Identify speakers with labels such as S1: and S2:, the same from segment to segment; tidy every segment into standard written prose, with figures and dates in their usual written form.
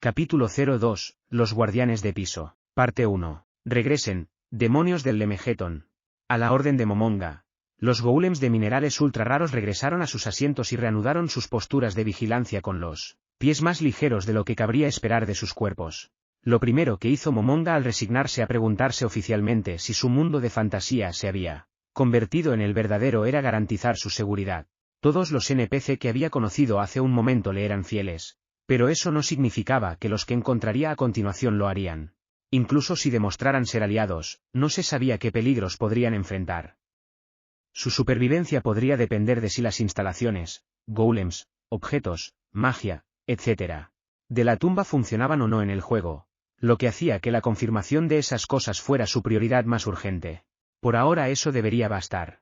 S1: Capítulo 02, Los guardianes de piso. Parte 1. Regresen, demonios del Lemegeton. A la orden de Momonga. Los golems de minerales ultra raros regresaron a sus asientos y reanudaron sus posturas de vigilancia con los pies más ligeros de lo que cabría esperar de sus cuerpos. Lo primero que hizo Momonga al resignarse a preguntarse oficialmente si su mundo de fantasía se había convertido en el verdadero era garantizar su seguridad. Todos los NPC que había conocido hace un momento le eran fieles, pero eso no significaba que los que encontraría a continuación lo harían. Incluso si demostraran ser aliados, no se sabía qué peligros podrían enfrentar. Su supervivencia podría depender de si las instalaciones, golems, objetos, magia, etc. de la tumba funcionaban o no en el juego, lo que hacía que la confirmación de esas cosas fuera su prioridad más urgente. Por ahora eso debería bastar.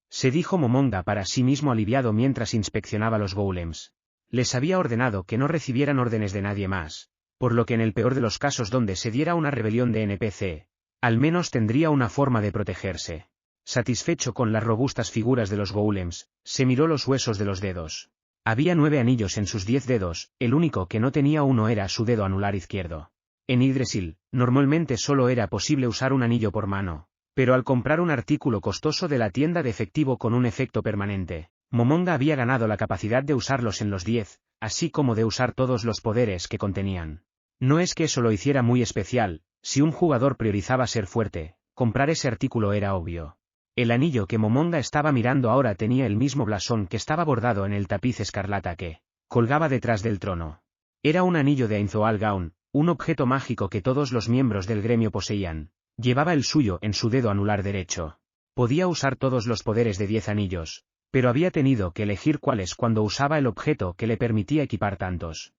S1: Se dijo Momonga para sí mismo aliviado mientras inspeccionaba los golems. Les había ordenado que no recibieran órdenes de nadie más, por lo que en el peor de los casos donde se diera una rebelión de NPC, al menos tendría una forma de protegerse. Satisfecho con las robustas figuras de los golems, se miró los huesos de los dedos. Había 9 anillos en sus 10 dedos, el único que no tenía uno era su dedo anular izquierdo. En Yggdrasil, normalmente solo era posible usar un anillo por mano, pero al comprar un artículo costoso de la tienda de efectivo con un efecto permanente, Momonga había ganado la capacidad de usarlos en los 10, así como de usar todos los poderes que contenían. No es que eso lo hiciera muy especial, si un jugador priorizaba ser fuerte, comprar ese artículo era obvio. El anillo que Momonga estaba mirando ahora tenía el mismo blasón que estaba bordado en el tapiz escarlata que colgaba detrás del trono. Era un anillo de Ainzoal Gaun, un objeto mágico que todos los miembros del gremio poseían. Llevaba el suyo en su dedo anular derecho. Podía usar todos los poderes de 10 anillos, pero había tenido que elegir cuáles cuando usaba el objeto que le permitía equipar tantos.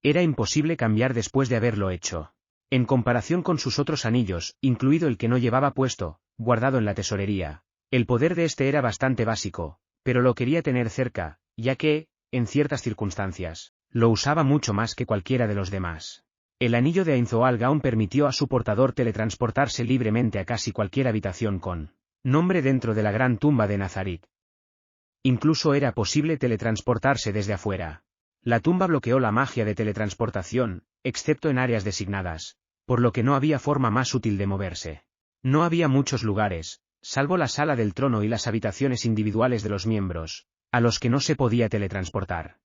S1: Era imposible cambiar después de haberlo hecho. En comparación con sus otros anillos, incluido el que no llevaba puesto, guardado en la tesorería, el poder de este era bastante básico, pero lo quería tener cerca, ya que, en ciertas circunstancias, lo usaba mucho más que cualquiera de los demás. El anillo de Ainzoal Gaun permitió a su portador teletransportarse libremente a casi cualquier habitación con nombre dentro de la gran tumba de Nazarit. Incluso era posible teletransportarse desde afuera. La tumba bloqueó la magia de teletransportación, excepto en áreas designadas, por lo que no había forma más útil de moverse. No había muchos lugares, salvo la sala del trono y las habitaciones individuales de los miembros, a los que no se podía teletransportar.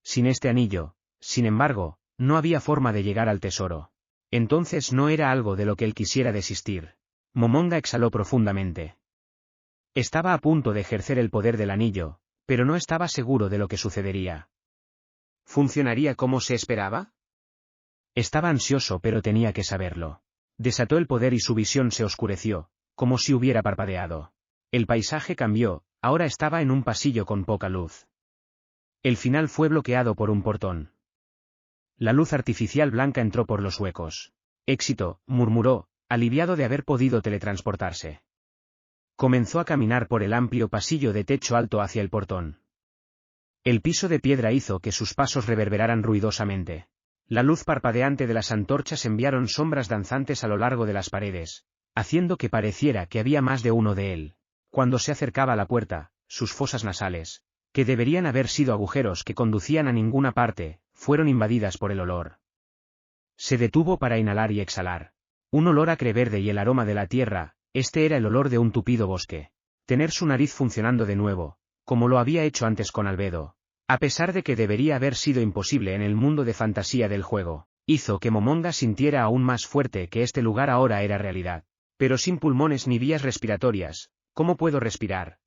S1: Sin este anillo, sin embargo, no había forma de llegar al tesoro. Entonces no era algo de lo que él quisiera desistir. Momonga exhaló profundamente. Estaba a punto de ejercer el poder del anillo, pero no estaba seguro de lo que sucedería. ¿Funcionaría como se esperaba? Estaba ansioso pero tenía que saberlo. Desató el poder y su visión se oscureció, como si hubiera parpadeado. El paisaje cambió, ahora estaba en un pasillo con poca luz. El final fue bloqueado por un portón. La luz artificial blanca entró por los huecos. Éxito, murmuró, aliviado de haber podido teletransportarse. Comenzó a caminar por el amplio pasillo de techo alto hacia el portón. El piso de piedra hizo que sus pasos reverberaran ruidosamente. La luz parpadeante de las antorchas enviaron sombras danzantes a lo largo de las paredes, haciendo que pareciera que había más de uno de él. Cuando se acercaba a la puerta, sus fosas nasales, que deberían haber sido agujeros que conducían a ninguna parte, fueron invadidas por el olor. Se detuvo para inhalar y exhalar. Un olor acre verde y el aroma de la tierra, este era el olor de un tupido bosque. Tener su nariz funcionando de nuevo, como lo había hecho antes con Albedo, a pesar de que debería haber sido imposible en el mundo de fantasía del juego, hizo que Momonga sintiera aún más fuerte que este lugar ahora era realidad. Pero sin pulmones ni vías respiratorias, ¿cómo puedo respirar?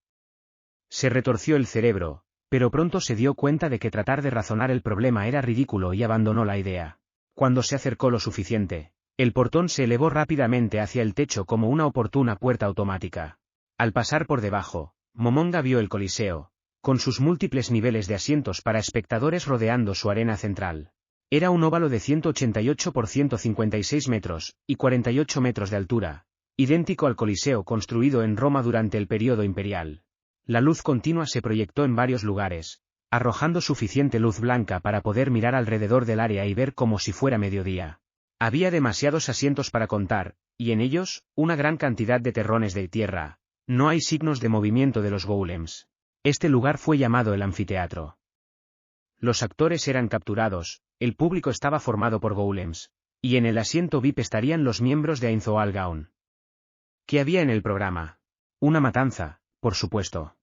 S1: Se retorció el cerebro, pero pronto se dio cuenta de que tratar de razonar el problema era ridículo y abandonó la idea. Cuando se acercó lo suficiente, el portón se elevó rápidamente hacia el techo como una oportuna puerta automática. Al pasar por debajo, Momonga vio el Coliseo, con sus múltiples niveles de asientos para espectadores rodeando su arena central. Era un óvalo de 188 por 156 metros, y 48 metros de altura, idéntico al Coliseo construido en Roma durante el período imperial. La luz continua se proyectó en varios lugares, arrojando suficiente luz blanca para poder mirar alrededor del área y ver como si fuera mediodía. Había demasiados asientos para contar, y en ellos, una gran cantidad de terrones de tierra. No hay signos de movimiento de los golems. Este lugar fue llamado el anfiteatro. Los actores eran capturados, El público estaba formado por golems, y en el asiento VIP estarían los miembros de Ainzoal Gaon. ¿Qué había en el programa? Una matanza, por supuesto.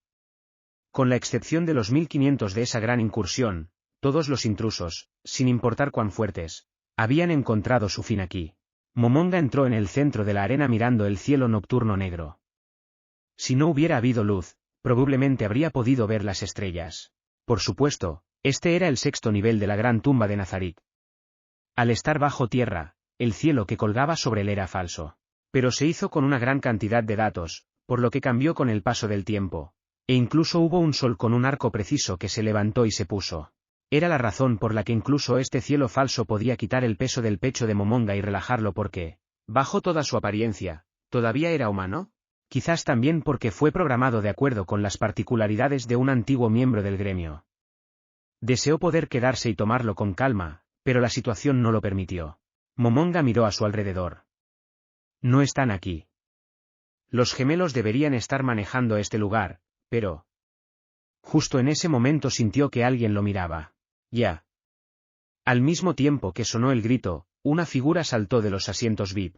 S1: Con la excepción de los 1500 de esa gran incursión, todos los intrusos, sin importar cuán fuertes, habían encontrado su fin aquí. Momonga entró en el centro de la arena mirando el cielo nocturno negro. Si no hubiera habido luz, probablemente habría podido ver las estrellas. Por supuesto, este era el 6º nivel de la gran tumba de Nazarit. Al estar bajo tierra, el cielo que colgaba sobre él era falso. Pero se hizo con una gran cantidad de datos, por lo que cambió con el paso del tiempo. E incluso hubo un sol con un arco preciso que se levantó y se puso. Era la razón por la que incluso este cielo falso podía quitar el peso del pecho de Momonga y relajarlo porque, bajo toda su apariencia, todavía era humano. Quizás también porque fue programado de acuerdo con las particularidades de un antiguo miembro del gremio. Deseó poder quedarse y tomarlo con calma, pero la situación no lo permitió. Momonga miró a su alrededor. No están aquí. Los gemelos deberían estar manejando este lugar, pero... Justo en ese momento sintió que alguien lo miraba. Ya. Al mismo tiempo que sonó el grito, una figura saltó de los asientos VIP.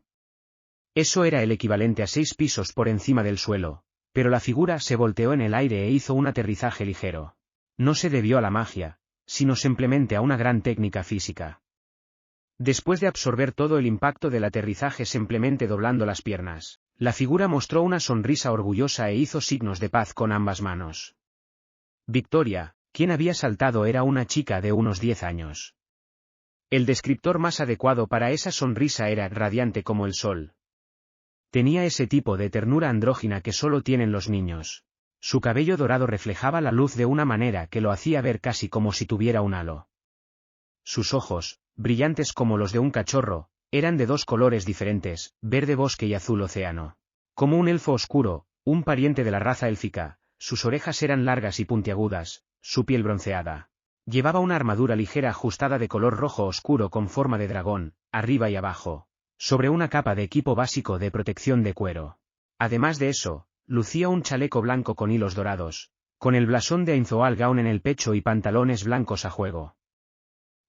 S1: Eso era el equivalente a 6 pisos por encima del suelo, pero la figura se volteó en el aire e hizo un aterrizaje ligero. No se debió a la magia, sino simplemente a una gran técnica física. Después de absorber todo el impacto del aterrizaje simplemente doblando las piernas, la figura mostró una sonrisa orgullosa e hizo signos de paz con ambas manos. Victoria, quien había saltado, era una chica de unos 10 años. El descriptor más adecuado para esa sonrisa era radiante como el sol. Tenía ese tipo de ternura andrógina que solo tienen los niños. Su cabello dorado reflejaba la luz de una manera que lo hacía ver casi como si tuviera un halo. Sus ojos, brillantes como los de un cachorro, eran de 2 colores diferentes, verde bosque y azul océano. Como un elfo oscuro, un pariente de la raza élfica, sus orejas eran largas y puntiagudas, su piel bronceada. Llevaba una armadura ligera ajustada de color rojo oscuro con forma de dragón, arriba y abajo, sobre una capa de equipo básico de protección de cuero. Además de eso, lucía un chaleco blanco con hilos dorados, con el blasón de Ainzoal Gaon en el pecho y pantalones blancos a juego.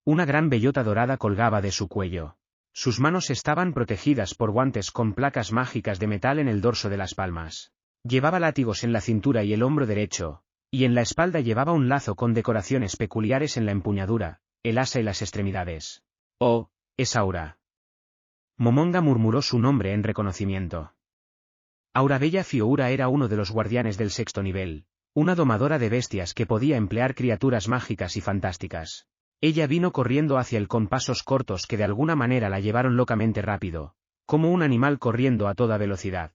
S1: Una gran bellota dorada colgaba de su cuello. Sus manos estaban protegidas por guantes con placas mágicas de metal en el dorso de las palmas. Llevaba látigos en la cintura y el hombro derecho, y en la espalda llevaba un lazo con decoraciones peculiares en la empuñadura, el asa y las extremidades. «Oh, es Aura». Momonga murmuró su nombre en reconocimiento. Aurabella Fioura era uno de los guardianes del 6º nivel, una domadora de bestias que podía emplear criaturas mágicas y fantásticas. Ella vino corriendo hacia él con pasos cortos que de alguna manera la llevaron locamente rápido, como un animal corriendo a toda velocidad.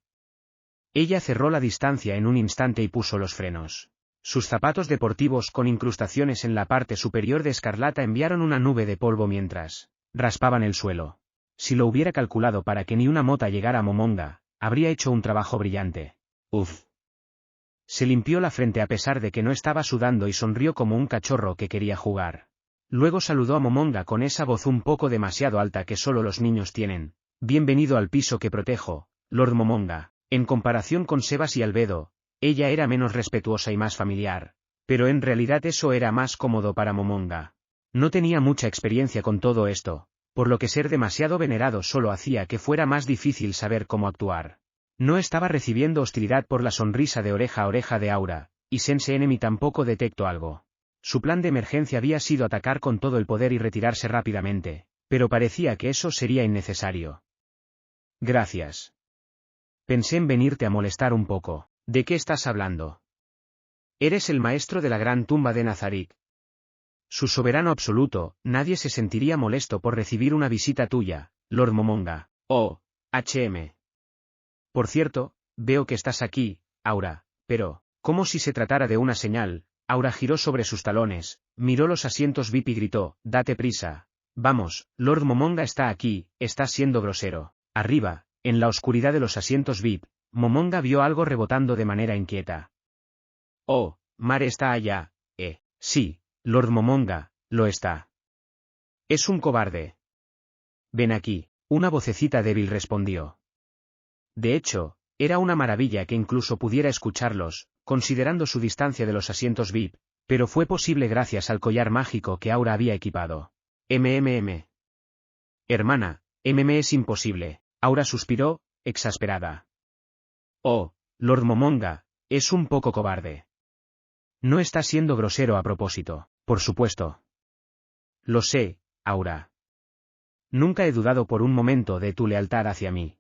S1: Ella cerró la distancia en un instante y puso los frenos. Sus zapatos deportivos con incrustaciones en la parte superior de escarlata enviaron una nube de polvo mientras raspaban el suelo. Si lo hubiera calculado para que ni una mota llegara a Momonga, habría hecho un trabajo brillante. Uf. Se limpió la frente a pesar de que no estaba sudando y sonrió como un cachorro que quería jugar. Luego saludó a Momonga con esa voz un poco demasiado alta que solo los niños tienen. Bienvenido al piso que protejo, Lord Momonga. En comparación con Sebas y Albedo, ella era menos respetuosa y más familiar, pero en realidad eso era más cómodo para Momonga. No tenía mucha experiencia con todo esto, por lo que ser demasiado venerado solo hacía que fuera más difícil saber cómo actuar. No estaba recibiendo hostilidad por la sonrisa de oreja a oreja de Aura, y Sense Enemy tampoco detectó algo. Su plan de emergencia había sido atacar con todo el poder y retirarse rápidamente, pero parecía que eso sería innecesario. Gracias. Pensé en venirte a molestar un poco. ¿De qué estás hablando? Eres el maestro de la gran tumba de Nazarit. Su soberano absoluto, nadie se sentiría molesto por recibir una visita tuya, Lord Momonga. Oh, HM. Por cierto, veo que estás aquí, Aura, pero, como si se tratara de una señal, Aura giró sobre sus talones, miró los asientos VIP y gritó, «Date prisa. Vamos, Lord Momonga está aquí, estás siendo grosero». Arriba, en la oscuridad de los asientos VIP, Momonga vio algo rebotando de manera inquieta. «Oh, Mare está allá, sí, Lord Momonga, lo está. Es un cobarde». «Ven aquí», una vocecita débil respondió. De hecho, era una maravilla que incluso pudiera escucharlos, considerando su distancia de los asientos VIP, pero fue posible gracias al collar mágico que Aura había equipado. Hermana, es imposible. Aura suspiró, exasperada. Oh, Lord Momonga, es un poco cobarde. No está siendo grosero a propósito, por supuesto. Lo sé, Aura. Nunca he dudado por un momento de tu lealtad hacia mí.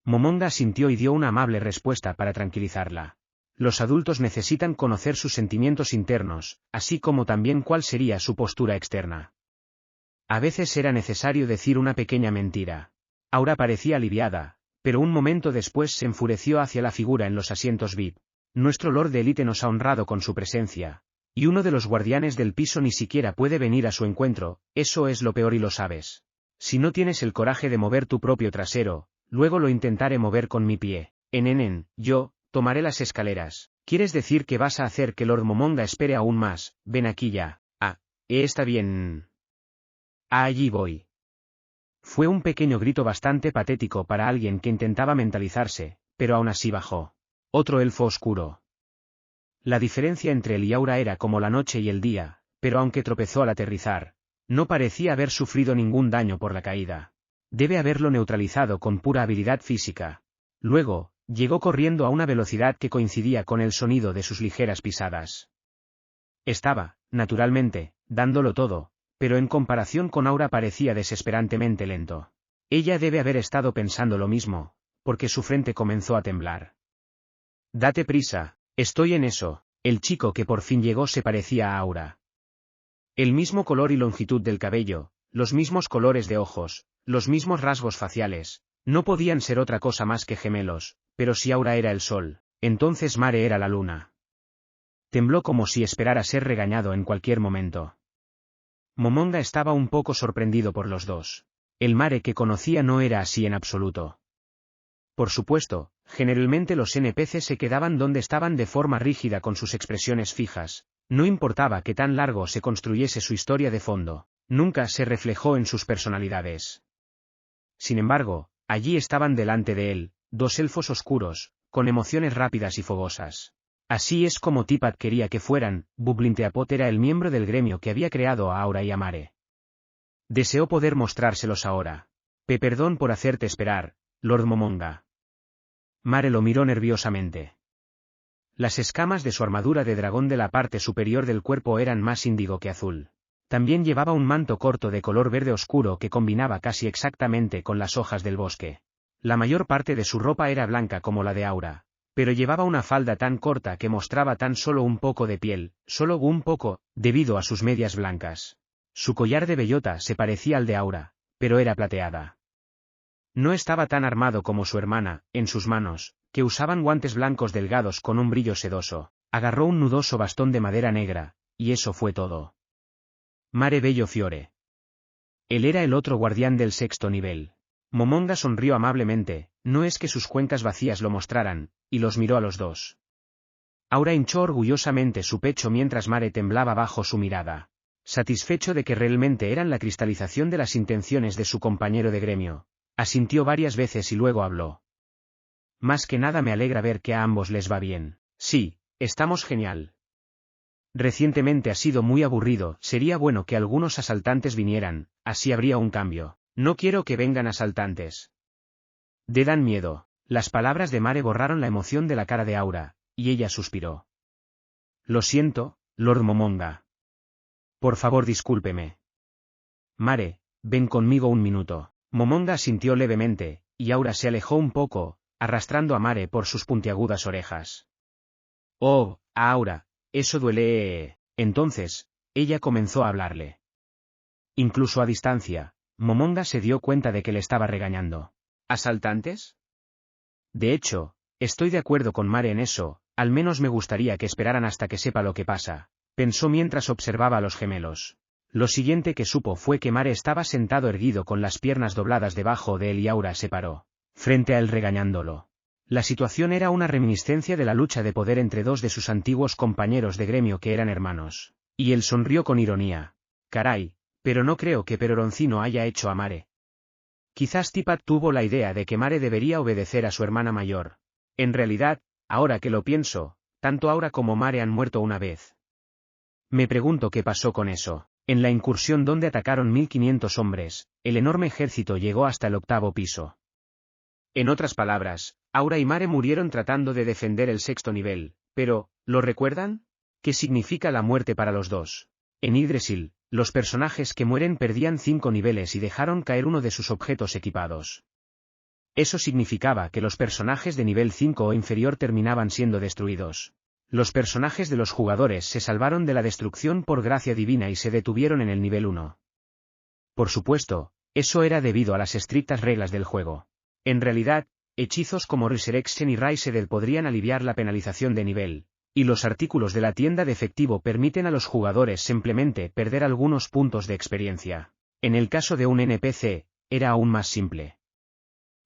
S1: Momonga sintió y dio una amable respuesta para tranquilizarla. Los adultos necesitan conocer sus sentimientos internos, así como también cuál sería su postura externa. A veces era necesario decir una pequeña mentira. Aura parecía aliviada, pero un momento después se enfureció hacia la figura en los asientos VIP. Nuestro Lord de Élite nos ha honrado con su presencia, y uno de los guardianes del piso ni siquiera puede venir a su encuentro, eso es lo peor y lo sabes. Si no tienes el coraje de mover tu propio trasero, luego lo intentaré mover con mi pie. Yo tomaré las escaleras. ¿Quieres decir que vas a hacer que Lord Momonga espere aún más? Ven aquí ya. Está bien. Allí voy. Fue un pequeño grito bastante patético para alguien que intentaba mentalizarse, pero aún así bajó. Otro elfo oscuro. La diferencia entre él y Aura era como la noche y el día, pero aunque tropezó al aterrizar, no parecía haber sufrido ningún daño por la caída. Debe haberlo neutralizado con pura habilidad física. Luego, llegó corriendo a una velocidad que coincidía con el sonido de sus ligeras pisadas. Estaba, naturalmente, dándolo todo, pero en comparación con Aura parecía desesperantemente lento. Ella debe haber estado pensando lo mismo, porque su frente comenzó a temblar. Date prisa, estoy en eso. El chico que por fin llegó se parecía a Aura. El mismo color y longitud del cabello, los mismos colores de ojos, los mismos rasgos faciales, no podían ser otra cosa más que gemelos, pero si Aura era el sol, entonces Mare era la luna. Tembló como si esperara ser regañado en cualquier momento. Momonga estaba un poco sorprendido por los dos. El Mare que conocía no era así en absoluto. Por supuesto, generalmente los NPC se quedaban donde estaban de forma rígida con sus expresiones fijas, no importaba que tan largo se construyese su historia de fondo, nunca se reflejó en sus personalidades. Sin embargo, allí estaban delante de él, dos elfos oscuros, con emociones rápidas y fogosas. Así es como Tipat quería que fueran. Bublinteapot era el miembro del gremio que había creado a Aura y a Mare. Deseó poder mostrárselos ahora. Perdón por hacerte esperar, Lord Momonga. Mare lo miró nerviosamente. Las escamas de su armadura de dragón de la parte superior del cuerpo eran más índigo que azul. También llevaba un manto corto de color verde oscuro que combinaba casi exactamente con las hojas del bosque. La mayor parte de su ropa era blanca como la de Aura, pero llevaba una falda tan corta que mostraba tan solo un poco de piel, solo un poco, debido a sus medias blancas. Su collar de bellota se parecía al de Aura, pero era plateada. No estaba tan armado como su hermana, en sus manos, que usaban guantes blancos delgados con un brillo sedoso, agarró un nudoso bastón de madera negra, y eso fue todo. Mare Bello Fiore. Él era el otro guardián del sexto nivel. Momonga sonrió amablemente, no es que sus cuencas vacías lo mostraran, y los miró a los dos. Aura hinchó orgullosamente su pecho mientras Mare temblaba bajo su mirada, satisfecho de que realmente eran la cristalización de las intenciones de su compañero de gremio. Asintió varias veces y luego habló. Más que nada me alegra ver que a ambos les va bien. Sí, estamos genial. Recientemente ha sido muy aburrido, sería bueno que algunos asaltantes vinieran, así habría un cambio. No quiero que vengan asaltantes. Dan miedo. Las palabras de Mare borraron la emoción de la cara de Aura, y ella suspiró. Lo siento, Lord Momonga. Por favor discúlpeme. Mare, ven conmigo un minuto. Momonga asintió levemente, y Aura se alejó un poco, arrastrando a Mare por sus puntiagudas orejas. Oh, Aura, eso duele. Entonces, ella comenzó a hablarle. Incluso a distancia, Momonga se dio cuenta de que le estaba regañando. ¿Asaltantes? De hecho, estoy de acuerdo con Mare en eso, al menos me gustaría que esperaran hasta que sepa lo que pasa, pensó mientras observaba a los gemelos. Lo siguiente que supo fue que Mare estaba sentado erguido con las piernas dobladas debajo de él y Aura se paró, frente a él regañándolo. La situación era una reminiscencia de la lucha de poder entre dos de sus antiguos compañeros de gremio que eran hermanos. Y él sonrió con ironía. Caray, pero no creo que Peroroncino haya hecho a Mare. Quizás Tipat tuvo la idea de que Mare debería obedecer a su hermana mayor. En realidad, ahora que lo pienso, tanto Aura como Mare han muerto una vez. Me pregunto qué pasó con eso. En la incursión donde atacaron 1500 hombres, el enorme ejército llegó hasta el 8º piso. En otras palabras, Aura y Mare murieron tratando de defender el 6º nivel, pero, ¿lo recuerdan? ¿Qué significa la muerte para los dos? En Yggdrasil, los personajes que mueren perdían 5 niveles y dejaron caer uno de sus objetos equipados. Eso significaba que los personajes de nivel 5 o inferior terminaban siendo destruidos. Los personajes de los jugadores se salvaron de la destrucción por gracia divina y se detuvieron en el nivel 1. Por supuesto, eso era debido a las estrictas reglas del juego. En realidad, hechizos como Resurrection y Raised podrían aliviar la penalización de nivel, y los artículos de la tienda de efectivo permiten a los jugadores simplemente perder algunos puntos de experiencia. En el caso de un NPC, era aún más simple.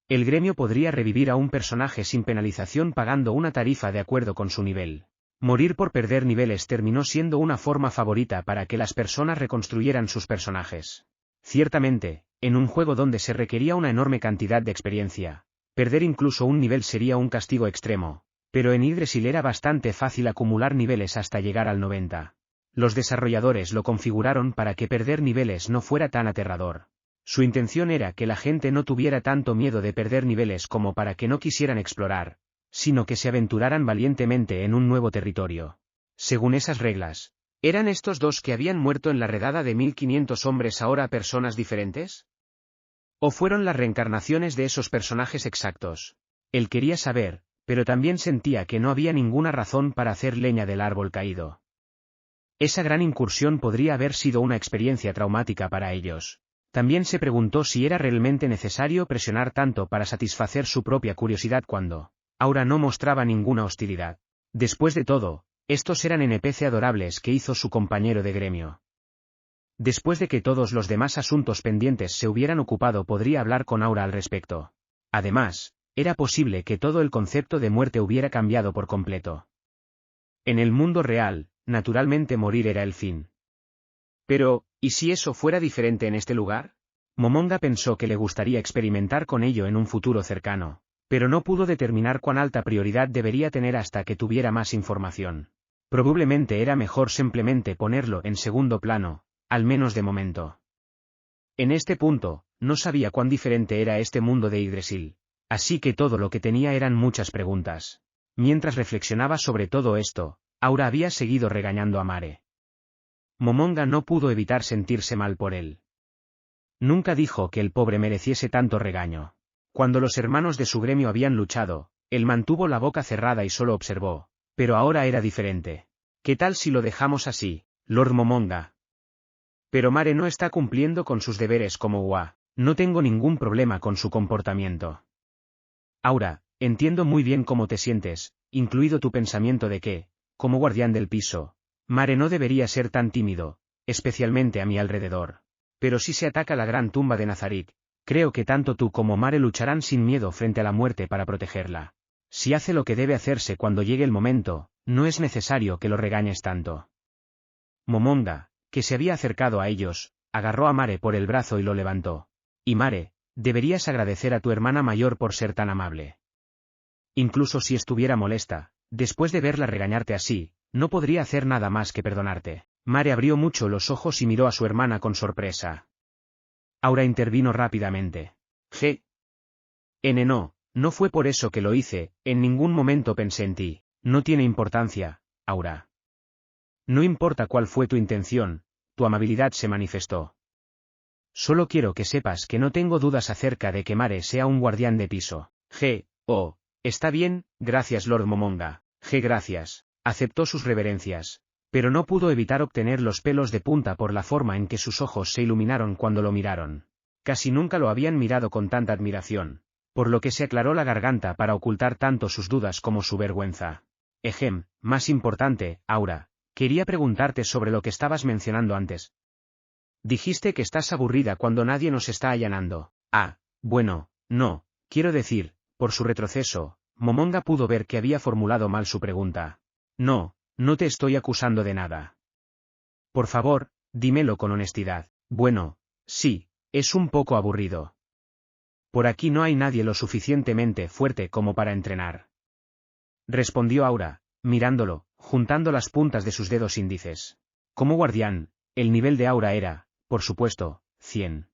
S1: El gremio podría revivir a un personaje sin penalización pagando una tarifa de acuerdo con su nivel. Morir por perder niveles terminó siendo una forma favorita para que las personas reconstruyeran sus personajes. Ciertamente, en un juego donde se requería una enorme cantidad de experiencia, perder incluso un nivel sería un castigo extremo, pero en Yggdrasil era bastante fácil acumular niveles hasta llegar al 90. Los desarrolladores lo configuraron para que perder niveles no fuera tan aterrador. Su intención era que la gente no tuviera tanto miedo de perder niveles como para que no quisieran explorar, sino que se aventuraran valientemente en un nuevo territorio. Según esas reglas, ¿eran estos dos que habían muerto en la redada de 1500 hombres ahora personas diferentes? ¿O fueron las reencarnaciones de esos personajes exactos? Él quería saber, pero también sentía que no había ninguna razón para hacer leña del árbol caído. Esa gran incursión podría haber sido una experiencia traumática para ellos. También se preguntó si era realmente necesario presionar tanto para satisfacer su propia curiosidad cuando Aura no mostraba ninguna hostilidad. Después de todo, estos eran NPC adorables que hizo su compañero de gremio. Después de que todos los demás asuntos pendientes se hubieran ocupado, podría hablar con Aura al respecto. Además, era posible que todo el concepto de muerte hubiera cambiado por completo. En el mundo real, naturalmente morir era el fin. Pero, ¿y si eso fuera diferente en este lugar? Momonga pensó que le gustaría experimentar con ello en un futuro cercano, pero no pudo determinar cuán alta prioridad debería tener hasta que tuviera más información. Probablemente era mejor simplemente ponerlo en segundo plano, al menos de momento. En este punto, no sabía cuán diferente era este mundo de Yggdrasil, así que todo lo que tenía eran muchas preguntas. Mientras reflexionaba sobre todo esto, Aura había seguido regañando a Mare. Momonga no pudo evitar sentirse mal por él. Nunca dijo que el pobre mereciese tanto regaño. Cuando los hermanos de su gremio habían luchado, él mantuvo la boca cerrada y solo observó, pero ahora era diferente. ¿Qué tal si lo dejamos así, Lord Momonga? Pero Mare no está cumpliendo con sus deberes como Wa. No tengo ningún problema con su comportamiento. Aura, entiendo muy bien cómo te sientes, incluido tu pensamiento de que, como guardián del piso, Mare no debería ser tan tímido, especialmente a mi alrededor. Pero si se ataca la gran tumba de Nazarik, creo que tanto tú como Mare lucharán sin miedo frente a la muerte para protegerla. Si hace lo que debe hacerse cuando llegue el momento, no es necesario que lo regañes tanto. Momonga, que se había acercado a ellos, agarró a Mare por el brazo y lo levantó. Y Mare, deberías agradecer a tu hermana mayor por ser tan amable. Incluso si estuviera molesta, después de verla regañarte así, no podría hacer nada más que perdonarte. Mare abrió mucho los ojos y miró a su hermana con sorpresa. Aura intervino rápidamente. No fue por eso que lo hice, en ningún momento pensé en ti, no tiene importancia, Aura. No importa cuál fue tu intención, tu amabilidad se manifestó. Solo quiero que sepas que no tengo dudas acerca de que Mare sea un guardián de piso. Está bien, gracias Lord Momonga. Gracias. Aceptó sus reverencias, pero no pudo evitar obtener los pelos de punta por la forma en que sus ojos se iluminaron cuando lo miraron. Casi nunca lo habían mirado con tanta admiración, por lo que se aclaró la garganta para ocultar tanto sus dudas como su vergüenza. Más importante, Aura, quería preguntarte sobre lo que estabas mencionando antes. Dijiste que estás aburrida cuando nadie nos está allanando. Bueno, no, quiero decir, por su retroceso, Momonga pudo ver que había formulado mal su pregunta. No te estoy acusando de nada. Por favor, dímelo con honestidad. Bueno, sí, es un poco aburrido. Por aquí no hay nadie lo suficientemente fuerte como para entrenar. Respondió Aura, mirándolo, juntando las puntas de sus dedos índices. Como guardián, El nivel de aura era, por supuesto, 100.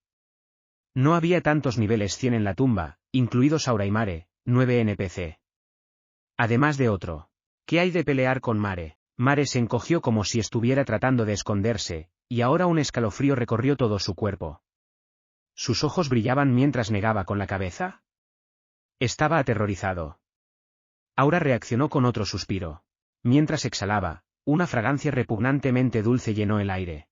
S1: No había tantos niveles 100 en la tumba, incluidos Aura y Mare, 9 NPC. Además de otro. ¿Qué hay de pelear con Mare? Mare se encogió como si estuviera tratando de esconderse, y ahora un escalofrío recorrió todo su cuerpo. ¿Sus ojos brillaban mientras negaba con la cabeza? Estaba aterrorizado. Aura reaccionó con otro suspiro. Mientras exhalaba, una fragancia repugnantemente dulce llenó el aire.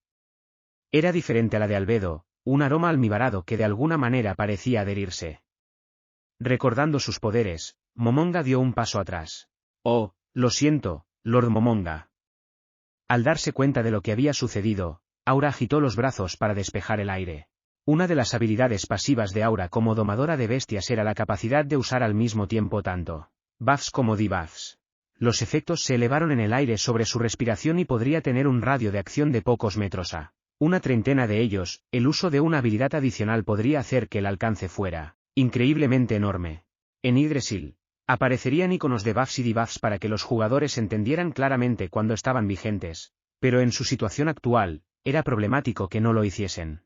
S1: Era diferente a la de Albedo, un aroma almibarado que de alguna manera parecía adherirse. Recordando sus poderes, Momonga dio un paso atrás. Oh, lo siento, Lord Momonga. Al darse cuenta de lo que había sucedido, Aura agitó los brazos para despejar el aire. Una de las habilidades pasivas de Aura como domadora de bestias era la capacidad de usar al mismo tiempo tanto buffs como debuffs. Los efectos se elevaron en el aire sobre su respiración y podría tener un radio de acción de pocos metros a una treintena de ellos. El uso de una habilidad adicional podría hacer que el alcance fuera increíblemente enorme. En Yggdrasil, aparecerían iconos de buffs y debuffs para que los jugadores entendieran claramente cuándo estaban vigentes, pero en su situación actual, era problemático que no lo hiciesen.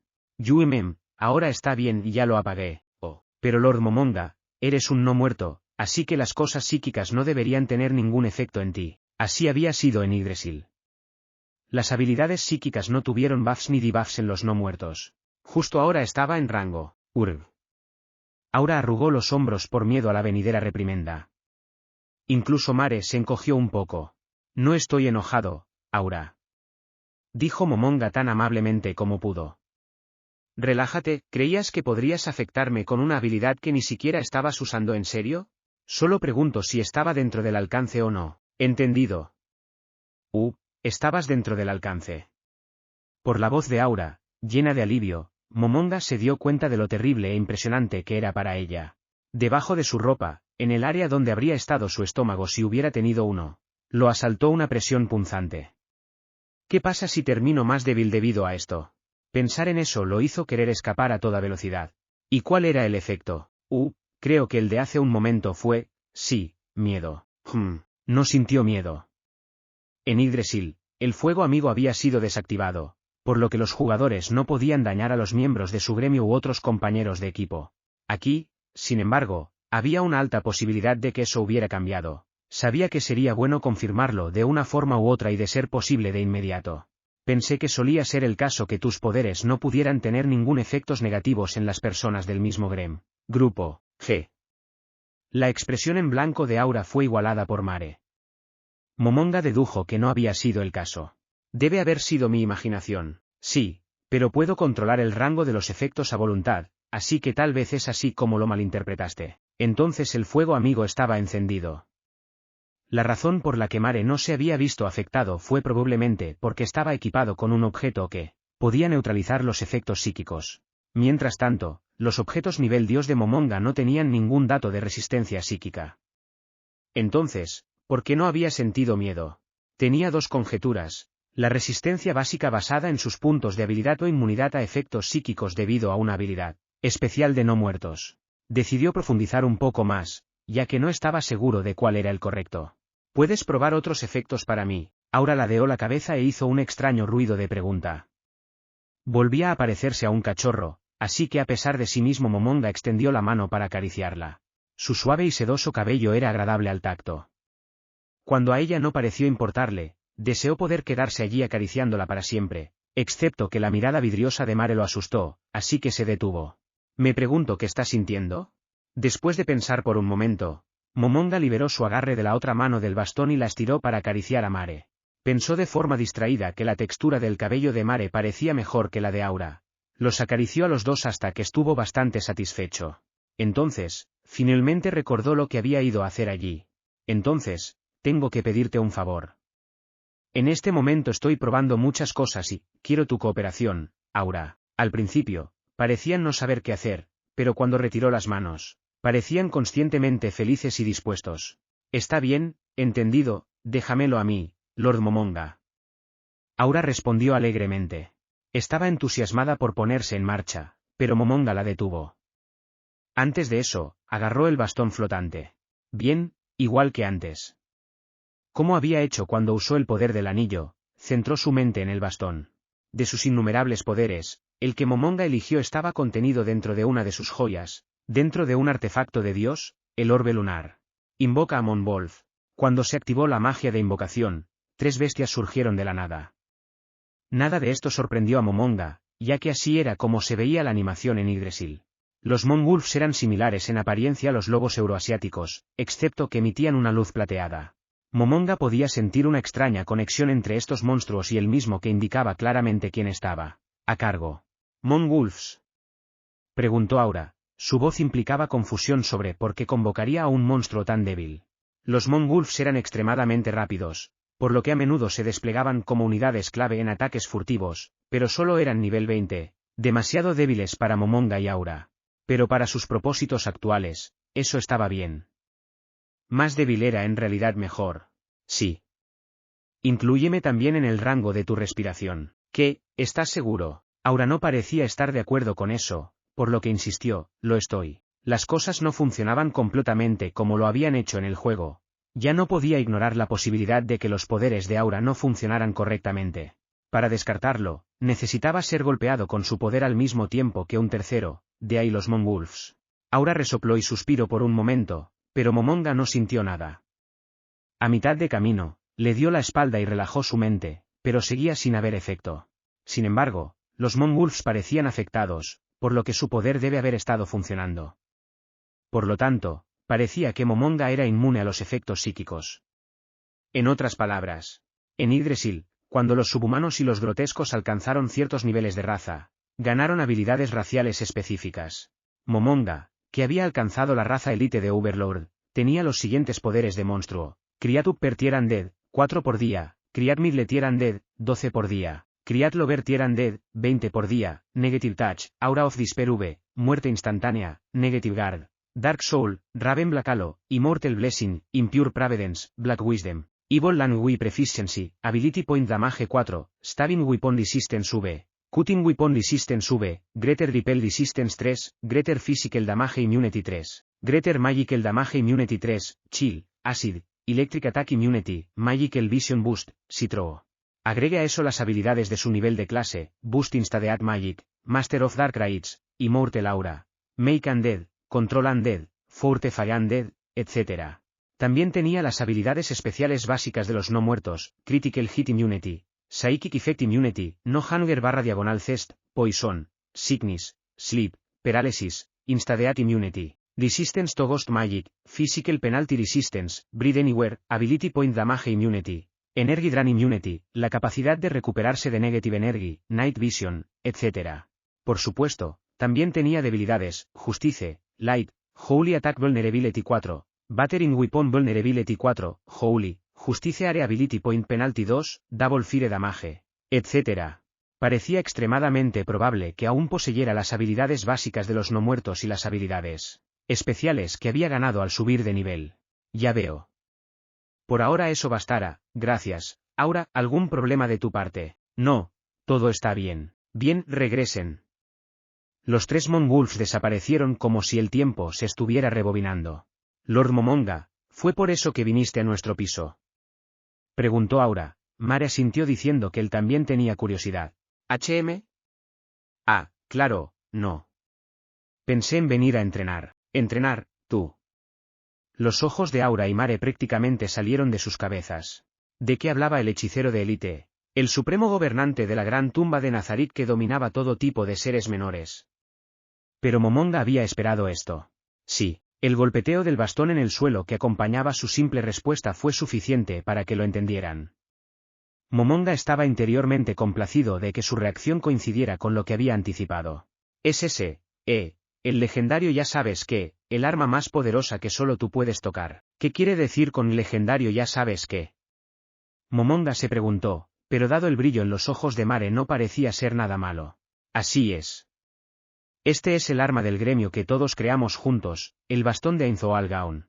S1: Ahora está bien y ya lo apagué. Oh, pero Lord Momonga, eres un no muerto, así que las cosas psíquicas no deberían tener ningún efecto en ti. Así había sido en Yggdrasil. Las habilidades psíquicas no tuvieron buffs ni debuffs en los no muertos. Justo ahora estaba en rango Urg. Aura arrugó los hombros por miedo a la venidera reprimenda. Incluso Mare se encogió un poco. No estoy enojado, Aura. Dijo Momonga tan amablemente como pudo. Relájate, ¿creías que podrías afectarme con una habilidad que ni siquiera estabas usando en serio? Solo pregunto si estaba dentro del alcance o no. Entendido. Estabas dentro del alcance. Por la voz de Aura, llena de alivio, Momonga se dio cuenta de lo terrible e impresionante que era para ella. Debajo de su ropa, en el área donde habría estado su estómago si hubiera tenido uno, lo asaltó una presión punzante. ¿Qué pasa si termino más débil debido a esto? Pensar en eso lo hizo querer escapar a toda velocidad. ¿Y cuál era el efecto? Creo que el de hace un momento fue, sí, miedo. No sintió miedo. En Yggdrasil, el fuego amigo había sido desactivado, por lo que los jugadores no podían dañar a los miembros de su gremio u otros compañeros de equipo. Aquí, sin embargo, había una alta posibilidad de que eso hubiera cambiado. Sabía que sería bueno confirmarlo de una forma u otra y de ser posible de inmediato. Pensé que solía ser el caso que tus poderes no pudieran tener ningún efectos negativos en las personas del mismo grupo, G. La expresión en blanco de Aura fue igualada por Mare. Momonga dedujo que no había sido el caso. Debe haber sido mi imaginación. Sí, pero puedo controlar el rango de los efectos a voluntad, así que tal vez es así como lo malinterpretaste. Entonces el fuego amigo estaba encendido. La razón por la que Mare no se había visto afectado fue probablemente porque estaba equipado con un objeto que podía neutralizar los efectos psíquicos. Mientras tanto, los objetos nivel Dios de Momonga no tenían ningún dato de resistencia psíquica. Entonces, ¿por qué no había sentido miedo? Tenía dos conjeturas: la resistencia básica basada en sus puntos de habilidad o inmunidad a efectos psíquicos debido a una habilidad especial de no muertos. Decidió profundizar un poco más, ya que no estaba seguro de cuál era el correcto. ¿Puedes probar otros efectos para mí? Aura ladeó la cabeza e hizo un extraño ruido de pregunta. Volvía a parecerse a un cachorro, así que a pesar de sí mismo Momonga extendió la mano para acariciarla. Su suave y sedoso cabello era agradable al tacto. Cuando a ella no pareció importarle, deseó poder quedarse allí acariciándola para siempre, excepto que la mirada vidriosa de Mare lo asustó, así que se detuvo. Me pregunto qué está sintiendo. Después de pensar por un momento, Momonga liberó su agarre de la otra mano del bastón y la estiró para acariciar a Mare. Pensó de forma distraída que la textura del cabello de Mare parecía mejor que la de Aura. Los acarició a los dos hasta que estuvo bastante satisfecho. Entonces, finalmente recordó lo que había ido a hacer allí. Entonces, tengo que pedirte un favor. En este momento estoy probando muchas cosas y quiero tu cooperación, Aura. Al principio, parecían no saber qué hacer, pero cuando retiró las manos, parecían conscientemente felices y dispuestos. Está bien, entendido, déjamelo a mí, Lord Momonga. Aura respondió alegremente. Estaba entusiasmada por ponerse en marcha, pero Momonga la detuvo. Antes de eso, agarró el bastón flotante. Bien, igual que antes. Como había hecho cuando usó el poder del anillo, centró su mente en el bastón. de sus innumerables poderes, el que Momonga eligió estaba contenido dentro de una de sus joyas, dentro de un artefacto de Dios, el orbe lunar. Invoca a Monwolf. Cuando se activó la magia de invocación, 3 bestias surgieron de la nada. Nada de esto sorprendió a Momonga, ya que así era como se veía la animación en Yggdrasil. Los Monwolves eran similares en apariencia a los lobos euroasiáticos, excepto que emitían una luz plateada. Momonga podía sentir una extraña conexión entre estos monstruos y el mismo que indicaba claramente quién estaba a cargo. ¿Monwolves?, preguntó Aura. Su voz implicaba confusión sobre por qué convocaría a un monstruo tan débil. Los Monwolves eran extremadamente rápidos, por lo que a menudo se desplegaban como unidades clave en ataques furtivos, pero solo eran nivel 20, demasiado débiles para Momonga y Aura. Pero para sus propósitos actuales, eso estaba bien. Más débil era en realidad mejor. Sí. Inclúyeme también en el rango de tu respiración. ¿Qué? ¿Estás seguro? Aura no parecía estar de acuerdo con eso, por lo que insistió, lo estoy. Las cosas no funcionaban completamente como lo habían hecho en el juego. Ya no podía ignorar la posibilidad de que los poderes de Aura no funcionaran correctamente. Para descartarlo, necesitaba ser golpeado con su poder al mismo tiempo que un tercero, de ahí los Monwolves. Aura resopló y suspiró por un momento, pero Momonga no sintió nada. A mitad de camino, le dio la espalda y relajó su mente, pero seguía sin haber efecto. Sin embargo, los Monwolves parecían afectados, por lo que su poder debe haber estado funcionando. Por lo tanto, parecía que Momonga era inmune a los efectos psíquicos. En otras palabras, en Yggdrasil, cuando los subhumanos y los grotescos alcanzaron ciertos niveles de raza, ganaron habilidades raciales específicas. Momonga, que había alcanzado la raza élite de Overlord, tenía los siguientes poderes de monstruo: Criat Upper Tier Undead, 4 por día, Criat Middle Tier Undead, 12 por día, Criat Lower Tier Undead, 20 por día, Negative Touch, Aura of Despair V, muerte instantánea, Negative Guard, Dark Soul, Raven Black Halo, Immortal Blessing, Impure Providence, Black Wisdom, Evil Language Proficiency, Ability Point Damage 4, Stabbing Weapon Resistance V, Cutting Weapon Resistance V, Greater Repel Resistance 3, Greater Physical Damage Immunity 3, Greater Magical Damage Immunity 3, Chill, Acid, Electric Attack Immunity, Magical Vision Boost, Citro. Agregue a eso las habilidades de su nivel de clase: Boost Instadeat Magic, Master of Dark Rites, Immortal Aura, Make Undead, Control Undead, Fortify Undead, etc. También tenía las habilidades especiales básicas de los no muertos: Critical Hit Immunity, Psychic Effect Immunity, No Hunger / Cest, Poison, Sickness, Sleep, Paralysis, Instadeat Immunity, Resistance to Ghost Magic, Physical Penalty Resistance, Breathe Anywhere, Ability Point Damage Immunity, Energy Drain Immunity, la capacidad de recuperarse de Negative Energy, Night Vision, etc. Por supuesto, también tenía debilidades: Justice, Light, Holy Attack Vulnerability 4, Battering Weapon Vulnerability 4, Holy, Justice Area Ability Point Penalty 2, Double Fire Damage, etc. Parecía extremadamente probable que aún poseyera las habilidades básicas de los no muertos y las habilidades especiales que había ganado al subir de nivel. Ya veo. Por ahora eso bastará, gracias. Aura, ¿algún problema de tu parte? No, todo está bien. Bien, regresen. Los 3 Monwolves desaparecieron como si el tiempo se estuviera rebobinando. Lord Momonga, ¿fue por eso que viniste a nuestro piso?, preguntó Aura. Mare asintió diciendo que él también tenía curiosidad. ¿HM? Ah, claro, no. Pensé en venir a entrenar. ¿Entrenar, tú? Los ojos de Aura y Mare prácticamente salieron de sus cabezas. ¿De qué hablaba el hechicero de élite? El supremo gobernante de la gran tumba de Nazarit que dominaba todo tipo de seres menores. Pero Momonga había esperado esto. Sí, el golpeteo del bastón en el suelo que acompañaba su simple respuesta fue suficiente para que lo entendieran. Momonga estaba interiormente complacido de que su reacción coincidiera con lo que había anticipado. Es ese, el legendario ya sabes qué, el arma más poderosa que solo tú puedes tocar. ¿Qué quiere decir con legendario ya sabes qué? Momonga se preguntó, pero dado el brillo en los ojos de Mare no parecía ser nada malo. Así es. Este es el arma del gremio que todos creamos juntos, el bastón de Ainzoal Gaon.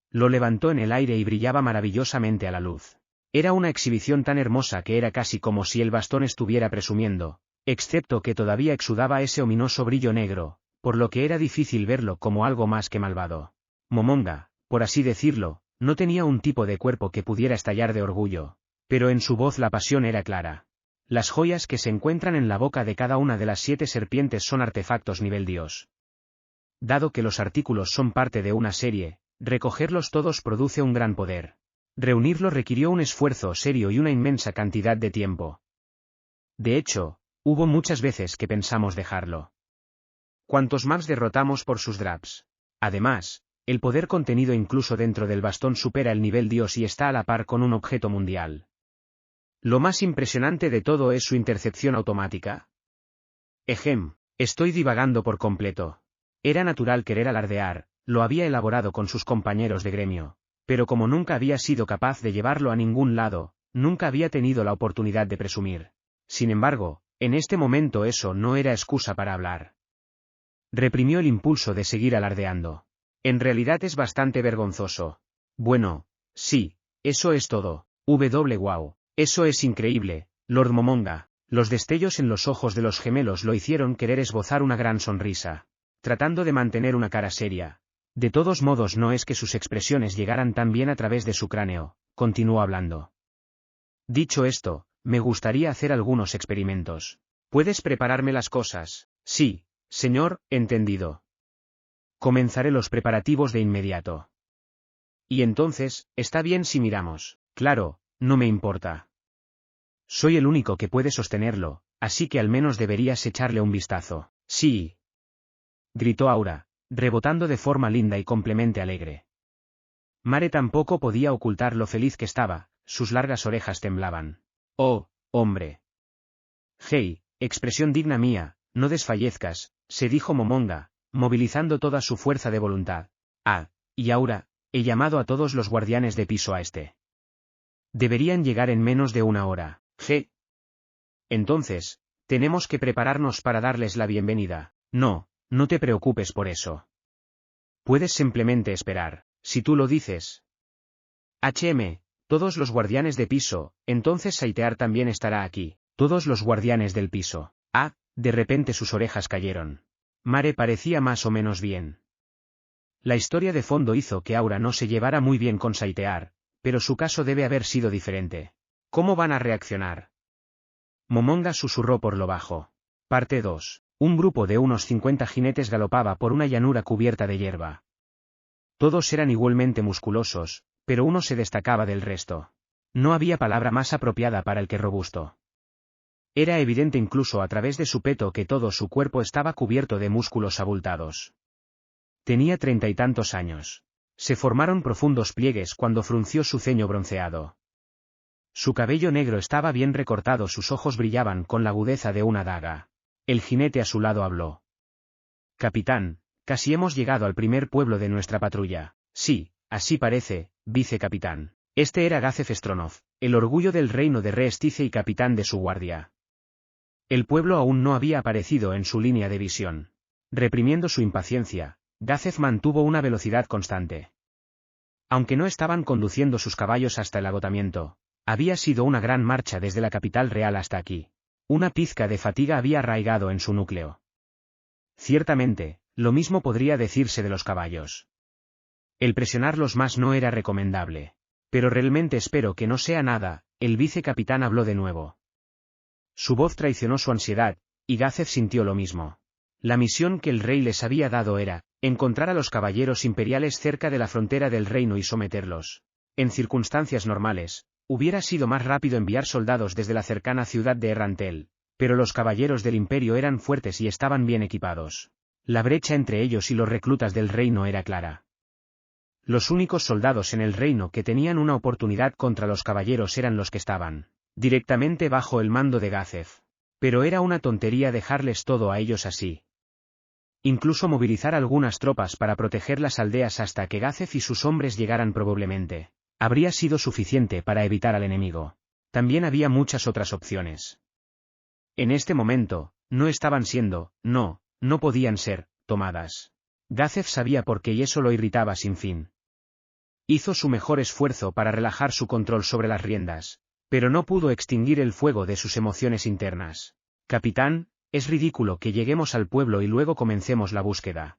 S1: Lo levantó en el aire y brillaba maravillosamente a la luz. Era una exhibición tan hermosa que era casi como si el bastón estuviera presumiendo, excepto que todavía exudaba ese ominoso brillo negro, por lo que era difícil verlo como algo más que malvado. Momonga, por así decirlo, no tenía un tipo de cuerpo que pudiera estallar de orgullo, pero en su voz la pasión era clara. Las joyas que se encuentran en la boca de cada una de las 7 serpientes son artefactos nivel Dios. Dado que los artículos son parte de una serie, recogerlos todos produce un gran poder. Reunirlos requirió un esfuerzo serio y una inmensa cantidad de tiempo. De hecho, hubo muchas veces que pensamos dejarlo. Cuantos más derrotamos por sus drops. Además, el poder contenido incluso dentro del bastón supera el nivel Dios y está a la par con un objeto mundial. Lo más impresionante de todo es su intercepción automática. Estoy divagando por completo. Era natural querer alardear, lo había elaborado con sus compañeros de gremio, pero como nunca había sido capaz de llevarlo a ningún lado, nunca había tenido la oportunidad de presumir. Sin embargo, en este momento eso no era excusa para hablar. Reprimió el impulso de seguir alardeando. En realidad es bastante vergonzoso. Bueno, sí, eso es todo. Wow. Eso es increíble, Lord Momonga. Los destellos en los ojos de los gemelos lo hicieron querer esbozar una gran sonrisa, tratando de mantener una cara seria. De todos modos no es que sus expresiones llegaran tan bien a través de su cráneo, continuó hablando. Dicho esto, me gustaría hacer algunos experimentos. ¿Puedes prepararme las cosas? Sí, señor, entendido. Comenzaré los preparativos de inmediato. Y entonces, está bien si miramos. Claro, no me importa. Soy el único que puede sostenerlo, así que al menos deberías echarle un vistazo. Sí. Gritó Aura, rebotando de forma linda y completamente alegre. Mare tampoco podía ocultar lo feliz que estaba, sus largas orejas temblaban. Oh, hombre. Hey, expresión digna mía, no desfallezcas, se dijo Momonga, movilizando toda su fuerza de voluntad. Ah, y Aura, he llamado a todos los guardianes de piso a este. Deberían llegar en menos de una hora. Entonces, tenemos que prepararnos para darles la bienvenida. No te preocupes por eso. Puedes simplemente esperar, si tú lo dices. Todos los guardianes de piso, entonces Saitear también estará aquí. Todos los guardianes del piso. De repente sus orejas cayeron. Mare parecía más o menos bien. La historia de fondo hizo que Aura no se llevara muy bien con Saitear, pero su caso debe haber sido diferente. ¿Cómo van a reaccionar? Momonga susurró por lo bajo. Parte 2. Un grupo de unos 50 jinetes galopaba por una llanura cubierta de hierba. Todos eran igualmente musculosos, pero uno se destacaba del resto. No había palabra más apropiada para el que robusto. Era evidente incluso a través de su peto que todo su cuerpo estaba cubierto de músculos abultados. Tenía 30 y tantos años. Se formaron profundos pliegues cuando frunció su ceño bronceado. Su cabello negro estaba bien recortado, sus ojos brillaban con la agudeza de una daga. El jinete a su lado habló. Capitán, casi hemos llegado al primer pueblo de nuestra patrulla. Sí, así parece, vicecapitán. Este era Gazef Stronov, el orgullo del reino de Reestice y capitán de su guardia. El pueblo aún no había aparecido en su línea de visión. Reprimiendo su impaciencia, Gazef mantuvo una velocidad constante. Aunque no estaban conduciendo sus caballos hasta el agotamiento, había sido una gran marcha desde la capital real hasta aquí. Una pizca de fatiga había arraigado en su núcleo. Ciertamente, lo mismo podría decirse de los caballos. El presionarlos más no era recomendable. Pero realmente espero que no sea nada, el vicecapitán habló de nuevo. Su voz traicionó su ansiedad, y Gazef sintió lo mismo. La misión que el rey les había dado era encontrar a los caballeros imperiales cerca de la frontera del reino y someterlos. En circunstancias normales, hubiera sido más rápido enviar soldados desde la cercana ciudad de Errantel, pero los caballeros del imperio eran fuertes y estaban bien equipados. La brecha entre ellos y los reclutas del reino era clara. Los únicos soldados en el reino que tenían una oportunidad contra los caballeros eran los que estaban directamente bajo el mando de Gazef. Pero era una tontería dejarles todo a ellos así. Incluso movilizar algunas tropas para proteger las aldeas hasta que Gazef y sus hombres llegaran probablemente habría sido suficiente para evitar al enemigo. También había muchas otras opciones. En este momento, no estaban siendo, no podían ser, tomadas. Gazef sabía por qué y eso lo irritaba sin fin. Hizo su mejor esfuerzo para relajar su control sobre las riendas, pero no pudo extinguir el fuego de sus emociones internas. Capitán, es ridículo que lleguemos al pueblo y luego comencemos la búsqueda.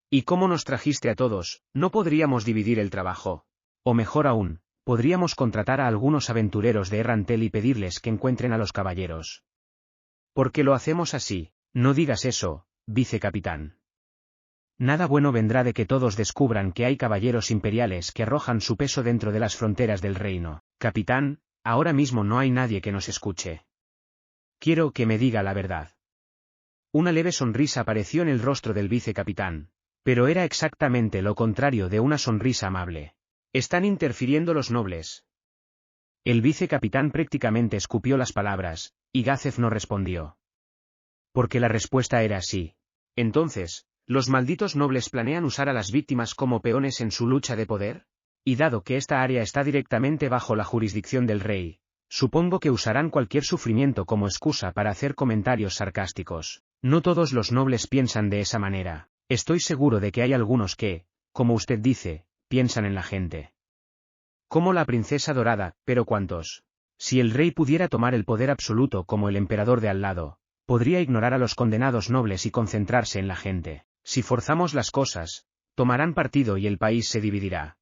S1: ¿Y cómo nos trajiste a todos? ¿No podríamos dividir el trabajo? O mejor aún, podríamos contratar a algunos aventureros de Errantel y pedirles que encuentren a los caballeros. ¿Por qué lo hacemos así? No digas eso, vicecapitán. Nada bueno vendrá de que todos descubran que hay caballeros imperiales que arrojan su peso dentro de las fronteras del reino. Capitán, ahora mismo no hay nadie que nos escuche. Quiero que me diga la verdad. Una leve sonrisa apareció en el rostro del vicecapitán, pero era exactamente lo contrario de una sonrisa amable. Están interfiriendo los nobles. El vicecapitán prácticamente escupió las palabras, y Gazef no respondió. Porque la respuesta era sí. Entonces, ¿los malditos nobles planean usar a las víctimas como peones en su lucha de poder? Y dado que esta área está directamente bajo la jurisdicción del rey, supongo que usarán cualquier sufrimiento como excusa para hacer comentarios sarcásticos. No todos los nobles piensan de esa manera. Estoy seguro de que hay algunos que, como usted dice, piensan en la gente. Como la princesa dorada, pero ¿cuántos? Si el rey pudiera tomar el poder absoluto como el emperador de al lado, podría ignorar a los condenados nobles y concentrarse en la gente. Si forzamos las cosas, tomarán partido y el país se dividirá.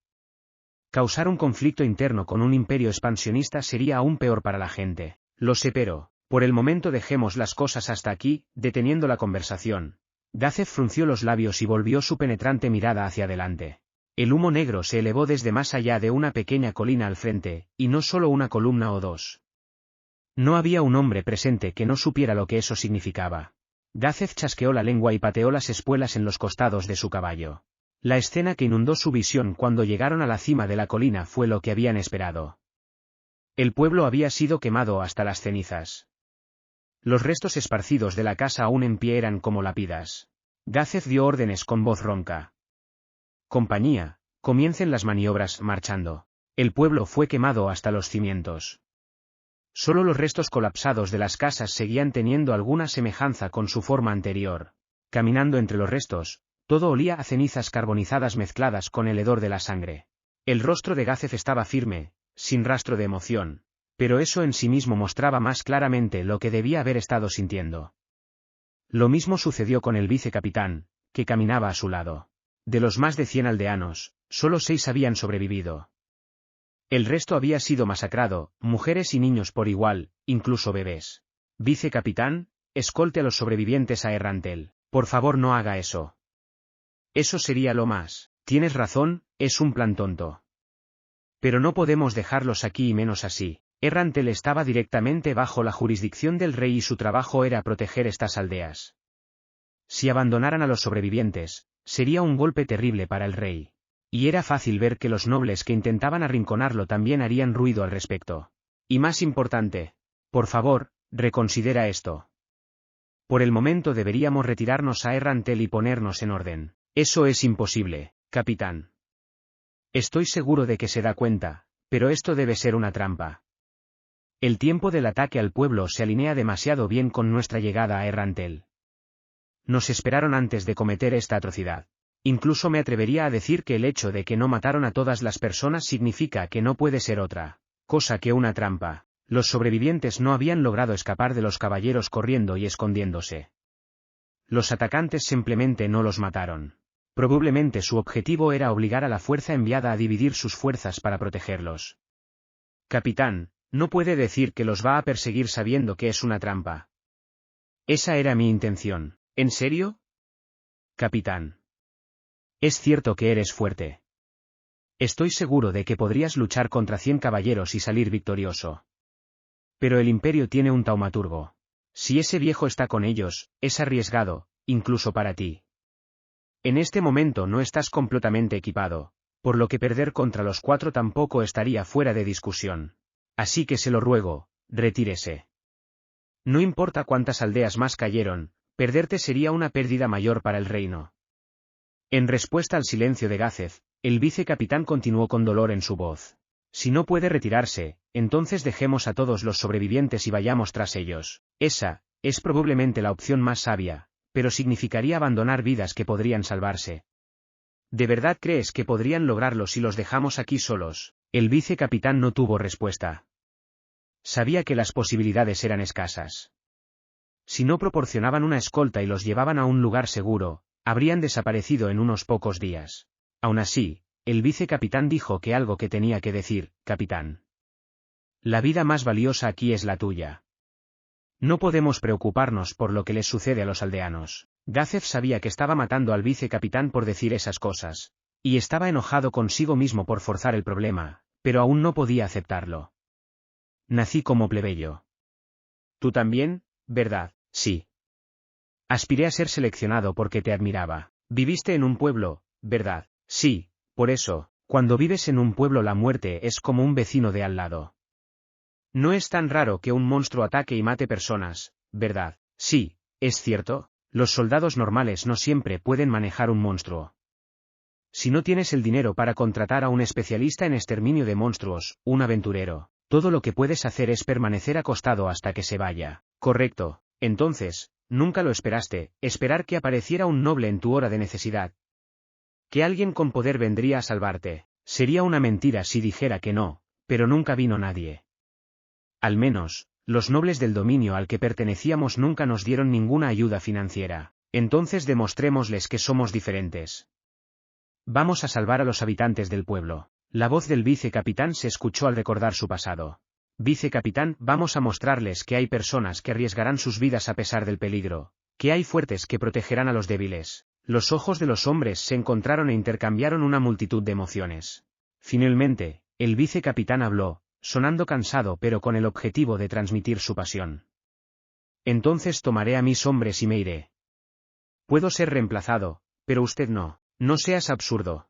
S1: Causar un conflicto interno con un imperio expansionista sería aún peor para la gente. Lo sé, pero, por el momento dejemos las cosas hasta aquí, deteniendo la conversación. Gazef frunció los labios y volvió su penetrante mirada hacia adelante. El humo negro se elevó desde más allá de una pequeña colina al frente, y no solo una columna o dos. No había un hombre presente que no supiera lo que eso significaba. Gazef chasqueó la lengua y pateó las espuelas en los costados de su caballo. La escena que inundó su visión cuando llegaron a la cima de la colina fue lo que habían esperado. El pueblo había sido quemado hasta las cenizas. Los restos esparcidos de la casa aún en pie eran como lápidas. Gazef dio órdenes con voz ronca. Compañía, comiencen las maniobras marchando. El pueblo fue quemado hasta los cimientos. Solo los restos colapsados de las casas seguían teniendo alguna semejanza con su forma anterior. Caminando entre los restos, todo olía a cenizas carbonizadas mezcladas con el hedor de la sangre. El rostro de Gazef estaba firme, sin rastro de emoción, pero eso en sí mismo mostraba más claramente lo que debía haber estado sintiendo. Lo mismo sucedió con el vicecapitán, que caminaba a su lado. De los más de 100 aldeanos, solo 6 habían sobrevivido. El resto había sido masacrado, mujeres y niños por igual, incluso bebés. Vicecapitán, escolte a los sobrevivientes a Errantel. Por favor, no haga eso. Eso sería lo más. Tienes razón, es un plan tonto. Pero no podemos dejarlos aquí y menos así. Errantel estaba directamente bajo la jurisdicción del rey y su trabajo era proteger estas aldeas. Si abandonaran a los sobrevivientes, sería un golpe terrible para el rey. Y era fácil ver que los nobles que intentaban arrinconarlo también harían ruido al respecto. Y más importante, por favor, reconsidera esto. Por el momento deberíamos retirarnos a Errantel y ponernos en orden. Eso es imposible, capitán. Estoy seguro de que se da cuenta, pero esto debe ser una trampa. El tiempo del ataque al pueblo se alinea demasiado bien con nuestra llegada a Errantel. Nos esperaron antes de cometer esta atrocidad. Incluso me atrevería a decir que el hecho de que no mataron a todas las personas significa que no puede ser otra cosa que una trampa. Los sobrevivientes no habían logrado escapar de los caballeros corriendo y escondiéndose. Los atacantes simplemente no los mataron. Probablemente su objetivo era obligar a la fuerza enviada a dividir sus fuerzas para protegerlos. Capitán, no puede decir que los va a perseguir sabiendo que es una trampa. Esa era mi intención. ¿En serio? Capitán. Es cierto que eres fuerte. Estoy seguro de que podrías luchar contra 100 caballeros y salir victorioso. Pero el imperio tiene un taumaturgo. Si ese viejo está con ellos, es arriesgado, incluso para ti. En este momento no estás completamente equipado, por lo que perder contra los 4 tampoco estaría fuera de discusión. Así que se lo ruego, retírese. No importa cuántas aldeas más cayeron, perderte sería una pérdida mayor para el reino. En respuesta al silencio de Gazef, el vicecapitán continuó con dolor en su voz. Si no puede retirarse, entonces dejemos a todos los sobrevivientes y vayamos tras ellos. Esa es probablemente la opción más sabia, pero significaría abandonar vidas que podrían salvarse. ¿De verdad crees que podrían lograrlo si los dejamos aquí solos? El vicecapitán no tuvo respuesta. Sabía que las posibilidades eran escasas. Si no proporcionaban una escolta y los llevaban a un lugar seguro, habrían desaparecido en unos pocos días. Aún así, el vicecapitán dijo que algo que tenía que decir, capitán. La vida más valiosa aquí es la tuya. No podemos preocuparnos por lo que les sucede a los aldeanos. Gazef sabía que estaba matando al vicecapitán por decir esas cosas, y estaba enojado consigo mismo por forzar el problema, pero aún no podía aceptarlo. Nací como plebeyo. Tú también, ¿verdad? Sí. Aspiré a ser seleccionado porque te admiraba. Viviste en un pueblo, ¿verdad? Sí, por eso, cuando vives en un pueblo la muerte es como un vecino de al lado. No es tan raro que un monstruo ataque y mate personas, ¿verdad? Sí, es cierto, los soldados normales no siempre pueden manejar un monstruo. Si no tienes el dinero para contratar a un especialista en exterminio de monstruos, un aventurero, todo lo que puedes hacer es permanecer acostado hasta que se vaya. Correcto, entonces, nunca lo esperaste, esperar que apareciera un noble en tu hora de necesidad. Que alguien con poder vendría a salvarte. Sería una mentira si dijera que no, pero nunca vino nadie. Al menos, los nobles del dominio al que pertenecíamos nunca nos dieron ninguna ayuda financiera. Entonces demostrémosles que somos diferentes. Vamos a salvar a los habitantes del pueblo. La voz del vicecapitán se escuchó al recordar su pasado. Vicecapitán, vamos a mostrarles que hay personas que arriesgarán sus vidas a pesar del peligro, que hay fuertes que protegerán a los débiles. Los ojos de los hombres se encontraron e intercambiaron una multitud de emociones. Finalmente, el vicecapitán habló, sonando cansado pero con el objetivo de transmitir su pasión. Entonces tomaré a mis hombres y me iré. Puedo ser reemplazado, pero usted no. No seas absurdo.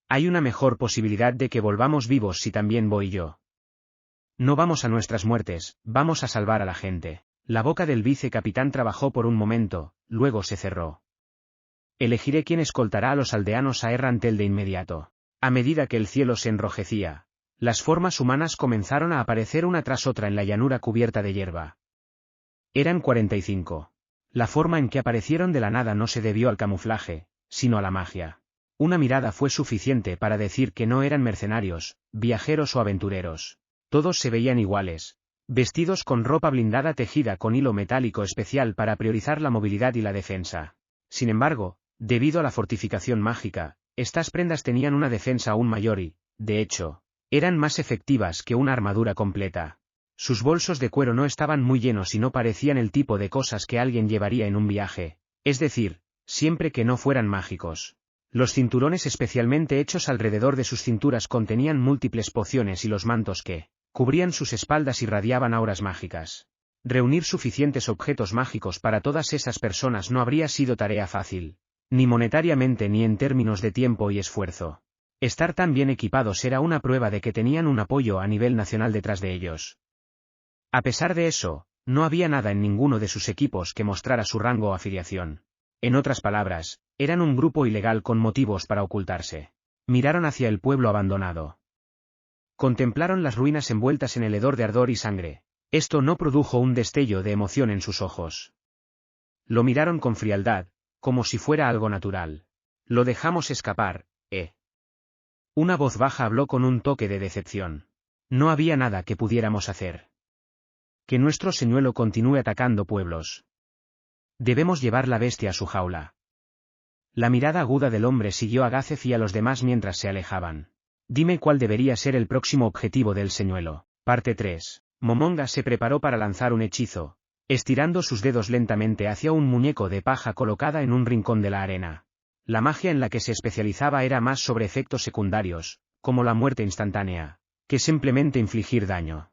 S1: Hay una mejor posibilidad de que volvamos vivos si también voy yo. No vamos a nuestras muertes, vamos a salvar a la gente. La boca del vicecapitán trabajó por un momento, luego se cerró. Elegiré quién escoltará a los aldeanos a Errantel de inmediato. A medida que el cielo se enrojecía, las formas humanas comenzaron a aparecer una tras otra en la llanura cubierta de hierba. Eran 45. La forma en que aparecieron de la nada no se debió al camuflaje, sino a la magia. Una mirada fue suficiente para decir que no eran mercenarios, viajeros o aventureros. Todos se veían iguales, vestidos con ropa blindada tejida con hilo metálico especial para priorizar la movilidad y la defensa. Sin embargo, debido a la fortificación mágica, estas prendas tenían una defensa aún mayor y, de hecho, eran más efectivas que una armadura completa. Sus bolsos de cuero no estaban muy llenos y no parecían el tipo de cosas que alguien llevaría en un viaje, es decir, siempre que no fueran mágicos. Los cinturones especialmente hechos alrededor de sus cinturas contenían múltiples pociones y los mantos que cubrían sus espaldas irradiaban auras mágicas. Reunir suficientes objetos mágicos para todas esas personas no habría sido tarea fácil, ni monetariamente ni en términos de tiempo y esfuerzo. Estar tan bien equipados era una prueba de que tenían un apoyo a nivel nacional detrás de ellos. A pesar de eso, no había nada en ninguno de sus equipos que mostrara su rango o afiliación. En otras palabras, eran un grupo ilegal con motivos para ocultarse. Miraron hacia el pueblo abandonado. Contemplaron las ruinas envueltas en el hedor de ardor y sangre. Esto no produjo un destello de emoción en sus ojos. Lo miraron con frialdad, como si fuera algo natural. Lo dejamos escapar, ¿eh? Una voz baja habló con un toque de decepción. No había nada que pudiéramos hacer. Que nuestro señuelo continúe atacando pueblos. Debemos llevar la bestia a su jaula. La mirada aguda del hombre siguió a Gazef y a los demás mientras se alejaban. Dime cuál debería ser el próximo objetivo del señuelo. Parte 3. Momonga se preparó para lanzar un hechizo, estirando sus dedos lentamente hacia un muñeco de paja colocada en un rincón de la arena. La magia en la que se especializaba era más sobre efectos secundarios, como la muerte instantánea, que simplemente infligir daño.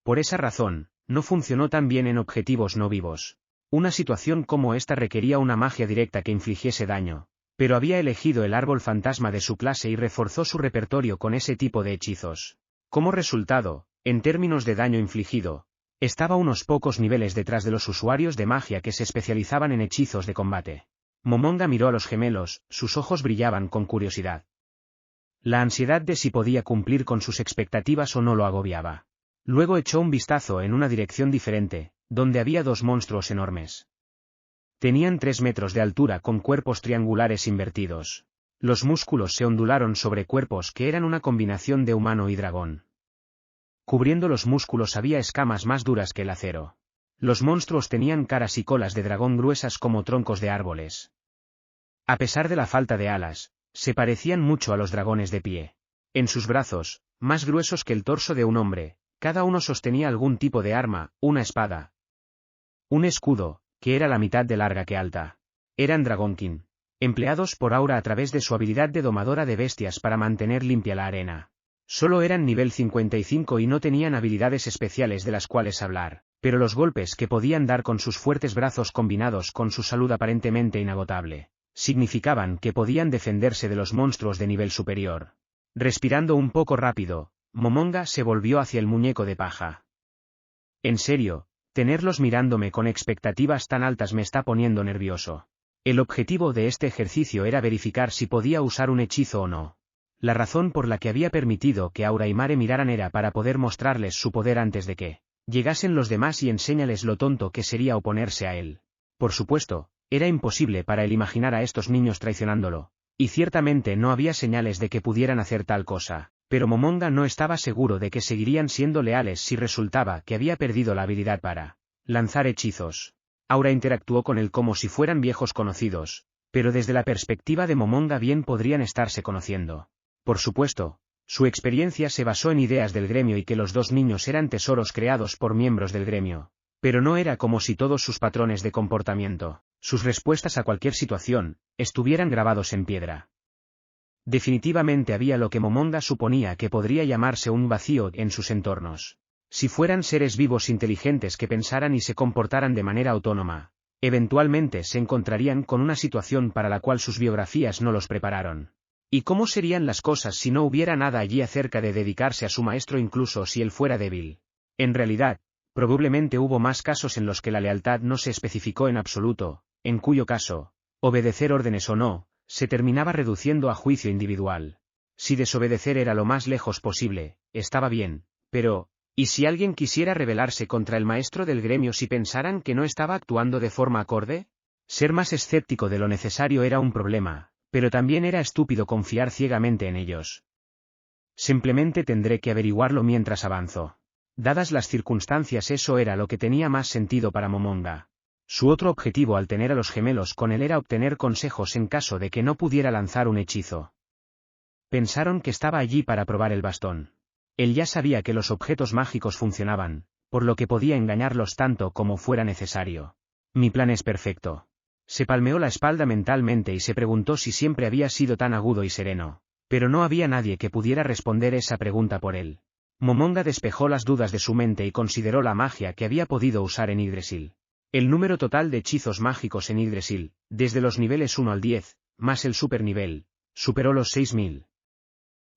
S1: Por esa razón, no funcionó tan bien en objetivos no vivos. Una situación como esta requería una magia directa que infligiese daño, pero había elegido el árbol fantasma de su clase y reforzó su repertorio con ese tipo de hechizos. Como resultado, en términos de daño infligido, estaba unos pocos niveles detrás de los usuarios de magia que se especializaban en hechizos de combate. Momonga miró a los gemelos, sus ojos brillaban con curiosidad. La ansiedad de si podía cumplir con sus expectativas o no lo agobiaba. Luego echó un vistazo en una dirección diferente, donde había dos monstruos enormes. Tenían 3 metros de altura con cuerpos triangulares invertidos. Los músculos se ondularon sobre cuerpos que eran una combinación de humano y dragón. Cubriendo los músculos había escamas más duras que el acero. Los monstruos tenían caras y colas de dragón gruesas como troncos de árboles. A pesar de la falta de alas, Se parecían mucho a los dragones de pie. En sus brazos, más gruesos que el torso de un hombre, cada uno sostenía algún tipo de arma, una espada, un escudo, que era la mitad de larga que alta. Eran Dragonkin, empleados por Aura a través de su habilidad de domadora de bestias para mantener limpia la arena. Solo eran nivel 55 y no tenían habilidades especiales de las cuales hablar, pero los golpes que podían dar con sus fuertes brazos combinados con su salud aparentemente inagotable, significaban que podían defenderse de los monstruos de nivel superior. Respirando un poco rápido, Momonga se volvió hacia el muñeco de paja. En serio, tenerlos mirándome con expectativas tan altas me está poniendo nervioso. El objetivo de este ejercicio era verificar si podía usar un hechizo o no. La razón por la que había permitido que Aura y Mare miraran era para poder mostrarles su poder antes de que llegasen los demás y enséñales lo tonto que sería oponerse a él. Por supuesto, era imposible para él imaginar a estos niños traicionándolo, y ciertamente no había señales de que pudieran hacer tal cosa, pero Momonga no estaba seguro de que seguirían siendo leales si resultaba que había perdido la habilidad para lanzar hechizos. Aura interactuó con él como si fueran viejos conocidos, pero desde la perspectiva de Momonga bien podrían estarse conociendo. Por supuesto, su experiencia se basó en ideas del gremio y que los dos niños eran tesoros creados por miembros del gremio, pero no era como si todos sus patrones de comportamiento, sus respuestas a cualquier situación, estuvieran grabados en piedra. Definitivamente había lo que Momonga suponía que podría llamarse un vacío en sus entornos. Si fueran seres vivos inteligentes que pensaran y se comportaran de manera autónoma, eventualmente se encontrarían con una situación para la cual sus biografías no los prepararon. ¿Y cómo serían las cosas si no hubiera nada allí acerca de dedicarse a su maestro incluso si él fuera débil? En realidad, probablemente hubo más casos en los que la lealtad no se especificó en absoluto, en cuyo caso, obedecer órdenes o no, se terminaba reduciendo a juicio individual. Si desobedecer era lo más lejos posible, estaba bien, pero, ¿y si alguien quisiera rebelarse contra el maestro del gremio si pensaran que no estaba actuando de forma acorde? Ser más escéptico de lo necesario era un problema, pero también era estúpido confiar ciegamente en ellos. Simplemente tendré que averiguarlo mientras avanzo. Dadas las circunstancias, eso era lo que tenía más sentido para Momonga. Su otro objetivo al tener a los gemelos con él era obtener consejos en caso de que no pudiera lanzar un hechizo. Pensaron que estaba allí para probar el bastón. Él ya sabía que los objetos mágicos funcionaban, por lo que podía engañarlos tanto como fuera necesario. Mi plan es perfecto. Se palmeó la espalda mentalmente y se preguntó si siempre había sido tan agudo y sereno, pero no había nadie que pudiera responder esa pregunta por él. Momonga despejó las dudas de su mente y consideró la magia que había podido usar en Yggdrasil. El número total de hechizos mágicos en Yggdrasil, desde los niveles 1 al 10, más el supernivel, superó los 6000.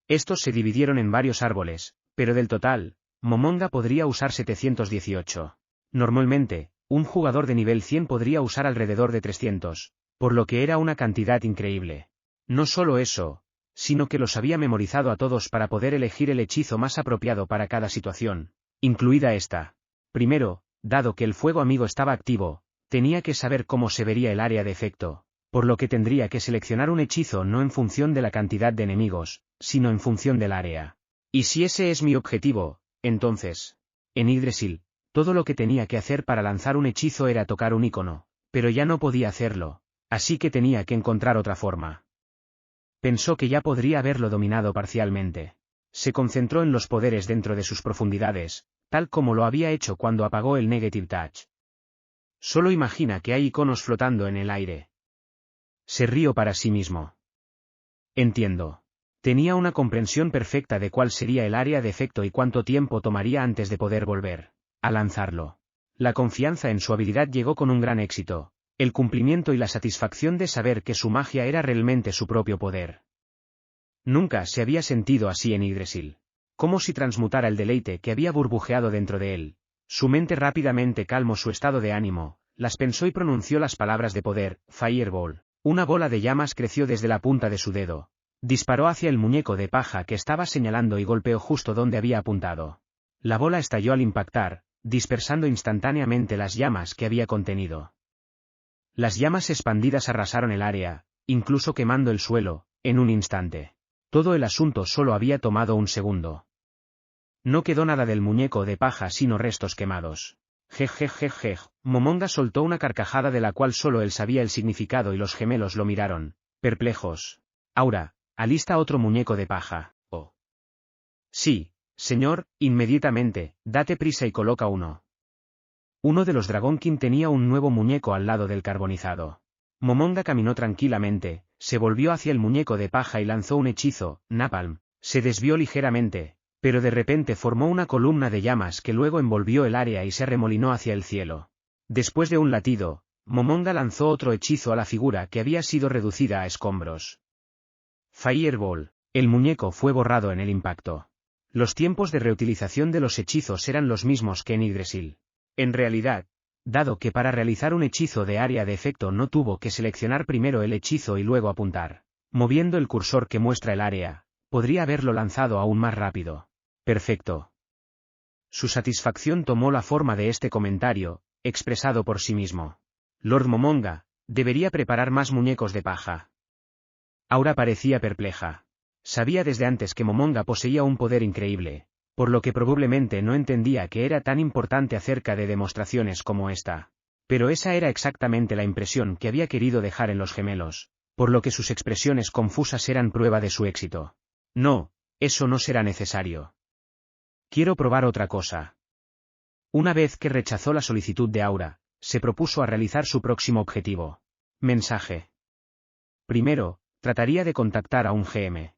S1: Estos se dividieron en varios árboles, pero del total, Momonga podría usar 718. Normalmente, un jugador de nivel 100 podría usar alrededor de 300, por lo que era una cantidad increíble. No solo eso, sino que los había memorizado a todos para poder elegir el hechizo más apropiado para cada situación, incluida esta. Primero, dado que el fuego amigo estaba activo, tenía que saber cómo se vería el área de efecto, por lo que tendría que seleccionar un hechizo no en función de la cantidad de enemigos, sino en función del área. Y si ese es mi objetivo, entonces, en Yggdrasil, todo lo que tenía que hacer para lanzar un hechizo era tocar un icono, pero ya no podía hacerlo, así que tenía que encontrar otra forma. Pensó que ya podría haberlo dominado parcialmente. Se concentró en los poderes dentro de sus profundidades, tal como lo había hecho cuando apagó el Negative Touch. Solo imagina que hay iconos flotando en el aire. Se rió para sí mismo. Entiendo. Tenía una comprensión perfecta de cuál sería el área de efecto y cuánto tiempo tomaría antes de poder volver a lanzarlo. La confianza en su habilidad llegó con un gran éxito, el cumplimiento y la satisfacción de saber que su magia era realmente su propio poder. Nunca se había sentido así en Yggdrasil. Como si transmutara el deleite que había burbujeado dentro de él. Su mente rápidamente calmó su estado de ánimo, las pensó y pronunció las palabras de poder, Fireball. Una bola de llamas creció desde la punta de su dedo. Disparó hacia el muñeco de paja que estaba señalando y golpeó justo donde había apuntado. La bola estalló al impactar, dispersando instantáneamente las llamas que había contenido. Las llamas expandidas arrasaron el área, incluso quemando el suelo, en un instante. Todo el asunto solo había tomado un segundo. No quedó nada del muñeco de paja sino restos quemados. Jejejejej, Momonga soltó una carcajada de la cual solo él sabía el significado y los gemelos lo miraron, perplejos. Aura, alista otro muñeco de paja. Oh. Sí, señor, inmediatamente, date prisa y coloca uno. Uno de los Dragon King tenía un nuevo muñeco al lado del carbonizado. Momonga caminó tranquilamente, se volvió hacia el muñeco de paja y lanzó un hechizo, Napalm, se desvió ligeramente, pero de repente formó una columna de llamas que luego envolvió el área y se arremolinó hacia el cielo. Después de un latido, Momonga lanzó otro hechizo a la figura que había sido reducida a escombros. Fireball, el muñeco fue borrado en el impacto. Los tiempos de reutilización de los hechizos eran los mismos que en Yggdrasil. En realidad, dado que para realizar un hechizo de área de efecto no tuvo que seleccionar primero el hechizo y luego apuntar, moviendo el cursor que muestra el área, podría haberlo lanzado aún más rápido. Perfecto. Su satisfacción tomó la forma de este comentario, expresado por sí mismo. Lord Momonga, debería preparar más muñecos de paja. Aura parecía perpleja. Sabía desde antes que Momonga poseía un poder increíble, por lo que probablemente no entendía que era tan importante acerca de demostraciones como esta. Pero esa era exactamente la impresión que había querido dejar en los gemelos, por lo que sus expresiones confusas eran prueba de su éxito. No, eso no será necesario. Quiero probar otra cosa. Una vez que rechazó la solicitud de Aura, se propuso a realizar su próximo objetivo. Mensaje. Primero, trataría de contactar a un GM.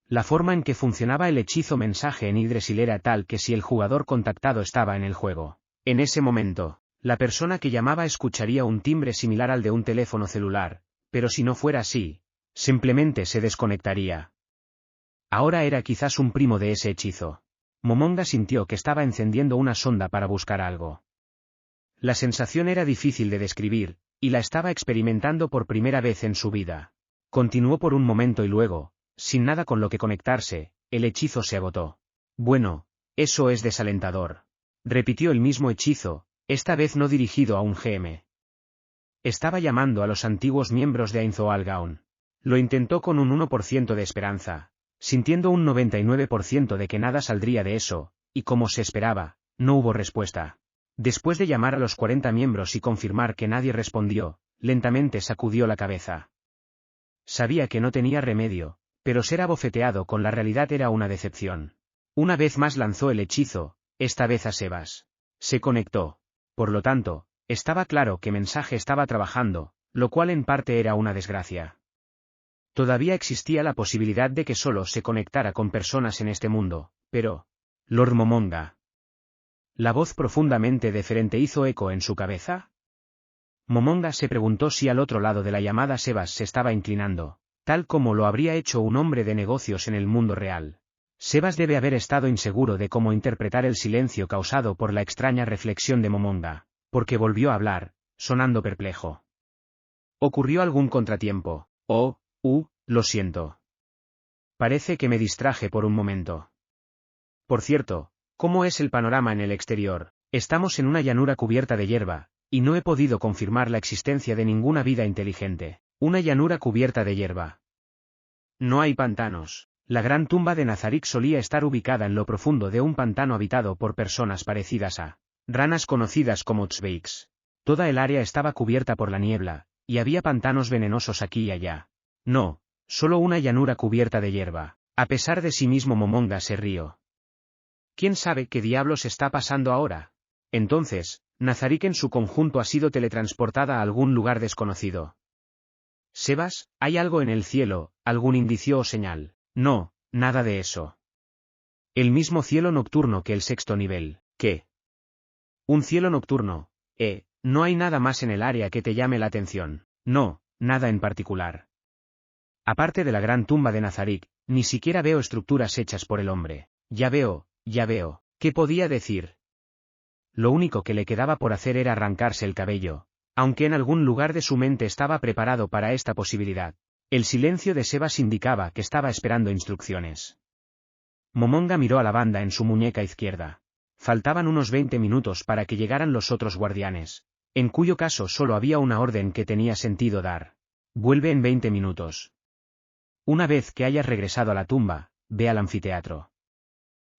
S1: La forma en que funcionaba el hechizo mensaje en Yggdrasil era tal que si el jugador contactado estaba en el juego, en ese momento, la persona que llamaba escucharía un timbre similar al de un teléfono celular, pero si no fuera así, simplemente se desconectaría. Ahora era quizás un primo de ese hechizo. Momonga sintió que estaba encendiendo una sonda para buscar algo. La sensación era difícil de describir, y la estaba experimentando por primera vez en su vida. Continuó por un momento y luego, sin nada con lo que conectarse, el hechizo se agotó. Bueno, eso es desalentador. Repitió el mismo hechizo, esta vez no dirigido a un GM. Estaba llamando a los antiguos miembros de Ainzoalgaon. Lo intentó con un 1% de esperanza, sintiendo un 99% de que nada saldría de eso, y como se esperaba, no hubo respuesta. Después de llamar a los 40 miembros y confirmar que nadie respondió, lentamente sacudió la cabeza. Sabía que no tenía remedio, pero ser abofeteado con la realidad era una decepción. Una vez más lanzó el hechizo, esta vez a Sebas. Se conectó. Por lo tanto, estaba claro que Mensaje estaba trabajando, lo cual en parte era una desgracia. Todavía existía la posibilidad de que solo se conectara con personas en este mundo, pero... Lord Momonga. ¿La voz profundamente deferente hizo eco en su cabeza? Momonga se preguntó si al otro lado de la llamada Sebas se estaba inclinando, tal como lo habría hecho un hombre de negocios en el mundo real. Sebas debe haber estado inseguro de cómo interpretar el silencio causado por la extraña reflexión de Momonga, porque volvió a hablar, sonando perplejo. ¿Ocurrió algún contratiempo? Lo siento. Parece que me distraje por un momento. Por cierto, ¿cómo es el panorama en el exterior? Estamos en una llanura cubierta de hierba, y no he podido confirmar la existencia de ninguna vida inteligente. Una llanura cubierta de hierba. No hay pantanos. La gran tumba de Nazarik solía estar ubicada en lo profundo de un pantano habitado por personas parecidas a ranas conocidas como Tzveiks. Toda el área estaba cubierta por la niebla, y había pantanos venenosos aquí y allá. No, solo una llanura cubierta de hierba. A pesar de sí mismo Momonga se rió. ¿Quién sabe qué diablos está pasando ahora? Entonces, Nazarik en su conjunto ha sido teletransportada a algún lugar desconocido. Sebas, ¿hay algo en el cielo, algún indicio o señal? No, nada de eso. El mismo cielo nocturno que el sexto nivel. ¿Qué? Un cielo nocturno. No hay nada más en el área que te llame la atención. No, nada en particular. Aparte de la gran tumba de Nazarik, ni siquiera veo estructuras hechas por el hombre. Ya veo. ¿Qué podía decir? Lo único que le quedaba por hacer era arrancarse el cabello, aunque en algún lugar de su mente estaba preparado para esta posibilidad. El silencio de Sebas indicaba que estaba esperando instrucciones. Momonga miró a la banda en su muñeca izquierda. Faltaban unos 20 minutos para que llegaran los otros guardianes, en cuyo caso solo había una orden que tenía sentido dar. Vuelve en 20 minutos. Una vez que hayas regresado a la tumba, ve al anfiteatro.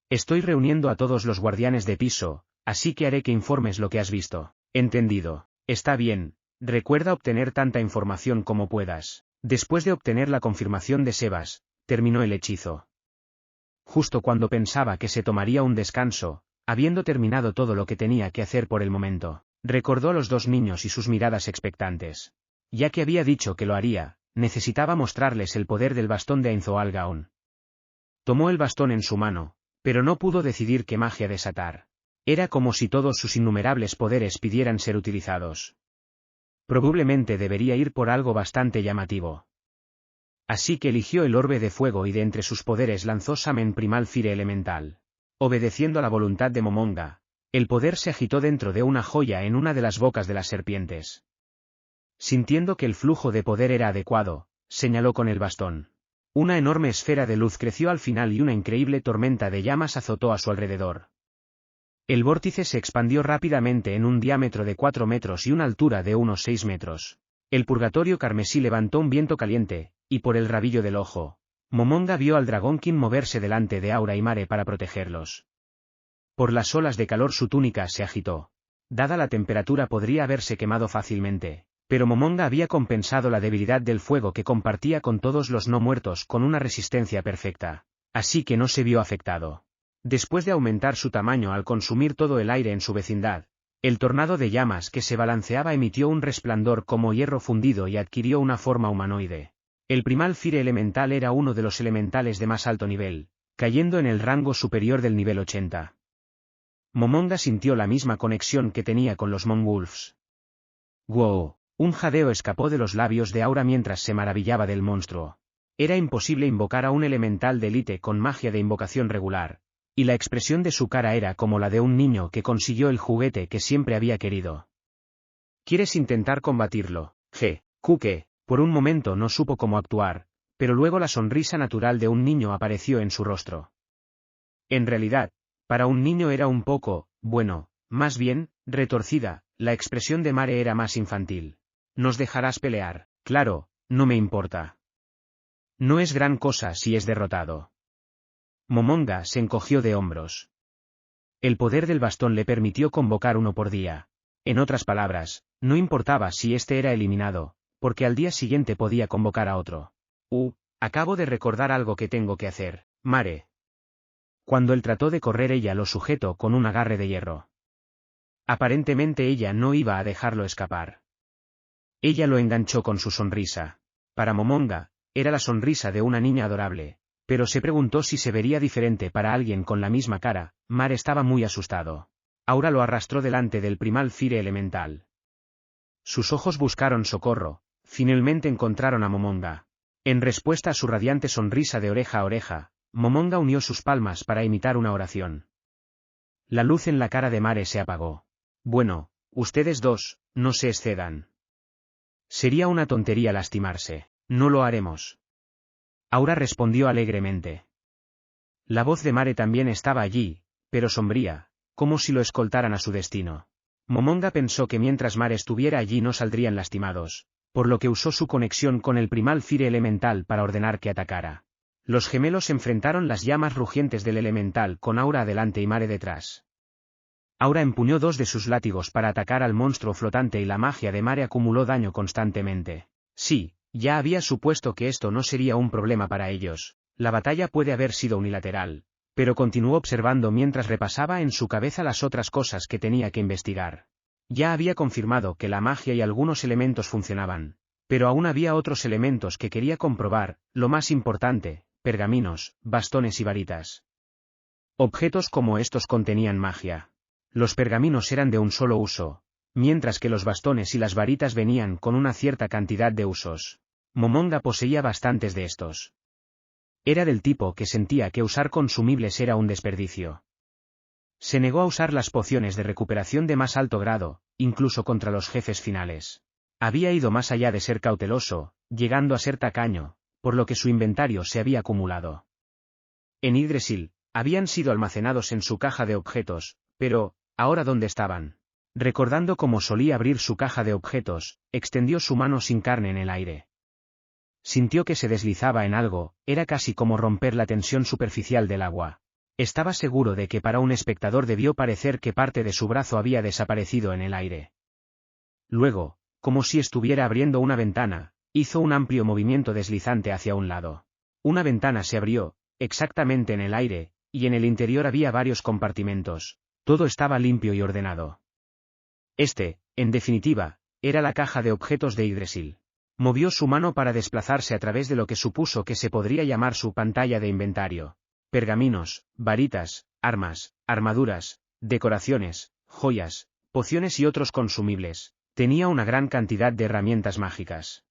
S1: Estoy reuniendo a todos los guardianes de piso, así que haré que informes lo que has visto. Entendido. Está bien, recuerda obtener tanta información como puedas. Después de obtener la confirmación de Sebas, terminó el hechizo. Justo cuando pensaba que se tomaría un descanso, habiendo terminado todo lo que tenía que hacer por el momento, recordó a los dos niños y sus miradas expectantes. Ya que había dicho que lo haría, necesitaba mostrarles el poder del bastón de Ainzoal Gaon. Tomó el bastón en su mano, pero no pudo decidir qué magia desatar. Era como si todos sus innumerables poderes pidieran ser utilizados. Probablemente debería ir por algo bastante llamativo. Así que eligió el orbe de fuego y de entre sus poderes lanzó Samen Primal Fire Elemental. Obedeciendo a la voluntad de Momonga, el poder se agitó dentro de una joya en una de las bocas de las serpientes. Sintiendo que el flujo de poder era adecuado, señaló con el bastón. Una enorme esfera de luz creció al final y una increíble tormenta de llamas azotó a su alrededor. El vórtice se expandió rápidamente en un diámetro de 4 metros y una altura de unos 6 metros. El purgatorio carmesí levantó un viento caliente, y por el rabillo del ojo, Momonga vio al Dragon King moverse delante de Aura y Mare para protegerlos. Por las olas de calor su túnica se agitó. Dada la temperatura podría haberse quemado fácilmente, pero Momonga había compensado la debilidad del fuego que compartía con todos los no muertos con una resistencia perfecta, así que no se vio afectado. Después de aumentar su tamaño al consumir todo el aire en su vecindad, el tornado de llamas que se balanceaba emitió un resplandor como hierro fundido y adquirió una forma humanoide. El Primal Fire Elemental era uno de los elementales de más alto nivel, cayendo en el rango superior del nivel 80. Momonga sintió la misma conexión que tenía con los Monwolves. ¡Wow! Un jadeo escapó de los labios de Aura mientras se maravillaba del monstruo. Era imposible invocar a un elemental de élite con magia de invocación regular, y la expresión de su cara era como la de un niño que consiguió el juguete que siempre había querido. ¿Quieres intentar combatirlo, Kuke? Por un momento no supo cómo actuar, pero luego la sonrisa natural de un niño apareció en su rostro. En realidad, para un niño era un poco, bueno, más bien, retorcida, la expresión de Mare era más infantil. ¿Nos dejarás pelear? Claro, no me importa. No es gran cosa si es derrotado. Momonga se encogió de hombros. El poder del bastón le permitió convocar uno por día. En otras palabras, no importaba si este era eliminado, porque al día siguiente podía convocar a otro. Acabo de recordar algo que tengo que hacer, Mare. Cuando él trató de correr ella lo sujetó con un agarre de hierro. Aparentemente ella no iba a dejarlo escapar. Ella lo enganchó con su sonrisa. Para Momonga, era la sonrisa de una niña adorable, pero se preguntó si se vería diferente para alguien con la misma cara. Mare estaba muy asustado. Aura lo arrastró delante del Primal Fire Elemental. Sus ojos buscaron socorro, finalmente encontraron a Momonga. En respuesta a su radiante sonrisa de oreja a oreja, Momonga unió sus palmas para imitar una oración. La luz en la cara de Mare se apagó. Bueno, ustedes dos, no se excedan. Sería una tontería lastimarse. No lo haremos. Aura respondió alegremente. La voz de Mare también estaba allí, pero sombría, como si lo escoltaran a su destino. Momonga pensó que mientras Mare estuviera allí no saldrían lastimados, por lo que usó su conexión con el Primal Fire Elemental para ordenar que atacara. Los gemelos enfrentaron las llamas rugientes del elemental con Aura adelante y Mare detrás. Aura empuñó dos de sus látigos para atacar al monstruo flotante y la magia de Mare acumuló daño constantemente. Sí, ya había supuesto que esto no sería un problema para ellos. La batalla puede haber sido unilateral, pero continuó observando mientras repasaba en su cabeza las otras cosas que tenía que investigar. Ya había confirmado que la magia y algunos elementos funcionaban, pero aún había otros elementos que quería comprobar, lo más importante, pergaminos, bastones y varitas. Objetos como estos contenían magia. Los pergaminos eran de un solo uso, mientras que los bastones y las varitas venían con una cierta cantidad de usos. Momonga poseía bastantes de estos. Era del tipo que sentía que usar consumibles era un desperdicio. Se negó a usar las pociones de recuperación de más alto grado, incluso contra los jefes finales. Había ido más allá de ser cauteloso, llegando a ser tacaño, por lo que su inventario se había acumulado. En Yggdrasil, habían sido almacenados en su caja de objetos, pero, ¿ahora dónde estaban? Recordando cómo solía abrir su caja de objetos, extendió su mano sin carne en el aire. Sintió que se deslizaba en algo, era casi como romper la tensión superficial del agua. Estaba seguro de que para un espectador debió parecer que parte de su brazo había desaparecido en el aire. Luego, como si estuviera abriendo una ventana, Hizo un amplio movimiento deslizante hacia un lado. Una ventana se abrió, exactamente en el aire, y en el interior había varios compartimentos. Todo estaba limpio y ordenado. En definitiva, era la caja de objetos de Yggdrasil. Movió su mano para desplazarse a través de lo que supuso que se podría llamar su pantalla de inventario. Pergaminos, varitas, armas, armaduras, decoraciones, joyas, pociones y otros consumibles. Tenía una gran cantidad de herramientas mágicas.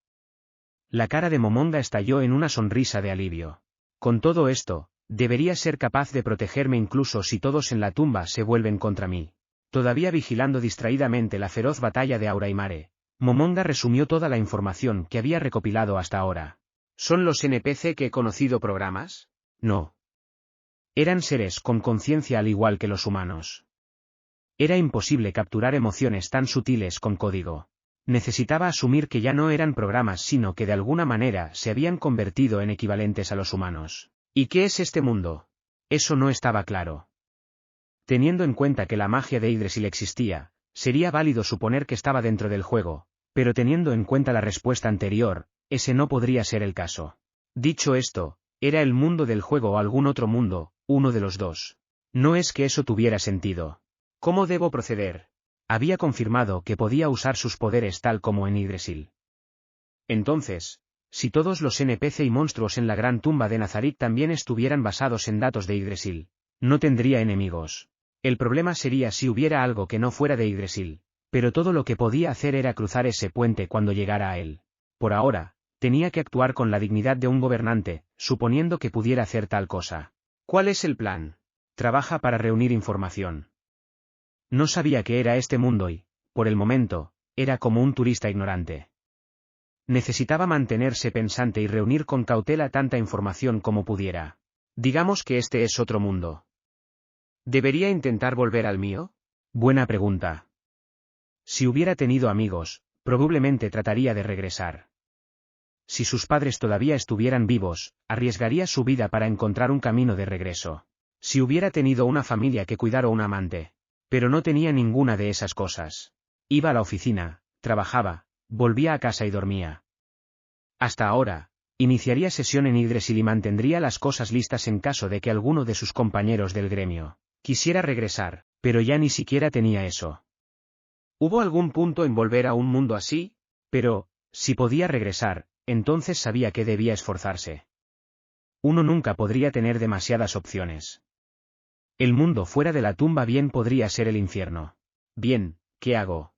S1: La cara de Momonga estalló en una sonrisa de alivio. Con todo esto, debería ser capaz de protegerme incluso si todos en la tumba se vuelven contra mí. Todavía vigilando distraídamente la feroz batalla de Auraimare, Momonga resumió toda la información que había recopilado hasta ahora. ¿Son los NPC que he conocido programas? No. Eran seres con conciencia al igual que los humanos. Era imposible capturar emociones tan sutiles con código. Necesitaba asumir que ya no eran programas sino que de alguna manera se habían convertido en equivalentes a los humanos. ¿Y qué es este mundo? Eso no estaba claro. Teniendo en cuenta que la magia de Yggdrasil existía, sería válido suponer que estaba dentro del juego, pero teniendo en cuenta la respuesta anterior, ese no podría ser el caso. Dicho esto, ¿era el mundo del juego o algún otro mundo, uno de los dos? No es que eso tuviera sentido. ¿Cómo debo proceder? Había confirmado que podía usar sus poderes tal como en Yggdrasil. Entonces, si todos los NPC y monstruos en la gran tumba de Nazarik también estuvieran basados en datos de Yggdrasil, no tendría enemigos. El problema sería si hubiera algo que no fuera de Yggdrasil, pero todo lo que podía hacer era cruzar ese puente cuando llegara a él. Por ahora, tenía que actuar con la dignidad de un gobernante, suponiendo que pudiera hacer tal cosa. ¿Cuál es el plan? Trabaja para reunir información. No sabía qué era este mundo y, por el momento, era como un turista ignorante. Necesitaba mantenerse pensante y reunir con cautela tanta información como pudiera. Digamos que este es otro mundo. ¿Debería intentar volver al mío? Buena pregunta. Si hubiera tenido amigos, probablemente trataría de regresar. Si sus padres todavía estuvieran vivos, arriesgaría su vida para encontrar un camino de regreso. Si hubiera tenido una familia que cuidar o un amante. Pero no tenía ninguna de esas cosas. Iba a la oficina, trabajaba, volvía a casa y dormía. Hasta ahora, iniciaría sesión en Yggdrasil y mantendría las cosas listas en caso de que alguno de sus compañeros del gremio quisiera regresar, pero ya ni siquiera tenía eso. ¿Hubo algún punto en volver a un mundo así? Pero, si podía regresar, entonces sabía que debía esforzarse. Uno nunca podría tener demasiadas opciones. El mundo fuera de la tumba bien podría ser el infierno. Bien, ¿qué hago?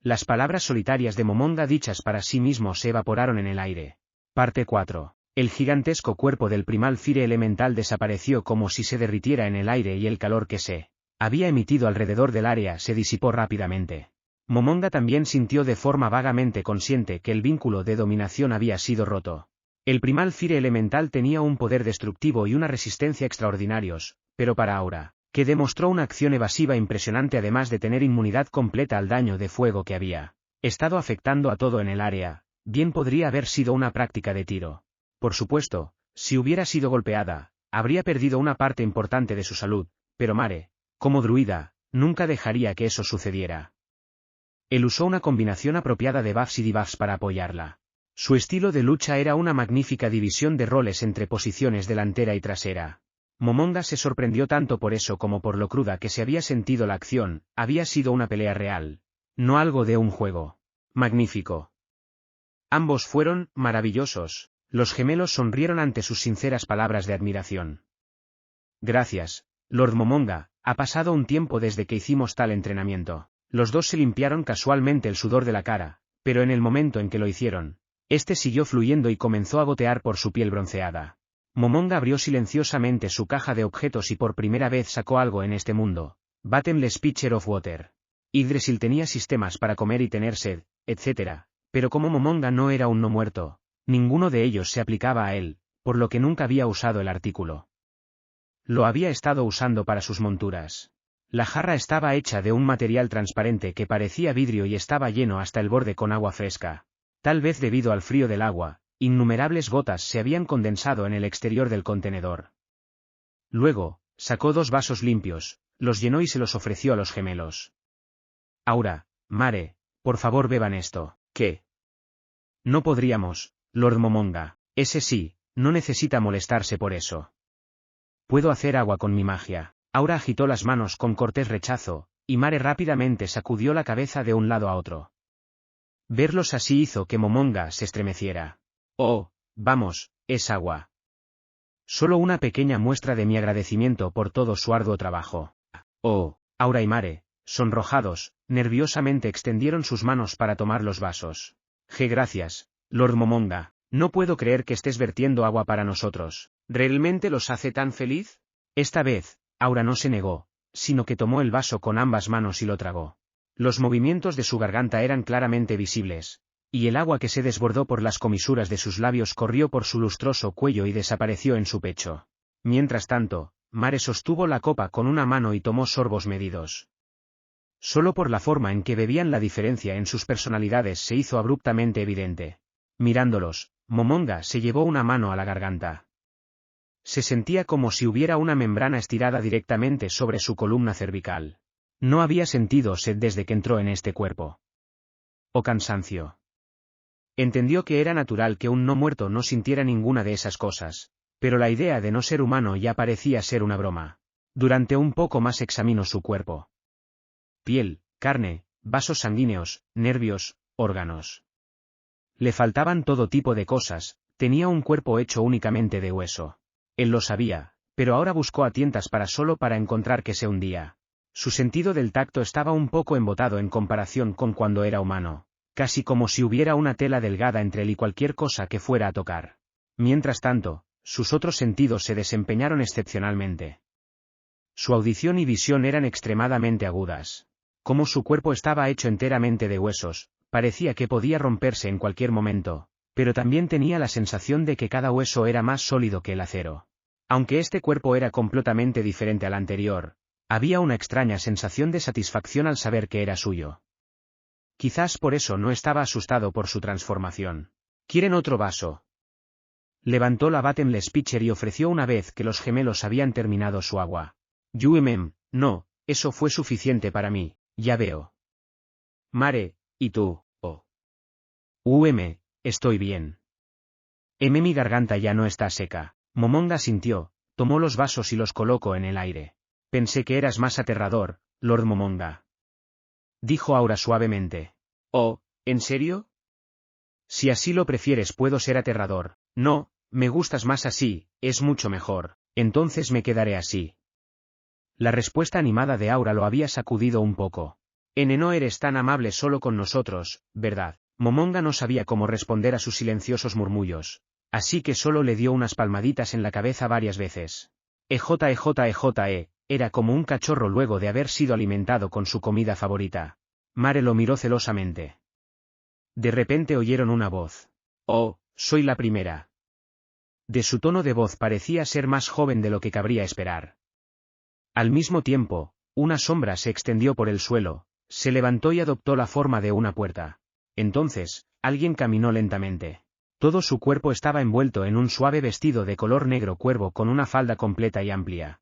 S1: Las palabras solitarias de Momonga dichas para sí mismo se evaporaron en el aire. Parte 4. El gigantesco cuerpo del primal Fire elemental desapareció como si se derritiera en el aire y el calor que se había emitido alrededor del área se disipó rápidamente. Momonga también sintió de forma vagamente consciente que el vínculo de dominación había sido roto. El primal Fire elemental tenía un poder destructivo y una resistencia extraordinarios, pero para Aura, que demostró una acción evasiva impresionante además de tener inmunidad completa al daño de fuego que había estado afectando a todo en el área, bien podría haber sido una práctica de tiro. Por supuesto, si hubiera sido golpeada, habría perdido una parte importante de su salud, pero Mare, como druida, nunca dejaría que eso sucediera. Él usó una combinación apropiada de buffs y debuffs para apoyarla. Su estilo de lucha era una magnífica división de roles entre posiciones delantera y trasera. Momonga se sorprendió tanto por eso como por lo cruda que se había sentido la acción, había sido una pelea real, no algo de un juego. Magnífico. Ambos fueron maravillosos. Los gemelos sonrieron ante sus sinceras palabras de admiración. Gracias, Lord Momonga, ha pasado un tiempo desde que hicimos tal entrenamiento. Los dos se limpiaron casualmente el sudor de la cara, pero en el momento en que lo hicieron, este siguió fluyendo y comenzó a gotear por su piel bronceada. Momonga abrió silenciosamente su caja de objetos y por primera vez sacó algo en este mundo. Bottomless Pitcher of Water. Yggdrasil tenía sistemas para comer y tener sed, etc., pero como Momonga no era un no muerto, ninguno de ellos se aplicaba a él, por lo que nunca había usado el artículo. Lo había estado usando para sus monturas. La jarra estaba hecha de un material transparente que parecía vidrio y estaba lleno hasta el borde con agua fresca. Tal vez debido al frío del agua, innumerables gotas se habían condensado en el exterior del contenedor. Luego, sacó 2 vasos limpios, los llenó y se los ofreció a los gemelos. Aura, Mare, por favor beban esto. ¿Qué? No podríamos, Lord Momonga. Ese sí, no necesita molestarse por eso. Puedo hacer agua con mi magia. Aura agitó las manos con cortés rechazo, y Mare rápidamente sacudió la cabeza de un lado a otro. Verlos así hizo que Momonga se estremeciera. Oh, vamos, es agua. Solo una pequeña muestra de mi agradecimiento por todo su arduo trabajo. Oh, Aura y Mare, sonrojados, nerviosamente extendieron sus manos para tomar los vasos. Gracias, Lord Momonga. No puedo creer que estés vertiendo agua para nosotros. ¿Realmente los hace tan feliz? Esta vez, Aura no se negó, sino que tomó el vaso con ambas manos y lo tragó. Los movimientos de su garganta eran claramente visibles, y el agua que se desbordó por las comisuras de sus labios corrió por su lustroso cuello y desapareció en su pecho. Mientras tanto, Mare sostuvo la copa con una mano y tomó sorbos medidos. Solo por la forma en que bebían la diferencia en sus personalidades se hizo abruptamente evidente. Mirándolos, Momonga se llevó una mano a la garganta. Se sentía como si hubiera una membrana estirada directamente sobre su columna cervical. No había sentido sed desde que entró en este cuerpo. O cansancio. Entendió que era natural que un no muerto no sintiera ninguna de esas cosas, pero la idea de no ser humano ya parecía ser una broma. Durante un poco más examinó su cuerpo. Piel, carne, vasos sanguíneos, nervios, órganos. Le faltaban todo tipo de cosas, tenía un cuerpo hecho únicamente de hueso. Él lo sabía, pero ahora buscó a tientas para encontrar que se hundía. Su sentido del tacto estaba un poco embotado en comparación con cuando era humano, casi como si hubiera una tela delgada entre él y cualquier cosa que fuera a tocar. Mientras tanto, sus otros sentidos se desempeñaron excepcionalmente. Su audición y visión eran extremadamente agudas. Como su cuerpo estaba hecho enteramente de huesos, parecía que podía romperse en cualquier momento, pero también tenía la sensación de que cada hueso era más sólido que el acero. Aunque este cuerpo era completamente diferente al anterior, había una extraña sensación de satisfacción al saber que era suyo. Quizás por eso no estaba asustado por su transformación. ¿Quieren otro vaso? Levantó la bottomless pitcher y ofreció una vez que los gemelos habían terminado su agua. No, eso fue suficiente para mí, ya veo. Mare, ¿y tú? Oh. Estoy bien. Mi garganta ya no está seca. Momonga sintió, tomó los vasos y los colocó en el aire. Pensé que eras más aterrador, Lord Momonga. Dijo Aura suavemente. Oh, ¿en serio? Si así lo prefieres puedo ser aterrador. No, me gustas más así, es mucho mejor, entonces me quedaré así. La respuesta animada de Aura lo había sacudido un poco. No eres tan amable solo con nosotros, ¿verdad? Momonga no sabía cómo responder a sus silenciosos murmullos, así que solo le dio unas palmaditas en la cabeza varias veces. Era como un cachorro luego de haber sido alimentado con su comida favorita. Mare lo miró celosamente. De repente oyeron una voz. Oh, soy la primera. De su tono de voz parecía ser más joven de lo que cabría esperar. Al mismo tiempo, una sombra se extendió por el suelo, se levantó y adoptó la forma de una puerta. Entonces, alguien caminó lentamente. Todo su cuerpo estaba envuelto en un suave vestido de color negro cuervo con una falda completa y amplia.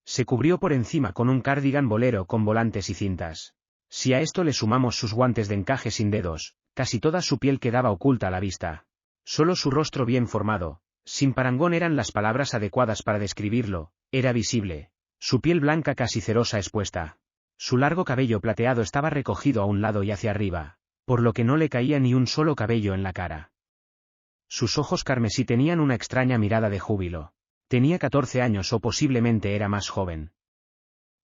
S1: Se cubrió por encima con un cardigan bolero con volantes y cintas. Si a esto le sumamos sus guantes de encaje sin dedos, casi toda su piel quedaba oculta a la vista. Solo su rostro bien formado, sin parangón eran las palabras adecuadas para describirlo, era visible. Su piel blanca casi cerosa expuesta. Su largo cabello plateado estaba recogido a un lado y hacia arriba, por lo que no le caía ni un solo cabello en la cara. Sus ojos carmesí tenían una extraña mirada de júbilo. Tenía 14 años o posiblemente era más joven.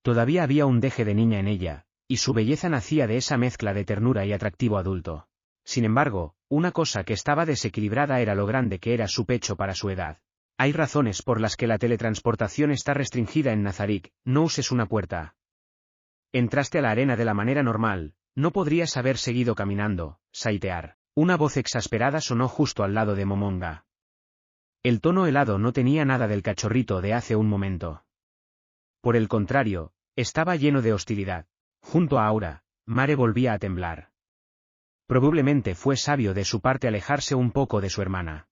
S1: Todavía había un deje de niña en ella, y su belleza nacía de esa mezcla de ternura y atractivo adulto. Sin embargo, una cosa que estaba desequilibrada era lo grande que era su pecho para su edad. Hay razones por las que la teletransportación está restringida en Nazarick, no uses una puerta. Entraste a la arena de la manera normal, no podrías haber seguido caminando, Saitear. Una voz exasperada sonó justo al lado de Momonga. El tono helado no tenía nada del cachorrito de hace un momento. Por el contrario, estaba lleno de hostilidad. Junto a Aura, Mare volvía a temblar. Probablemente fue sabio de su parte alejarse un poco de su hermana.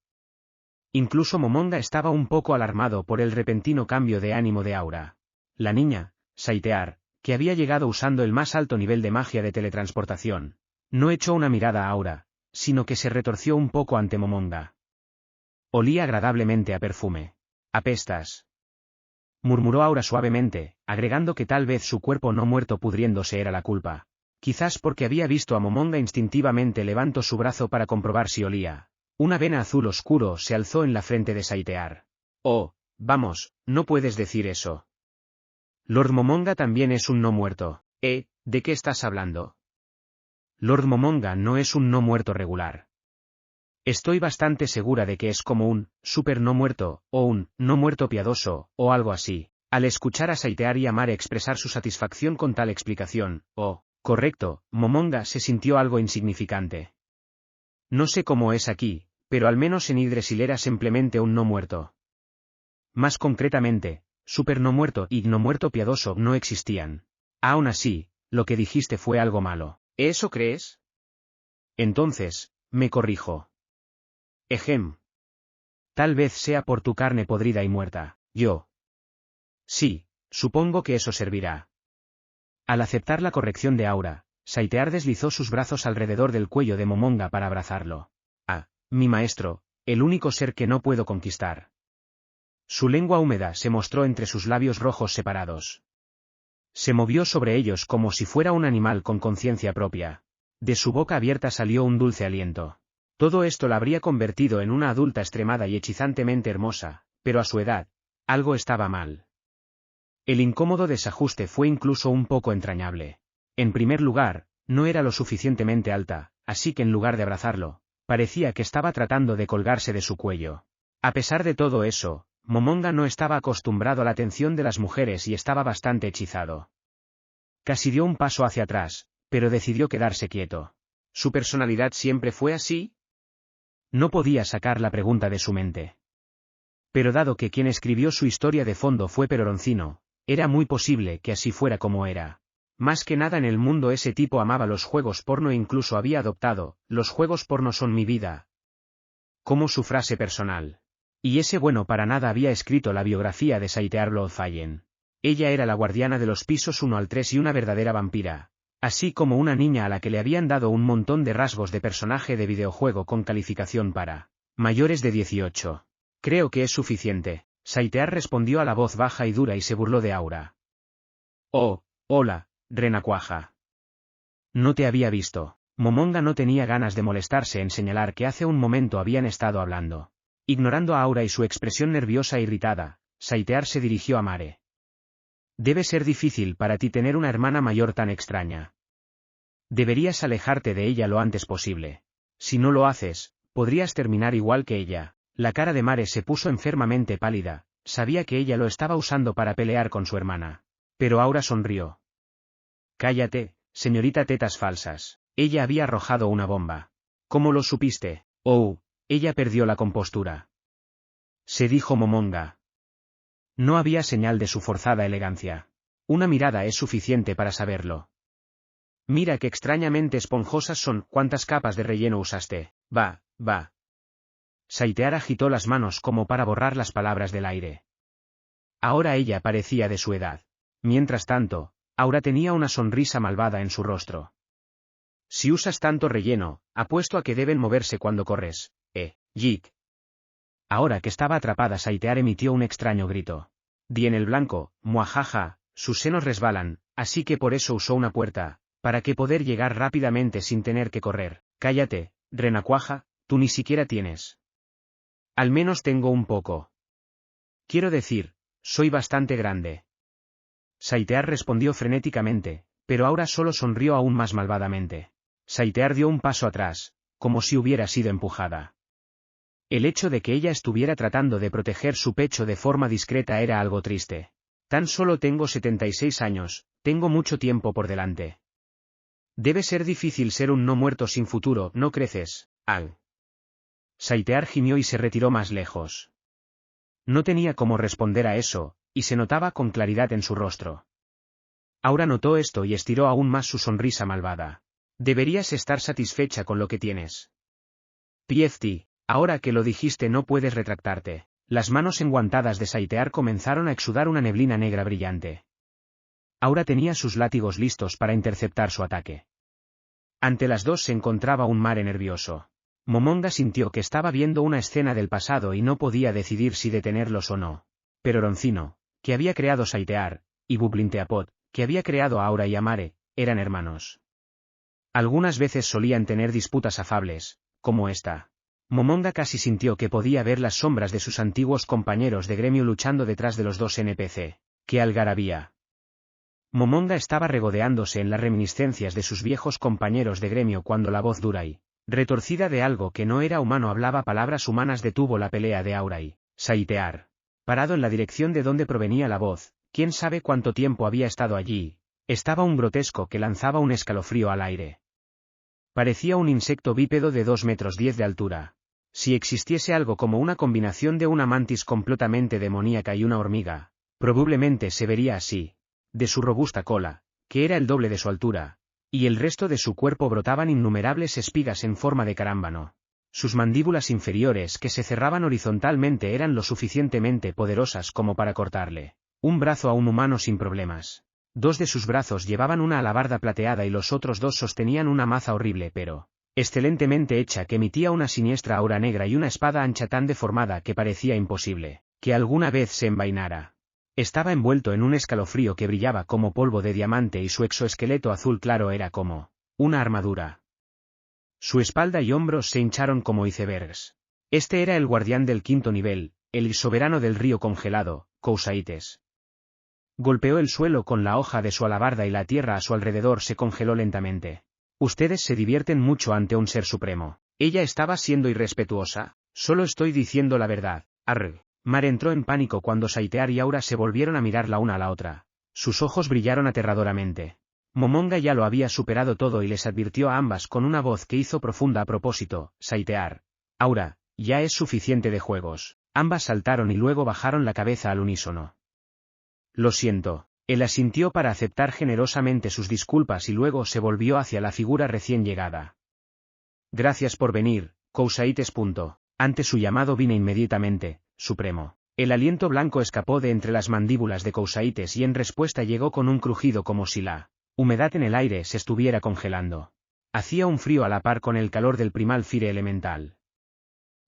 S1: Incluso Momonga estaba un poco alarmado por el repentino cambio de ánimo de Aura. La niña, Saitear, que había llegado usando el más alto nivel de magia de teletransportación, no echó una mirada a Aura, sino que se retorció un poco ante Momonga. Olía agradablemente a perfume. «Apestas», murmuró Aura suavemente, agregando que tal vez su cuerpo no muerto pudriéndose era la culpa. Quizás porque había visto a Momonga instintivamente levantó su brazo para comprobar si olía. Una vena azul oscuro se alzó en la frente de Saitear. «Oh, vamos, no puedes decir eso. Lord Momonga también es un no muerto». ¿De qué estás hablando? Lord Momonga no es un no muerto regular. Estoy bastante segura de que es como un super no muerto, o un no muerto piadoso, o algo así». Al escuchar a Saitear y a Mare expresar su satisfacción con tal explicación, correcto, Momonga se sintió algo insignificante. No sé cómo es aquí, pero al menos en Yggdrasil era simplemente un no muerto. Más concretamente, super no muerto y no muerto piadoso no existían. Aún así, lo que dijiste fue algo malo. ¿Eso crees? Entonces, me corrijo. Ejem. Tal vez sea por tu carne podrida y muerta. Yo. Sí, supongo que eso servirá. Al aceptar la corrección de Aura, Saitear deslizó sus brazos alrededor del cuello de Momonga para abrazarlo. «Ah, mi maestro, el único ser que no puedo conquistar». Su lengua húmeda se mostró entre sus labios rojos separados. Se movió sobre ellos como si fuera un animal con conciencia propia. De su boca abierta salió un dulce aliento. Todo esto la habría convertido en una adulta extremada y hechizantemente hermosa, pero a su edad, algo estaba mal. El incómodo desajuste fue incluso un poco entrañable. En primer lugar, no era lo suficientemente alta, así que en lugar de abrazarlo, parecía que estaba tratando de colgarse de su cuello. A pesar de todo eso, Momonga no estaba acostumbrado a la atención de las mujeres y estaba bastante hechizado. Casi dio un paso hacia atrás, pero decidió quedarse quieto. ¿Su personalidad siempre fue así? No podía sacar la pregunta de su mente. Pero dado que quien escribió su historia de fondo fue Peroroncino, era muy posible que así fuera como era. Más que nada en el mundo ese tipo amaba los juegos porno e incluso había adoptado, «los juegos porno son mi vida», como su frase personal. Y ese bueno para nada había escrito la biografía de Saitear Bloodfallen. Ella era la guardiana de los pisos 1 al 3 y una verdadera vampira, así como una niña a la que le habían dado un montón de rasgos de personaje de videojuego con calificación para mayores de 18. «Creo que es suficiente», Saitear respondió a la voz baja y dura y se burló de Aura. «Oh, hola, Renacuaja. No te había visto». Momonga no tenía ganas de molestarse en señalar que hace un momento habían estado hablando. Ignorando a Aura y su expresión nerviosa e irritada, Saitear se dirigió a Mare. «Debe ser difícil para ti tener una hermana mayor tan extraña. Deberías alejarte de ella lo antes posible. Si no lo haces, podrías terminar igual que ella». La cara de Mare se puso enfermamente pálida, sabía que ella lo estaba usando para pelear con su hermana. Pero Aura sonrió. «Cállate, señorita tetas falsas». Ella había arrojado una bomba. «¿Cómo lo supiste?» «Oh». Ella perdió la compostura. Se dijo Momonga. No había señal de su forzada elegancia. Una mirada es suficiente para saberlo. «Mira qué extrañamente esponjosas son». «¿Cuántas capas de relleno usaste?» Va. Saitear agitó las manos como para borrar las palabras del aire. Ahora ella parecía de su edad. Mientras tanto, Aura tenía una sonrisa malvada en su rostro. «Si usas tanto relleno, apuesto a que deben moverse cuando corres, Jik». Ahora que estaba atrapada, Saitear emitió un extraño grito. «Di en el blanco, muajaja, sus senos resbalan, así que por eso usó una puerta, para que poder llegar rápidamente sin tener que correr». «Cállate, Renacuaja, tú ni siquiera tienes». «Al menos tengo un poco. Quiero decir, soy bastante grande». Saitear respondió frenéticamente, pero Aura solo sonrió aún más malvadamente. Saitear dio un paso atrás, como si hubiera sido empujada. El hecho de que ella estuviera tratando de proteger su pecho de forma discreta era algo triste. «Tan solo tengo 76 años, tengo mucho tiempo por delante. Debe ser difícil ser un no muerto sin futuro, ¿no crees, Al?» Saitear gimió y se retiró más lejos. No tenía cómo responder a eso, y se notaba con claridad en su rostro. Aura notó esto y estiró aún más su sonrisa malvada. «Deberías estar satisfecha con lo que tienes. Piefti, ahora que lo dijiste no puedes retractarte». Las manos enguantadas de Saitear comenzaron a exudar una neblina negra brillante. Aura tenía sus látigos listos para interceptar su ataque. Ante las dos se encontraba un mare nervioso. Momonga sintió que estaba viendo una escena del pasado y no podía decidir si detenerlos o no. Pero Roncino, que había creado Saitear, y Bublinteapod, que había creado a Aura y a Mare, eran hermanos. Algunas veces solían tener disputas afables, como esta. Momonga casi sintió que podía ver las sombras de sus antiguos compañeros de gremio luchando detrás de los dos NPC. ¡Qué algarabía! Momonga estaba regodeándose en las reminiscencias de sus viejos compañeros de gremio cuando la voz dura y retorcida de algo que no era humano hablaba palabras humanas. Detuvo la pelea de Aura y Saitear. Parado en la dirección de donde provenía la voz, quién sabe cuánto tiempo había estado allí, estaba un grotesco que lanzaba un escalofrío al aire. Parecía un insecto bípedo de 2,10 metros de altura. Si existiese algo como una combinación de una mantis completamente demoníaca y una hormiga, probablemente se vería así. De su robusta cola, que era el doble de su altura, y el resto de su cuerpo brotaban innumerables espigas en forma de carámbano. Sus mandíbulas inferiores que se cerraban horizontalmente eran lo suficientemente poderosas como para cortarle un brazo a un humano sin problemas. Dos de sus brazos llevaban una alabarda plateada y los otros dos sostenían una maza horrible pero excelentemente hecha que emitía una siniestra aura negra y una espada ancha tan deformada que parecía imposible que alguna vez se envainara. Estaba envuelto en un escalofrío que brillaba como polvo de diamante y su exoesqueleto azul claro era como una armadura. Su espalda y hombros se hincharon como icebergs. Este era el guardián del 5º nivel, el soberano del río congelado, Cousaites. Golpeó el suelo con la hoja de su alabarda y la tierra a su alrededor se congeló lentamente. Ustedes se divierten mucho ante un ser supremo. Ella estaba siendo irrespetuosa. Solo estoy diciendo la verdad. Arr. Mare entró en pánico cuando Saitear y Aura se volvieron a mirar la una a la otra. Sus ojos brillaron aterradoramente. Momonga ya lo había superado todo y les advirtió a ambas con una voz que hizo profunda a propósito. Saitear. Aura, ya es suficiente de juegos. Ambas saltaron y luego bajaron la cabeza al unísono. Lo siento. Él asintió para aceptar generosamente sus disculpas y luego se volvió hacia la figura recién llegada. Gracias por venir, Cousaites. Ante su llamado vine inmediatamente, Supremo. El aliento blanco escapó de entre las mandíbulas de Cousaites y en respuesta llegó con un crujido como si la humedad en el aire se estuviera congelando. Hacía un frío a la par con el calor del primal fire elemental.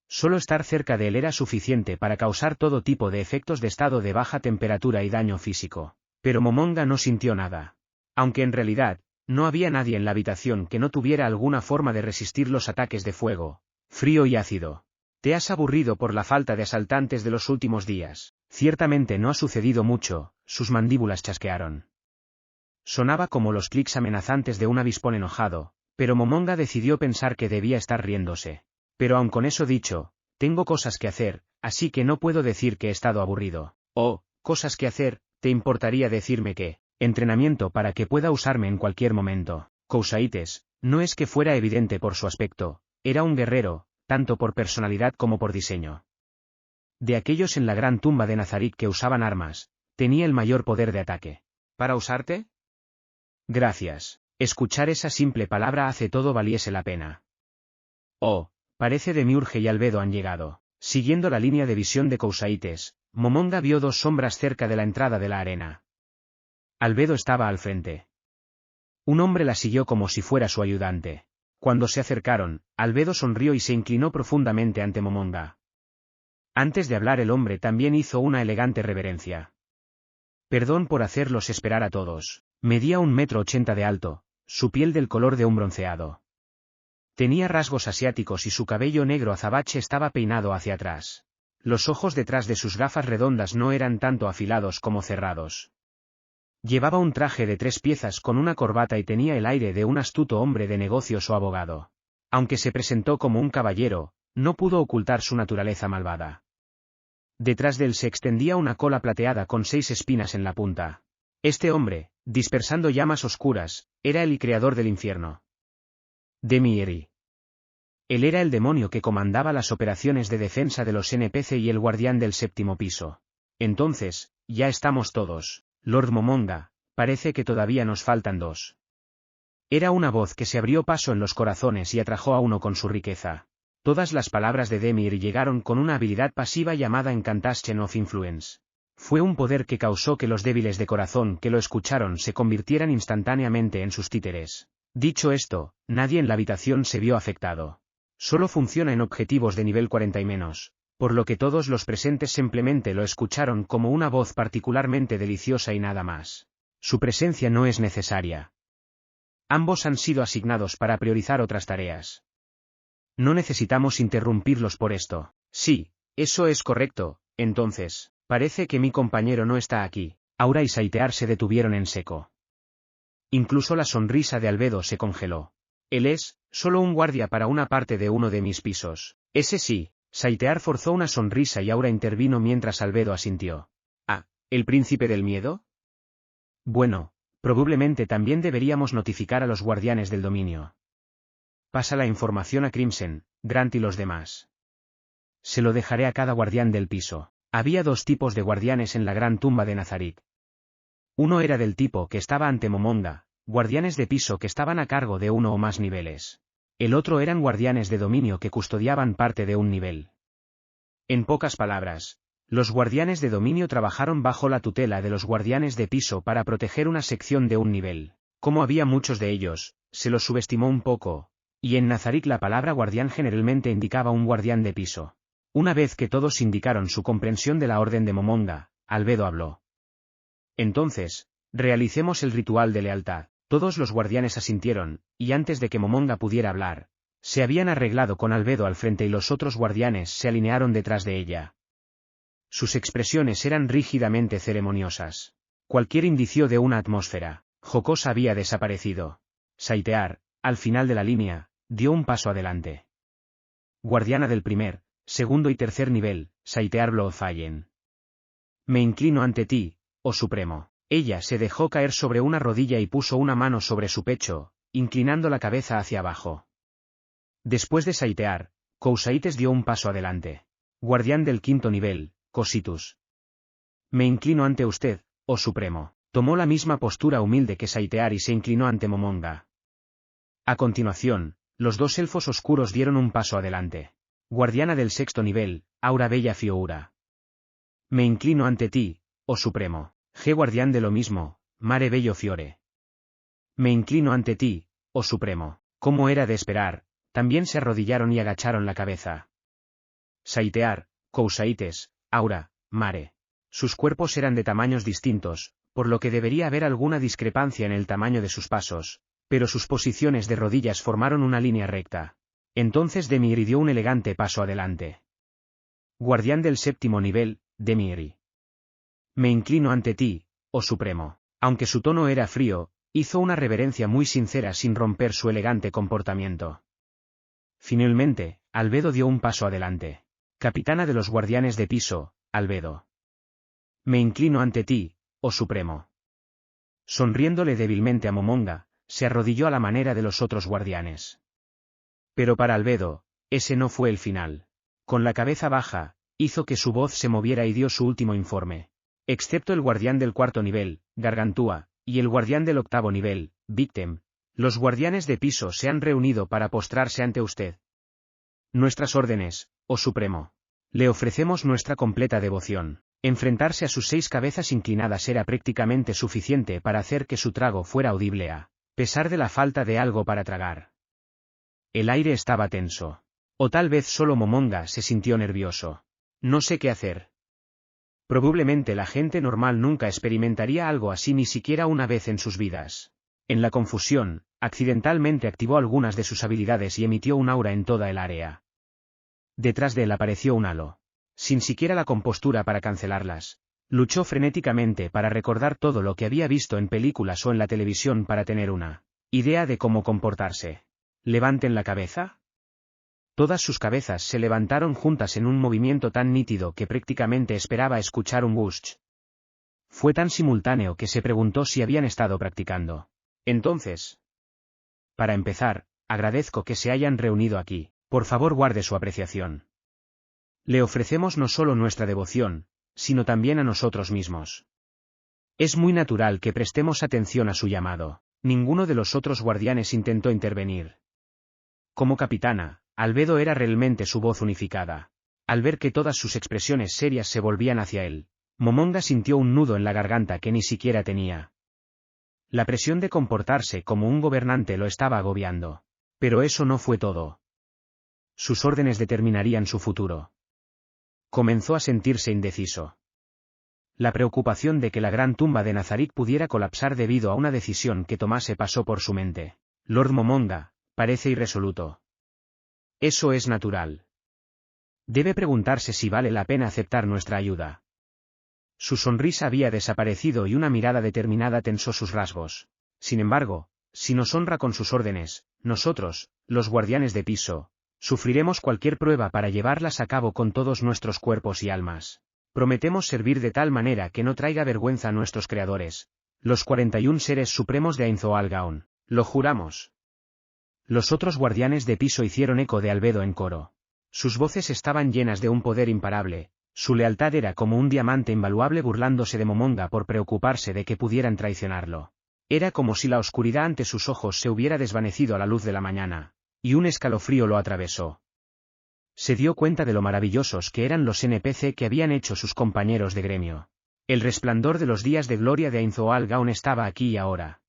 S1: Solo estar cerca de él era suficiente para causar todo tipo de efectos de estado de baja temperatura y daño físico. Pero Momonga no sintió nada. Aunque en realidad, no había nadie en la habitación que no tuviera alguna forma de resistir los ataques de fuego, frío y ácido. ¿Te has aburrido por la falta de asaltantes de los últimos días? Ciertamente no ha sucedido mucho, sus mandíbulas chasquearon. Sonaba como los clics amenazantes de un avispón enojado, pero Momonga decidió pensar que debía estar riéndose. Pero aun con eso dicho, tengo cosas que hacer, así que no puedo decir que he estado aburrido. Oh, cosas que hacer, ¿te importaría decirme qué? Entrenamiento para que pueda usarme en cualquier momento. Cousaites, no es que fuera evidente por su aspecto, era un guerrero, tanto por personalidad como por diseño. De aquellos en la gran tumba de Nazarit que usaban armas, tenía el mayor poder de ataque. ¿Para usarte? Gracias. Escuchar esa simple palabra hace todo valiese la pena. Oh, parece Demiurge y Albedo han llegado. Siguiendo la línea de visión de Cousaites, Momonga vio dos sombras cerca de la entrada de la arena. Albedo estaba al frente. Un hombre la siguió como si fuera su ayudante. Cuando se acercaron, Albedo sonrió y se inclinó profundamente ante Momonga. Antes de hablar el hombre también hizo una elegante reverencia. Perdón por hacerlos esperar a todos. Medía 1,80 m de alto, su piel del color de un bronceado. Tenía rasgos asiáticos y su cabello negro azabache estaba peinado hacia atrás. Los ojos detrás de sus gafas redondas no eran tanto afilados como cerrados. Llevaba un traje de 3 piezas con una corbata y tenía el aire de un astuto hombre de negocios o abogado. Aunque se presentó como un caballero, no pudo ocultar su naturaleza malvada. Detrás de él se extendía una cola plateada con 6 espinas en la punta. Este hombre, dispersando llamas oscuras, era el creador del infierno. Demieri. Él era el demonio que comandaba las operaciones de defensa de los NPC y el guardián del 7º piso. Entonces, ya estamos todos. Lord Momonga, parece que todavía nos faltan 2. Era una voz que se abrió paso en los corazones y atrajo a uno con su riqueza. Todas las palabras de Demir llegaron con una habilidad pasiva llamada Incantation of Influence. Fue un poder que causó que los débiles de corazón que lo escucharon se convirtieran instantáneamente en sus títeres. Dicho esto, nadie en la habitación se vio afectado. Solo funciona en objetivos de nivel 40 y menos, por lo que todos los presentes simplemente lo escucharon como una voz particularmente deliciosa y nada más. Su presencia no es necesaria. Ambos han sido asignados para priorizar otras tareas. No necesitamos interrumpirlos por esto. Sí, eso es correcto, entonces, parece que mi compañero no está aquí. Aura y Saitear se detuvieron en seco. Incluso la sonrisa de Albedo se congeló. Él es, solo un guardia para una parte de uno de mis pisos. Ese sí. Saitear forzó una sonrisa y Aura intervino mientras Albedo asintió. Ah, ¿el príncipe del miedo? Bueno, probablemente también deberíamos notificar a los guardianes del dominio. Pasa la información a Crimson, Grant y los demás. Se lo dejaré a cada guardián del piso. Había dos tipos de guardianes en la gran tumba de Nazarit. Uno era del tipo que estaba ante Momonga, guardianes de piso que estaban a cargo de uno o más niveles. El otro eran guardianes de dominio que custodiaban parte de un nivel. En pocas palabras, los guardianes de dominio trabajaron bajo la tutela de los guardianes de piso para proteger una sección de un nivel. Como había muchos de ellos, se los subestimó un poco, y en Nazarit la palabra guardián generalmente indicaba un guardián de piso. Una vez que todos indicaron su comprensión de la orden de Momonga, Albedo habló. Entonces, realicemos el ritual de lealtad. Todos los guardianes asintieron, y antes de que Momonga pudiera hablar, se habían arreglado con Albedo al frente y los otros guardianes se alinearon detrás de ella. Sus expresiones eran rígidamente ceremoniosas. Cualquier indicio de una atmósfera jocosa había desaparecido. Saitear, al final de la línea, dio un paso adelante. Guardiana del primer, segundo y tercer nivel, Saitear Bloodfallen. Me inclino ante ti, oh Supremo. Ella se dejó caer sobre una rodilla y puso una mano sobre su pecho, inclinando la cabeza hacia abajo. Después de Saitear, Cousaites dio un paso adelante. Guardián del quinto nivel, Cositus. Me inclino ante usted, oh Supremo. Tomó la misma postura humilde que Saitear y se inclinó ante Momonga. A continuación, los dos elfos oscuros dieron un paso adelante. Guardiana del sexto nivel, Aura Bella Fioura. Me inclino ante ti, oh Supremo. G. Guardián de lo mismo, Mare Bello Fiore. Me inclino ante ti, oh Supremo. Como era de esperar, también se arrodillaron y agacharon la cabeza. Saitear, Cousaites, Aura, Mare. Sus cuerpos eran de tamaños distintos, por lo que debería haber alguna discrepancia en el tamaño de sus pasos, pero sus posiciones de rodillas formaron una línea recta. Entonces Demiri dio un elegante paso adelante. Guardián del séptimo nivel, Demiri. Me inclino ante ti, oh Supremo. Aunque su tono era frío, hizo una reverencia muy sincera sin romper su elegante comportamiento. Finalmente, Albedo dio un paso adelante. Capitana de los guardianes de piso, Albedo. Me inclino ante ti, oh Supremo. Sonriéndole débilmente a Momonga, se arrodilló a la manera de los otros guardianes. Pero para Albedo, ese no fue el final. Con la cabeza baja, hizo que su voz se moviera y dio su último informe. Excepto el guardián del cuarto nivel, Gargantúa, y el guardián del octavo nivel, Victim, los guardianes de piso se han reunido para postrarse ante usted. Nuestras órdenes, oh Supremo. Le ofrecemos nuestra completa devoción. Enfrentarse a sus 6 cabezas inclinadas era prácticamente suficiente para hacer que su trago fuera audible a pesar de la falta de algo para tragar. El aire estaba tenso. O tal vez solo Momonga se sintió nervioso. No sé qué hacer. Probablemente la gente normal nunca experimentaría algo así ni siquiera una vez en sus vidas. En la confusión, accidentalmente activó algunas de sus habilidades y emitió un aura en toda el área. Detrás de él apareció un halo. Sin siquiera la compostura para cancelarlas. Luchó frenéticamente para recordar todo lo que había visto en películas o en la televisión para tener una idea de cómo comportarse. ¿Levanten la cabeza? Todas sus cabezas se levantaron juntas en un movimiento tan nítido que prácticamente esperaba escuchar un wush. Fue tan simultáneo que se preguntó si habían estado practicando. Entonces, para empezar, agradezco que se hayan reunido aquí. Por favor, guarde su apreciación. Le ofrecemos no solo nuestra devoción, sino también a nosotros mismos. Es muy natural que prestemos atención a su llamado. Ninguno de los otros guardianes intentó intervenir. Como capitana, Albedo era realmente su voz unificada. Al ver que todas sus expresiones serias se volvían hacia él, Momonga sintió un nudo en la garganta que ni siquiera tenía. La presión de comportarse como un gobernante lo estaba agobiando. Pero eso no fue todo. Sus órdenes determinarían su futuro. Comenzó a sentirse indeciso. La preocupación de que la gran tumba de Nazarik pudiera colapsar debido a una decisión que tomase pasó por su mente. Lord Momonga, parece irresoluto. Eso es natural. Debe preguntarse si vale la pena aceptar nuestra ayuda. Su sonrisa había desaparecido y una mirada determinada tensó sus rasgos. Sin embargo, si nos honra con sus órdenes, nosotros, los guardianes de piso, sufriremos cualquier prueba para llevarlas a cabo con todos nuestros cuerpos y almas. Prometemos servir de tal manera que no traiga vergüenza a nuestros creadores, los 41 seres supremos de Ainzoalgaon. Lo juramos. Los otros guardianes de piso hicieron eco de Albedo en coro. Sus voces estaban llenas de un poder imparable, su lealtad era como un diamante invaluable burlándose de Momonga por preocuparse de que pudieran traicionarlo. Era como si la oscuridad ante sus ojos se hubiera desvanecido a la luz de la mañana, y un escalofrío lo atravesó. Se dio cuenta de lo maravillosos que eran los NPC que habían hecho sus compañeros de gremio. El resplandor de los días de gloria de Ainzoalgaon estaba aquí y ahora.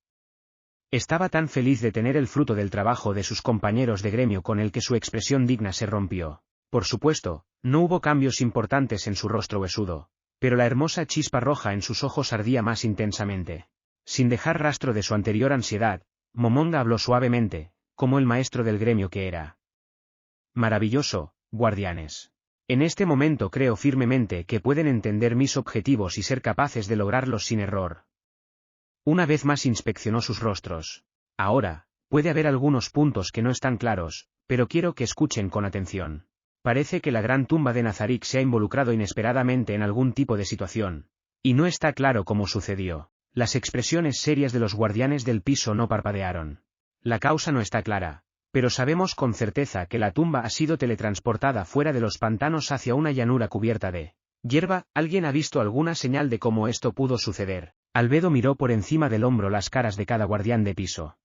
S1: Estaba tan feliz de tener el fruto del trabajo de sus compañeros de gremio con el que su expresión digna se rompió. Por supuesto, no hubo cambios importantes en su rostro huesudo, pero la hermosa chispa roja en sus ojos ardía más intensamente. Sin dejar rastro de su anterior ansiedad, Momonga habló suavemente, como el maestro del gremio que era. Maravilloso, guardianes. En este momento creo firmemente que pueden entender mis objetivos y ser capaces de lograrlos sin error. Una vez más inspeccionó sus rostros. Ahora, puede haber algunos puntos que no están claros, pero quiero que escuchen con atención. Parece que la gran tumba de Nazarik se ha involucrado inesperadamente en algún tipo de situación. Y no está claro cómo sucedió. Las expresiones serias de los guardianes del piso no parpadearon. La causa no está clara, pero sabemos con certeza que la tumba ha sido teletransportada fuera de los pantanos hacia una llanura cubierta de hierba. ¿Alguien ha visto alguna señal de cómo esto pudo suceder? Albedo miró por encima del hombro las caras de cada guardián de piso.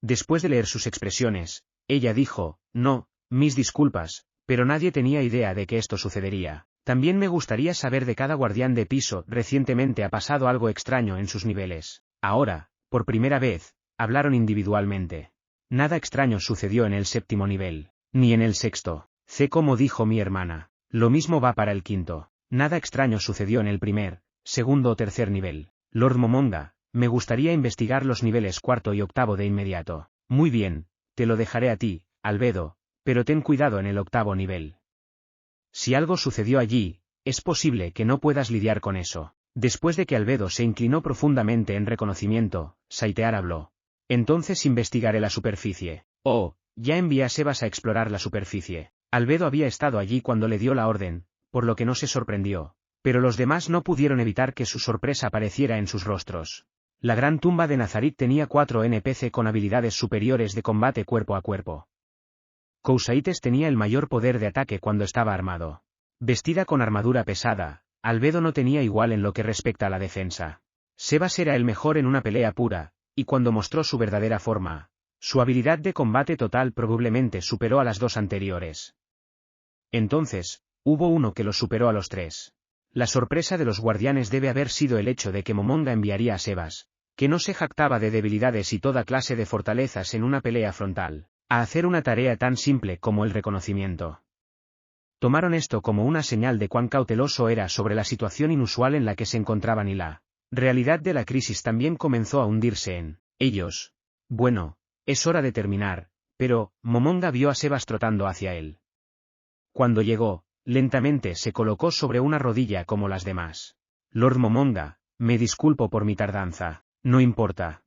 S1: Después de leer sus expresiones, ella dijo, no, mis disculpas, pero nadie tenía idea de que esto sucedería. También me gustaría saber de cada guardián de piso. Recientemente ha pasado algo extraño en sus niveles. Ahora, por primera vez, hablaron individualmente. Nada extraño sucedió en el 7º nivel, ni en el 6º. Como dijo mi hermana. Lo mismo va para el 5º. Nada extraño sucedió en el 1er, 2º o 3er nivel. Lord Momonga, me gustaría investigar los niveles 4º y 8º de inmediato. Muy bien, te lo dejaré a ti, Albedo, pero ten cuidado en el 8º nivel. Si algo sucedió allí, es posible que no puedas lidiar con eso. Después de que Albedo se inclinó profundamente en reconocimiento, Saitear habló. Entonces investigaré la superficie. Oh, ya envié a Sebas a explorar la superficie. Albedo había estado allí cuando le dio la orden, por lo que no se sorprendió, pero los demás no pudieron evitar que su sorpresa apareciera en sus rostros. La gran tumba de Nazarik tenía 4 NPC con habilidades superiores de combate cuerpo a cuerpo. Kousaites tenía el mayor poder de ataque cuando estaba armado. Vestida con armadura pesada, Albedo no tenía igual en lo que respecta a la defensa. Sebas era el mejor en una pelea pura, y cuando mostró su verdadera forma, su habilidad de combate total probablemente superó a las 2 anteriores. Entonces, hubo uno que los superó a los 3. La sorpresa de los guardianes debe haber sido el hecho de que Momonga enviaría a Sebas, que no se jactaba de debilidades y toda clase de fortalezas en una pelea frontal, a hacer una tarea tan simple como el reconocimiento. Tomaron esto como una señal de cuán cauteloso era sobre la situación inusual en la que se encontraban y la realidad de la crisis también comenzó a hundirse en ellos. Bueno, es hora de terminar, pero Momonga vio a Sebas trotando hacia él. Cuando llegó, lentamente se colocó sobre una rodilla como las demás. Lord Momonga, me disculpo por mi tardanza, no importa.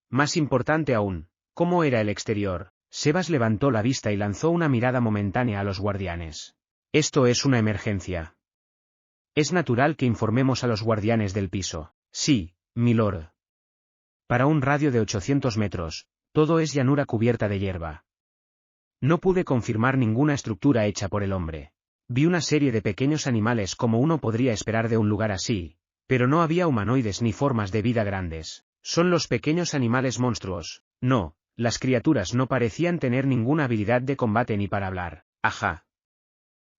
S1: Más importante aún, ¿cómo era el exterior? Sebas levantó la vista y lanzó una mirada momentánea a los guardianes. Esto es una emergencia. Es natural que informemos a los guardianes del piso. Sí, milord. Para un radio de 800 metros, todo es llanura cubierta de hierba. No pude confirmar ninguna estructura hecha por el hombre. Vi una serie de pequeños animales como uno podría esperar de un lugar así, pero no había humanoides ni formas de vida grandes. Son los pequeños animales monstruos. No, las criaturas no parecían tener ninguna habilidad de combate ni para hablar. Ajá.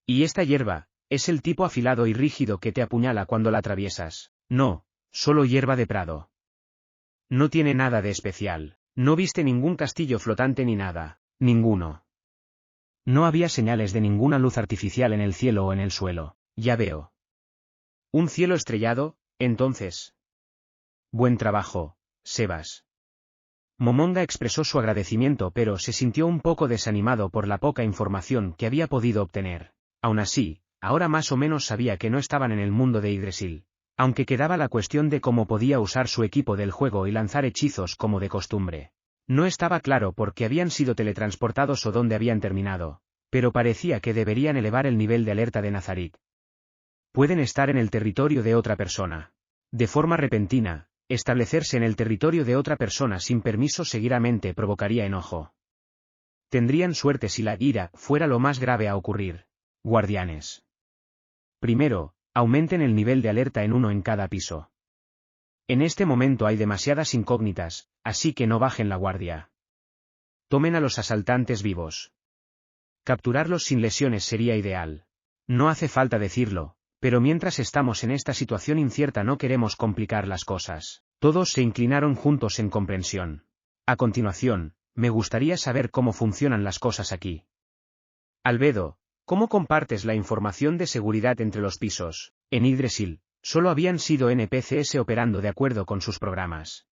S1: Y esta hierba, es el tipo afilado y rígido que te apuñala cuando la atraviesas. No, solo hierba de prado. No tiene nada de especial. No viste ningún castillo flotante ni nada. Ninguno. No había señales de ninguna luz artificial en el cielo o en el suelo. Ya veo. Un cielo estrellado, entonces. Buen trabajo, Sebas. Momonga expresó su agradecimiento, pero se sintió un poco desanimado por la poca información que había podido obtener. Aún así, ahora más o menos sabía que no estaban en el mundo de Yggdrasil, aunque quedaba la cuestión de cómo podía usar su equipo del juego y lanzar hechizos como de costumbre. No estaba claro por qué habían sido teletransportados o dónde habían terminado, pero parecía que deberían elevar el nivel de alerta de Nazarick. Pueden estar en el territorio de otra persona. De forma repentina, establecerse en el territorio de otra persona sin permiso seguidamente provocaría enojo. Tendrían suerte si la ira fuera lo más grave a ocurrir. Guardianes. Primero, aumenten el nivel de alerta en 1 en cada piso. En este momento hay demasiadas incógnitas, así que no bajen la guardia. Tomen a los asaltantes vivos. Capturarlos sin lesiones sería ideal. No hace falta decirlo, pero mientras estamos en esta situación incierta no queremos complicar las cosas. Todos se inclinaron juntos en comprensión. A continuación, me gustaría saber cómo funcionan las cosas aquí. Albedo, ¿cómo compartes la información de seguridad entre los pisos? En Yggdrasil, solo habían sido NPCs operando de acuerdo con sus programas.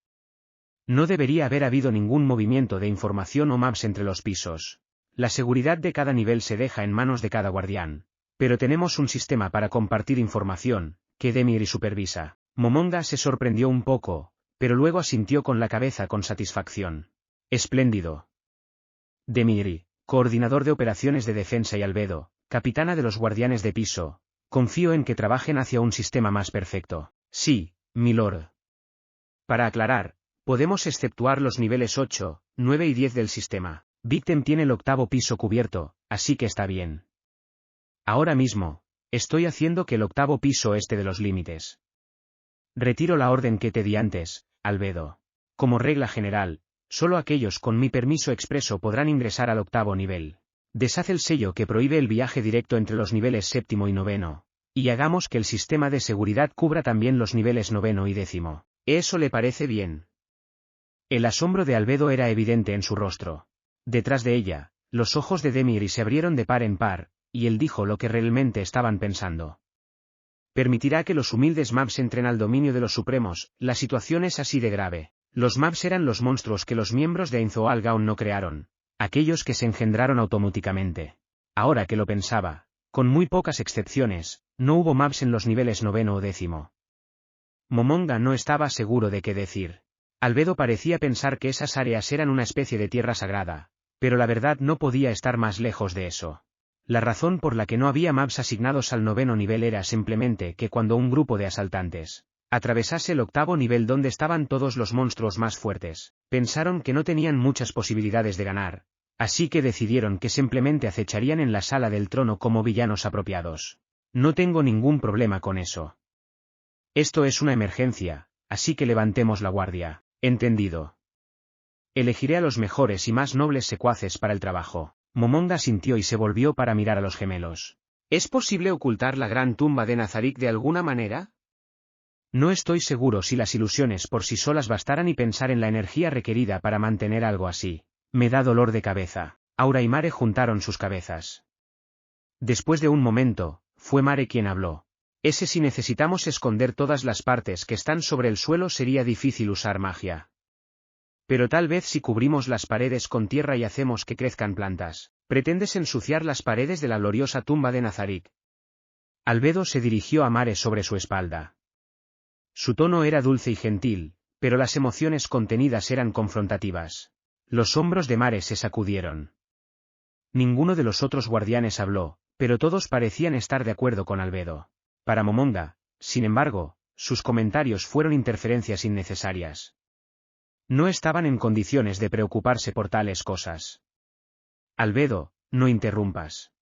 S1: No debería haber habido ningún movimiento de información o maps entre los pisos. La seguridad de cada nivel se deja en manos de cada guardián. Pero tenemos un sistema para compartir información, que Demiri supervisa. Momonga se sorprendió un poco, pero luego asintió con la cabeza con satisfacción. Espléndido. Demiri, coordinador de operaciones de defensa, y Albedo, capitana de los guardianes de piso, confío en que trabajen hacia un sistema más perfecto. Sí, milord. Para aclarar, podemos exceptuar los niveles 8, 9 y 10 del sistema. Victem tiene el 8º piso cubierto, así que está bien. Ahora mismo, estoy haciendo que el 8º piso esté de los límites. Retiro la orden que te di antes, Albedo. Como regla general, solo aquellos con mi permiso expreso podrán ingresar al 8º nivel. Deshaz el sello que prohíbe el viaje directo entre los niveles 7º y 9º, y hagamos que el sistema de seguridad cubra también los niveles 9º y 10º. ¿Eso le parece bien? El asombro de Albedo era evidente en su rostro. Detrás de ella, los ojos de Demiri se abrieron de par en par, y él dijo lo que realmente estaban pensando. Permitirá que los humildes maps entren al dominio de los supremos. La situación es así de grave. Los maps eran los monstruos que los miembros de Ainzoalgaon no crearon, aquellos que se engendraron automáticamente. Ahora que lo pensaba, con muy pocas excepciones, no hubo maps en los niveles 9º o 10º. Momonga no estaba seguro de qué decir. Albedo parecía pensar que esas áreas eran una especie de tierra sagrada, pero la verdad no podía estar más lejos de eso. La razón por la que no había maps asignados al 9º nivel era simplemente que cuando un grupo de asaltantes atravesase el 8º nivel donde estaban todos los monstruos más fuertes, pensaron que no tenían muchas posibilidades de ganar, así que decidieron que simplemente acecharían en la sala del trono como villanos apropiados. No tengo ningún problema con eso. Esto es una emergencia, así que levantemos la guardia. Entendido. Elegiré a los mejores y más nobles secuaces para el trabajo. Momonga sintió y se volvió para mirar a los gemelos. ¿Es posible ocultar la gran tumba de Nazarick de alguna manera? No estoy seguro si las ilusiones por sí solas bastaran y pensar en la energía requerida para mantener algo así. Me da dolor de cabeza. Aura y Mare juntaron sus cabezas. Después de un momento, fue Mare quien habló. Si necesitamos esconder todas las partes que están sobre el suelo sería difícil usar magia. Pero tal vez si cubrimos las paredes con tierra y hacemos que crezcan plantas. ¿Pretendes ensuciar las paredes de la gloriosa tumba de Nazarick? Albedo se dirigió a Mare sobre su espalda. Su tono era dulce y gentil, pero las emociones contenidas eran confrontativas. Los hombros de Mare se sacudieron. Ninguno de los otros guardianes habló, pero todos parecían estar de acuerdo con Albedo. Para Momonga, sin embargo, sus comentarios fueron interferencias innecesarias. No estaban en condiciones de preocuparse por tales cosas. Albedo, no interrumpas.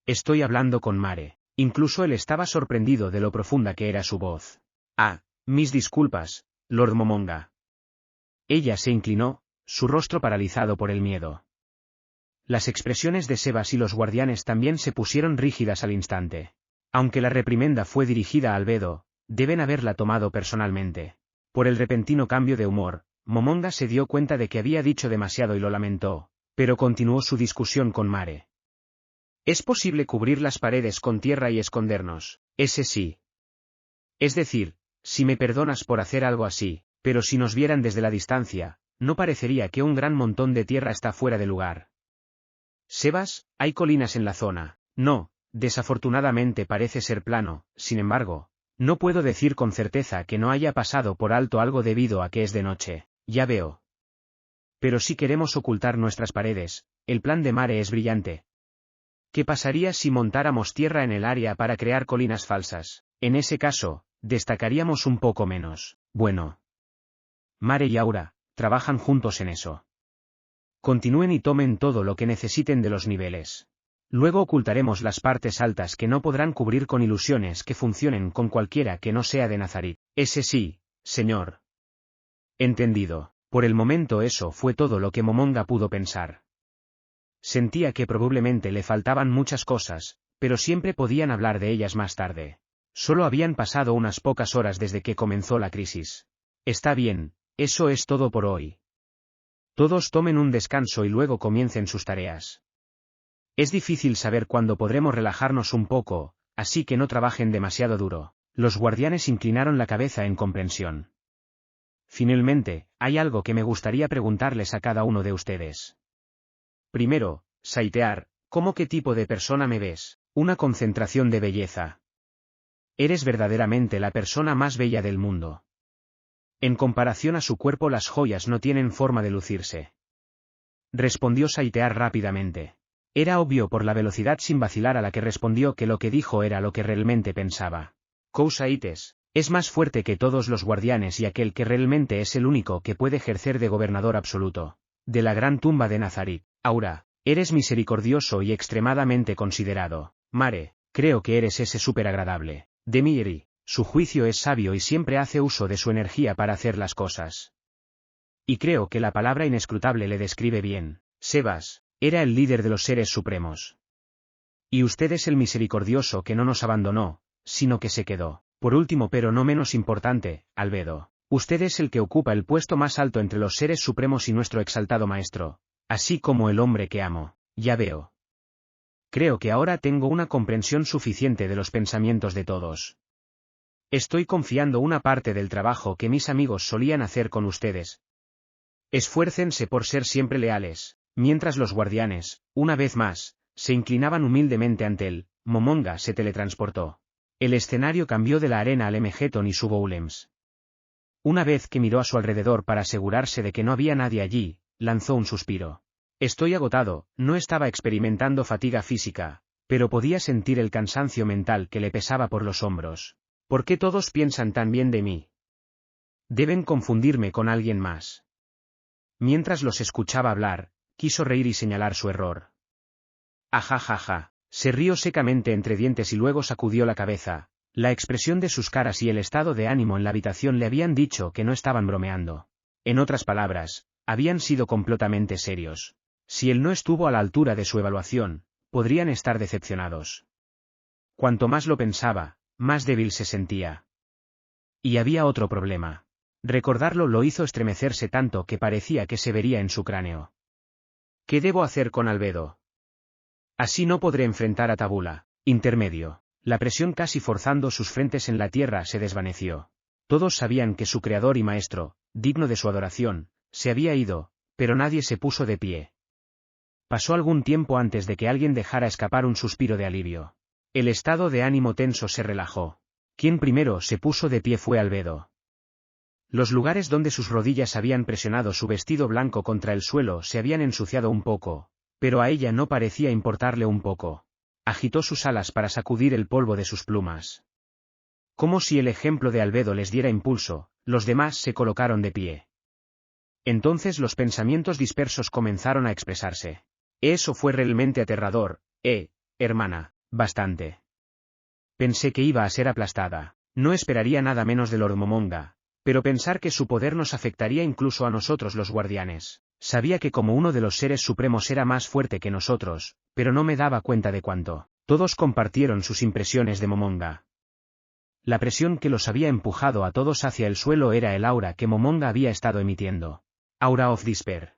S1: Estoy hablando con Mare. Incluso él estaba sorprendido de lo profunda que era su voz. Ah, mis disculpas, Lord Momonga. Ella se inclinó, su rostro paralizado por el miedo. Las expresiones de Sebas y los guardianes también se pusieron rígidas al instante. Aunque la reprimenda fue dirigida a Albedo, deben haberla tomado personalmente. Por el repentino cambio de humor, Momonga se dio cuenta de que había dicho demasiado y lo lamentó, pero continuó su discusión con Mare. ¿Es posible cubrir las paredes con tierra y escondernos? Ese sí. Es decir, si me perdonas por hacer algo así, pero si nos vieran desde la distancia, no parecería que un gran montón de tierra está fuera de lugar. Sebas, ¿hay colinas en la zona? No, desafortunadamente parece ser plano, sin embargo, no puedo decir con certeza que no haya pasado por alto algo debido a que es de noche, ya veo. Pero si queremos ocultar nuestras paredes, el plan de Mare es brillante. ¿Qué pasaría si montáramos tierra en el área para crear colinas falsas? En ese caso, destacaríamos un poco menos. Bueno. Mare y Aura, trabajan juntos en eso. Continúen y tomen todo lo que necesiten de los niveles. Luego ocultaremos las partes altas que no podrán cubrir con ilusiones que funcionen con cualquiera que no sea de Nazarit. Ese sí, señor. Entendido. Por el momento eso fue todo lo que Momonga pudo pensar. Sentía que probablemente le faltaban muchas cosas, pero siempre podían hablar de ellas más tarde. Solo habían pasado unas pocas horas desde que comenzó la crisis. Está bien, eso es todo por hoy. Todos tomen un descanso y luego comiencen sus tareas. Es difícil saber cuándo podremos relajarnos un poco, así que no trabajen demasiado duro. Los guardianes inclinaron la cabeza en comprensión. Finalmente, hay algo que me gustaría preguntarles a cada uno de ustedes. Primero, Saitear, ¿cómo qué tipo de persona me ves? Una concentración de belleza. Eres verdaderamente la persona más bella del mundo. En comparación a su cuerpo las joyas no tienen forma de lucirse. Respondió Saitear rápidamente. Era obvio por la velocidad sin vacilar a la que respondió que lo que dijo era lo que realmente pensaba. Kousaites, es más fuerte que todos los guardianes y aquel que realmente es el único que puede ejercer de gobernador absoluto. De la gran tumba de Nazarit. Aura, eres misericordioso y extremadamente considerado. Mare, creo que eres ese súper agradable. Demiri, su juicio es sabio y siempre hace uso de su energía para hacer las cosas. Y creo que la palabra inescrutable le describe bien. Sebas, era el líder de los seres supremos. Y usted es el misericordioso que no nos abandonó, sino que se quedó. Por último pero no menos importante, Albedo. Usted es el que ocupa el puesto más alto entre los seres supremos y nuestro exaltado maestro. Así como el hombre que amo, ya veo. Creo que ahora tengo una comprensión suficiente de los pensamientos de todos. Estoy confiando una parte del trabajo que mis amigos solían hacer con ustedes. Esfuércense por ser siempre leales, mientras los guardianes, una vez más, se inclinaban humildemente ante él, Momonga se teletransportó. El escenario cambió de la arena al Lemegeton y su Golems. Una vez que miró a su alrededor para asegurarse de que no había nadie allí, lanzó un suspiro. Estoy agotado, no estaba experimentando fatiga física, pero podía sentir el cansancio mental que le pesaba por los hombros. ¿Por qué todos piensan tan bien de mí? Deben confundirme con alguien más. Mientras los escuchaba hablar, quiso reír y señalar su error. Ajajaja, se rió secamente entre dientes y luego sacudió la cabeza. La expresión de sus caras y el estado de ánimo en la habitación le habían dicho que no estaban bromeando. En otras palabras, habían sido completamente serios. Si él no estuvo a la altura de su evaluación, podrían estar decepcionados. Cuanto más lo pensaba, más débil se sentía. Y había otro problema. Recordarlo lo hizo estremecerse tanto que parecía que se vería en su cráneo. ¿Qué debo hacer con Albedo? Así no podré enfrentar a Tabula. Intermedio. La presión casi forzando sus frentes en la tierra se desvaneció. Todos sabían que su creador y maestro, digno de su adoración, se había ido, pero nadie se puso de pie. Pasó algún tiempo antes de que alguien dejara escapar un suspiro de alivio. El estado de ánimo tenso se relajó. Quien primero se puso de pie fue Albedo. Los lugares donde sus rodillas habían presionado su vestido blanco contra el suelo se habían ensuciado un poco, pero a ella no parecía importarle un poco. Agitó sus alas para sacudir el polvo de sus plumas. Como si el ejemplo de Albedo les diera impulso, los demás se colocaron de pie. Entonces los pensamientos dispersos comenzaron a expresarse. Eso fue realmente aterrador, hermana, bastante. Pensé que iba a ser aplastada. No esperaría nada menos de Lord Momonga, pero pensar que su poder nos afectaría incluso a nosotros los guardianes. Sabía que como uno de los seres supremos era más fuerte que nosotros, pero no me daba cuenta de cuánto. Todos compartieron sus impresiones de Momonga. La presión que los había empujado a todos hacia el suelo era el aura que Momonga había estado emitiendo. Aura of Despair.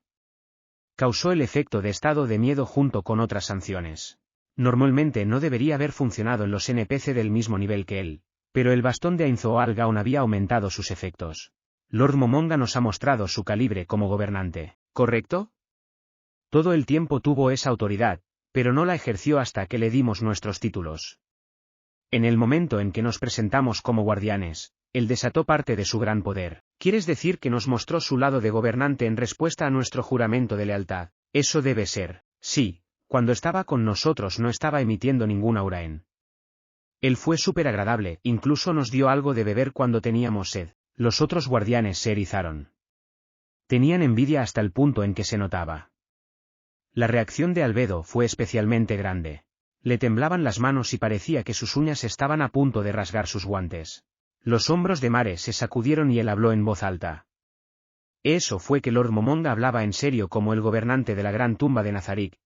S1: Causó el efecto de estado de miedo junto con otras sanciones. Normalmente no debería haber funcionado en los NPC del mismo nivel que él, pero el bastón de Ainzoal aún había aumentado sus efectos. Lord Momonga nos ha mostrado su calibre como gobernante, ¿correcto? Todo el tiempo tuvo esa autoridad, pero no la ejerció hasta que le dimos nuestros títulos. En el momento en que nos presentamos como guardianes, él desató parte de su gran poder. ¿Quieres decir que nos mostró su lado de gobernante en respuesta a nuestro juramento de lealtad? Eso debe ser, sí, cuando estaba con nosotros no estaba emitiendo ningún aura en. Él fue súper agradable, incluso nos dio algo de beber cuando teníamos sed. Los otros guardianes se erizaron. Tenían envidia hasta el punto en que se notaba. La reacción de Albedo fue especialmente grande. Le temblaban las manos y parecía que sus uñas estaban a punto de rasgar sus guantes. Los hombros de Mare se sacudieron y él habló en voz alta. Eso fue que Lord Momonga hablaba en serio como el gobernante de la gran tumba de Nazarik.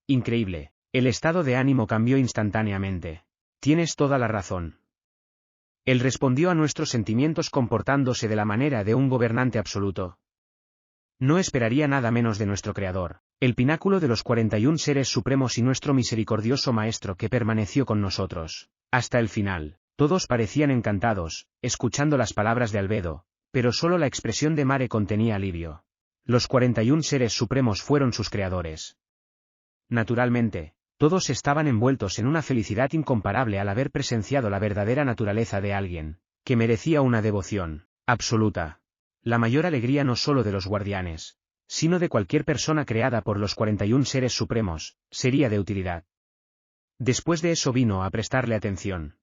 S1: Increíble. El estado de ánimo cambió instantáneamente. Tienes toda la razón. Él respondió a nuestros sentimientos comportándose de la manera de un gobernante absoluto. No esperaría nada menos de nuestro Creador, el pináculo de los 41 seres supremos y nuestro misericordioso Maestro que permaneció con nosotros hasta el final. Todos parecían encantados, escuchando las palabras de Albedo, pero solo la expresión de Mare contenía alivio. Los 41 seres supremos fueron sus creadores. Naturalmente, todos estaban envueltos en una felicidad incomparable al haber presenciado la verdadera naturaleza de alguien, que merecía una devoción absoluta. La mayor alegría no solo de los guardianes, sino de cualquier persona creada por los 41 seres supremos, sería de utilidad. Después de eso vino a prestarle atención.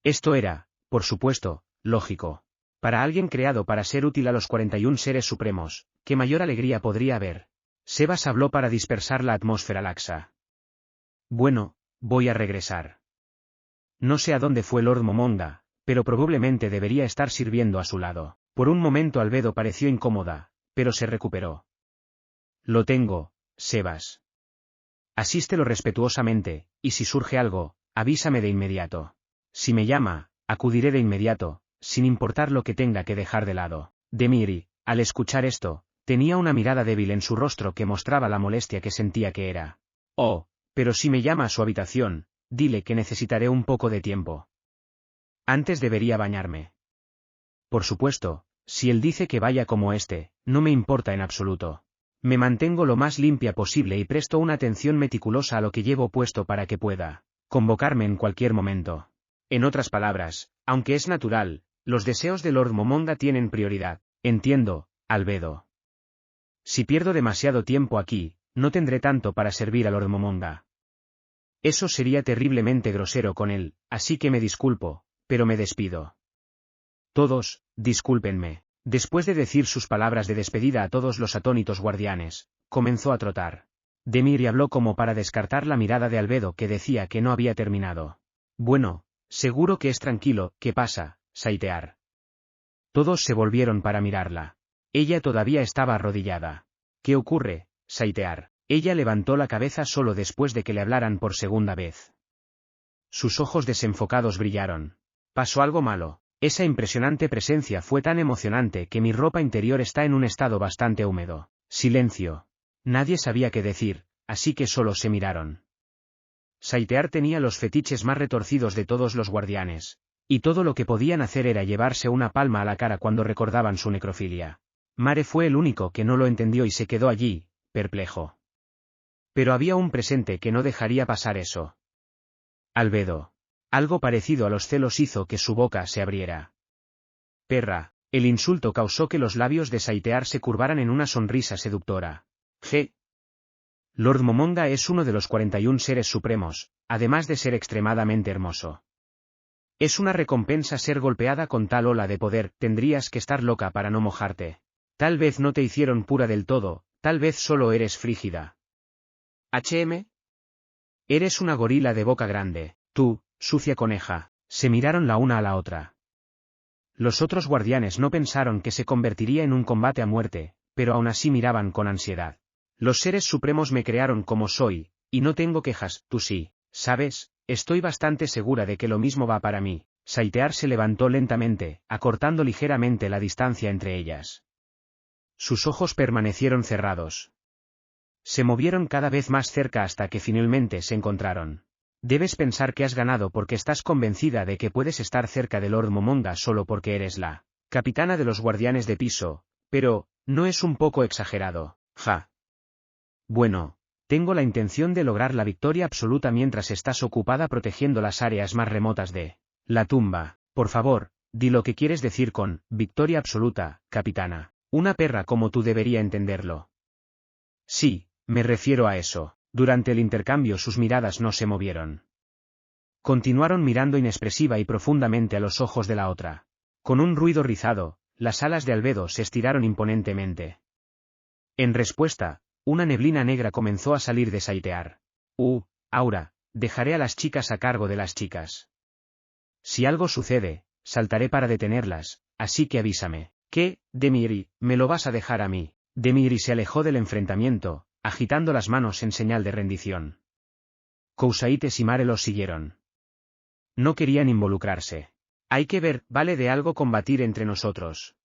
S1: Esto era, por supuesto, lógico. Para alguien creado para ser útil a los 41 seres supremos, ¿qué mayor alegría podría haber? Sebas habló para dispersar la atmósfera laxa. Bueno, voy a regresar. No sé a dónde fue Lord Momonga, pero probablemente debería estar sirviendo a su lado. Por un momento Albedo pareció incómoda, pero se recuperó. Lo tengo, Sebas. Asístelo respetuosamente, y si surge algo, avísame de inmediato. Si me llama, acudiré de inmediato, sin importar lo que tenga que dejar de lado. Demiri, al escuchar esto, tenía una mirada débil en su rostro que mostraba la molestia que sentía que era. Oh, pero si me llama a su habitación, dile que necesitaré un poco de tiempo. Antes debería bañarme. Por supuesto, si él dice que vaya como no me importa en absoluto. Me mantengo lo más limpia posible y presto una atención meticulosa a lo que llevo puesto para que pueda convocarme en cualquier momento. En otras palabras, aunque es natural, los deseos de Lord Momonga tienen prioridad. Entiendo, Albedo. Si pierdo demasiado tiempo aquí, no tendré tanto para servir a Lord Momonga. Eso sería terriblemente grosero con él, así que me disculpo, pero me despido. Todos, discúlpenme. Después de decir sus palabras de despedida a todos los atónitos guardianes, comenzó a trotar. Demiri habló como para descartar la mirada de Albedo que decía que no había terminado. Bueno, seguro que es tranquilo. ¿Qué pasa, Saitear? Todos se volvieron para mirarla. Ella todavía estaba arrodillada. ¿Qué ocurre, Saitear? Ella levantó la cabeza solo después de que le hablaran por segunda vez. Sus ojos desenfocados brillaron. ¿Pasó algo malo? Esa impresionante presencia fue tan emocionante que mi ropa interior está en un estado bastante húmedo. Silencio. Nadie sabía qué decir, así que solo se miraron. Saitear tenía los fetiches más retorcidos de todos los guardianes, y todo lo que podían hacer era llevarse una palma a la cara cuando recordaban su necrofilia. Mare fue el único que no lo entendió y se quedó allí, perplejo. Pero había un presente que no dejaría pasar eso. Albedo. Algo parecido a los celos hizo que su boca se abriera. Perra, el insulto causó que los labios de Saitear se curvaran en una sonrisa seductora. Lord Momonga es uno de los 41 seres supremos, además de ser extremadamente hermoso. Es una recompensa ser golpeada con tal ola de poder, tendrías que estar loca para no mojarte. Tal vez no te hicieron pura del todo, tal vez solo eres frígida. Eres una gorila de boca grande, tú, sucia coneja. Se miraron la una a la otra. Los otros guardianes no pensaron que se convertiría en un combate a muerte, pero aún así miraban con ansiedad. Los seres supremos me crearon como soy, y no tengo quejas, tú sí, ¿sabes? Estoy bastante segura de que lo mismo va para mí. Saitear se levantó lentamente, acortando ligeramente la distancia entre ellas. Sus ojos permanecieron cerrados. Se movieron cada vez más cerca hasta que finalmente se encontraron. Debes pensar que has ganado porque estás convencida de que puedes estar cerca de Lord Momonga solo porque eres la capitana de los guardianes de piso, pero, ¿no es un poco exagerado? Ja. Bueno, tengo la intención de lograr la victoria absoluta mientras estás ocupada protegiendo las áreas más remotas de la tumba. Por favor, di lo que quieres decir con victoria absoluta, capitana. Una perra como tú debería entenderlo. Sí, me refiero a eso. Durante el intercambio sus miradas no se movieron. Continuaron mirando inexpresiva y profundamente a los ojos de la otra. Con un ruido rizado, las alas de Albedo se estiraron imponentemente. En respuesta, una neblina negra comenzó a salir de Saitear. Aura, dejaré a las chicas a cargo de las chicas. Si algo sucede, saltaré para detenerlas, así que avísame. ¿Qué, Demiri, me lo vas a dejar a mí? Demiri se alejó del enfrentamiento, agitando las manos en señal de rendición. Cousaites y Mare los siguieron. No querían involucrarse. Hay que ver, ¿vale de algo combatir entre nosotros?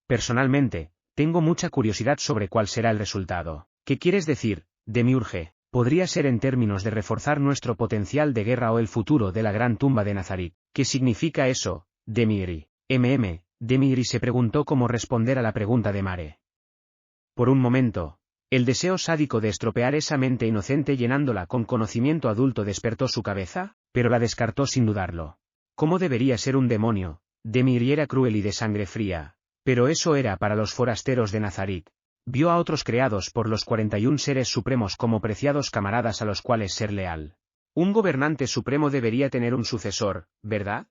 S1: Personalmente, tengo mucha curiosidad sobre cuál será el resultado. ¿Qué quieres decir, Demiurge? Podría ser en términos de reforzar nuestro potencial de guerra o el futuro de la gran tumba de Nazarit. ¿Qué significa eso, Demiri? Demiri se preguntó cómo responder a la pregunta de Mare. Por un momento, el deseo sádico de estropear esa mente inocente llenándola con conocimiento adulto despertó su cabeza, pero la descartó sin dudarlo. ¿Cómo debería ser un demonio? Demiri era cruel y de sangre fría, pero eso era para los forasteros de Nazarit. Vio a otros creados por los 41 seres supremos como preciados camaradas a los cuales ser leal. Un gobernante supremo debería tener un sucesor, ¿verdad?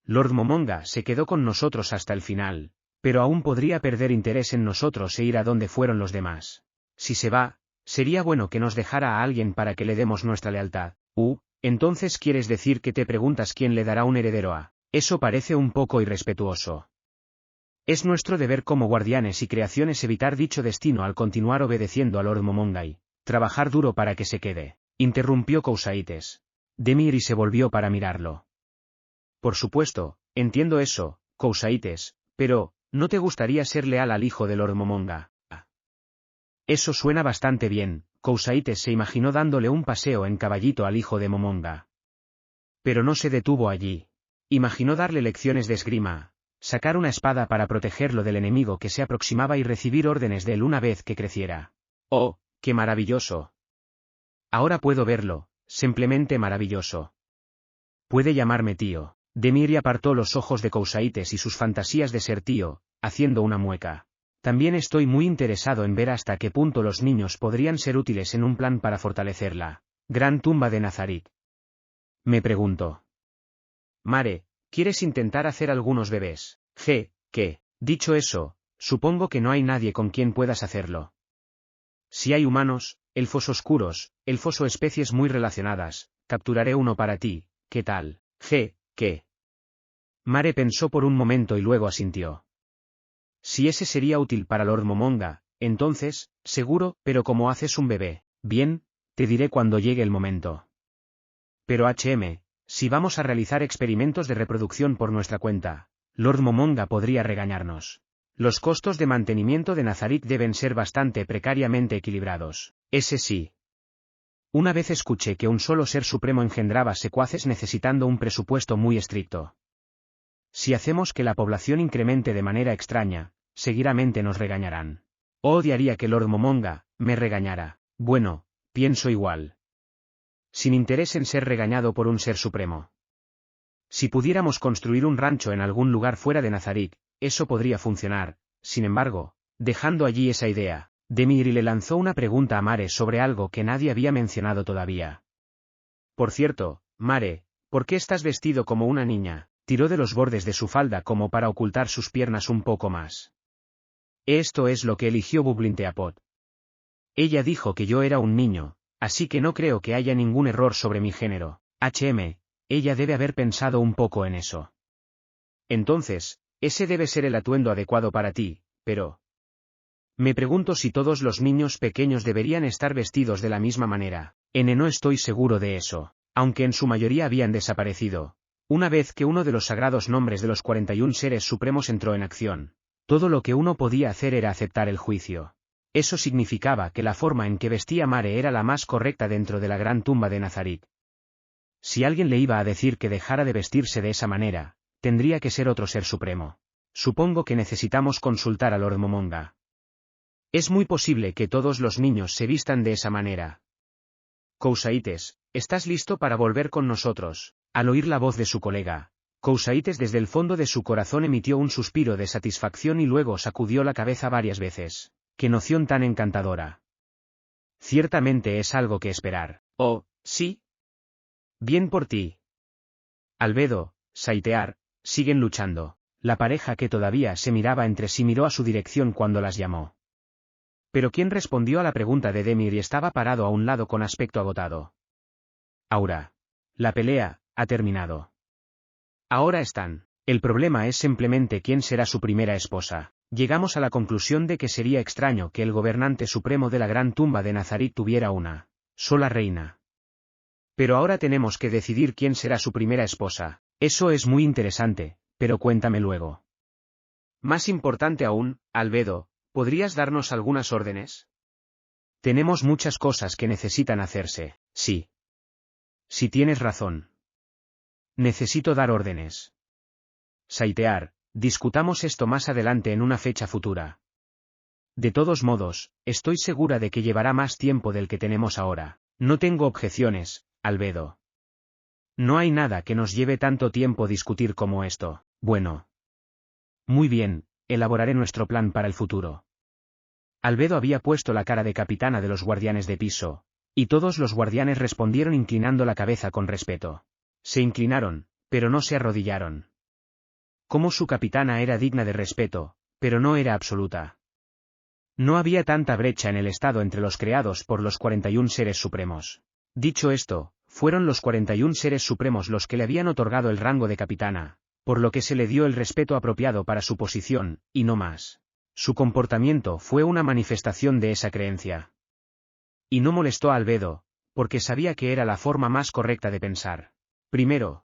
S1: Lord Momonga se quedó con nosotros hasta el final, pero aún podría perder interés en nosotros e ir a donde fueron los demás. Si se va, sería bueno que nos dejara a alguien para que le demos nuestra lealtad. Entonces quieres decir que te preguntas quién le dará un heredero a. Eso parece un poco irrespetuoso. Es nuestro deber como guardianes y creaciones evitar dicho destino al continuar obedeciendo a Lord Momonga y trabajar duro para que se quede, interrumpió Cousaites. Demiri se volvió para mirarlo. Por supuesto, entiendo eso, Cousaites, pero, ¿no te gustaría ser leal al hijo de Lord Momonga? Eso suena bastante bien. Cousaites se imaginó dándole un paseo en caballito al hijo de Momonga. Pero no se detuvo allí. Imaginó darle lecciones de esgrima, sacar una espada para protegerlo del enemigo que se aproximaba y recibir órdenes de él una vez que creciera. ¡Oh, qué maravilloso! Ahora puedo verlo, simplemente maravilloso. Puede llamarme tío. Demiri apartó los ojos de Cousaites y sus fantasías de ser tío, haciendo una mueca. También estoy muy interesado en ver hasta qué punto los niños podrían ser útiles en un plan para fortalecer la gran tumba de Nazarit. Me pregunto. Mare, ¿quieres intentar hacer algunos bebés? ¿Qué? Dicho eso, supongo que no hay nadie con quien puedas hacerlo. Si hay humanos, elfos oscuros, elfos o especies muy relacionadas, capturaré uno para ti, ¿qué tal? ¿Qué? Mare pensó por un momento y luego asintió. Si ese sería útil para Lord Momonga, entonces, seguro, pero como haces un bebé, bien, te diré cuando llegue el momento. Pero si vamos a realizar experimentos de reproducción por nuestra cuenta, Lord Momonga podría regañarnos. Los costos de mantenimiento de Nazarit deben ser bastante precariamente equilibrados. Ese sí. Una vez escuché que un solo ser supremo engendraba secuaces necesitando un presupuesto muy estricto. Si hacemos que la población incremente de manera extraña, seguidamente nos regañarán. Odiaría que Lord Momonga me regañara. Bueno, pienso igual. Sin interés en ser regañado por un ser supremo. Si pudiéramos construir un rancho en algún lugar fuera de Nazarit, eso podría funcionar. Sin embargo, dejando allí esa idea, Demiri le lanzó una pregunta a Mare sobre algo que nadie había mencionado todavía. Por cierto, Mare, ¿por qué estás vestido como una niña? Tiró de los bordes de su falda como para ocultar sus piernas un poco más. Esto es lo que eligió Bublinteapod. Ella dijo que yo era un niño, así que no creo que haya ningún error sobre mi género. Ella debe haber pensado un poco en eso. Entonces, ese debe ser el atuendo adecuado para ti, pero... Me pregunto si todos los niños pequeños deberían estar vestidos de la misma manera. No estoy seguro de eso, aunque en su mayoría habían desaparecido. Una vez que uno de los sagrados nombres de los 41 seres supremos entró en acción, todo lo que uno podía hacer era aceptar el juicio. Eso significaba que la forma en que vestía Mare era la más correcta dentro de la gran tumba de Nazarit. Si alguien le iba a decir que dejara de vestirse de esa manera, tendría que ser otro ser supremo. Supongo que necesitamos consultar a Lord Momonga. Es muy posible que todos los niños se vistan de esa manera. Cousaites, ¿estás listo para volver con nosotros? Al oír la voz de su colega, Cousaites desde el fondo de su corazón emitió un suspiro de satisfacción y luego sacudió la cabeza varias veces. ¡Qué noción tan encantadora! Ciertamente es algo que esperar. Oh, sí. Bien por ti. Albedo, Saitear, siguen luchando. La pareja que todavía se miraba entre sí miró a su dirección cuando las llamó. Pero ¿quién respondió a la pregunta de Demir y estaba parado a un lado con aspecto agotado? Aura. La pelea ha terminado. Ahora están. El problema es simplemente quién será su primera esposa. Llegamos a la conclusión de que sería extraño que el gobernante supremo de la gran tumba de Nazarit tuviera una sola reina. Pero ahora tenemos que decidir quién será su primera esposa. Eso es muy interesante, pero cuéntame luego. Más importante aún, Albedo, ¿podrías darnos algunas órdenes? Tenemos muchas cosas que necesitan hacerse, sí. Si tienes razón. Necesito dar órdenes. Saitear, discutamos esto más adelante en una fecha futura. De todos modos, estoy segura de que llevará más tiempo del que tenemos ahora. No tengo objeciones, Albedo. No hay nada que nos lleve tanto tiempo discutir como esto. Bueno. Muy bien, elaboraré nuestro plan para el futuro. Albedo había puesto la cara de capitana de los guardianes de piso, y todos los guardianes respondieron inclinando la cabeza con respeto. Se inclinaron, pero no se arrodillaron. Como su capitana era digna de respeto, pero no era absoluta. No había tanta brecha en el estado entre los creados por los 41 seres supremos. Dicho esto, fueron los 41 seres supremos los que le habían otorgado el rango de capitana, por lo que se le dio el respeto apropiado para su posición, y no más. Su comportamiento fue una manifestación de esa creencia. Y no molestó a Albedo, porque sabía que era la forma más correcta de pensar. Primero,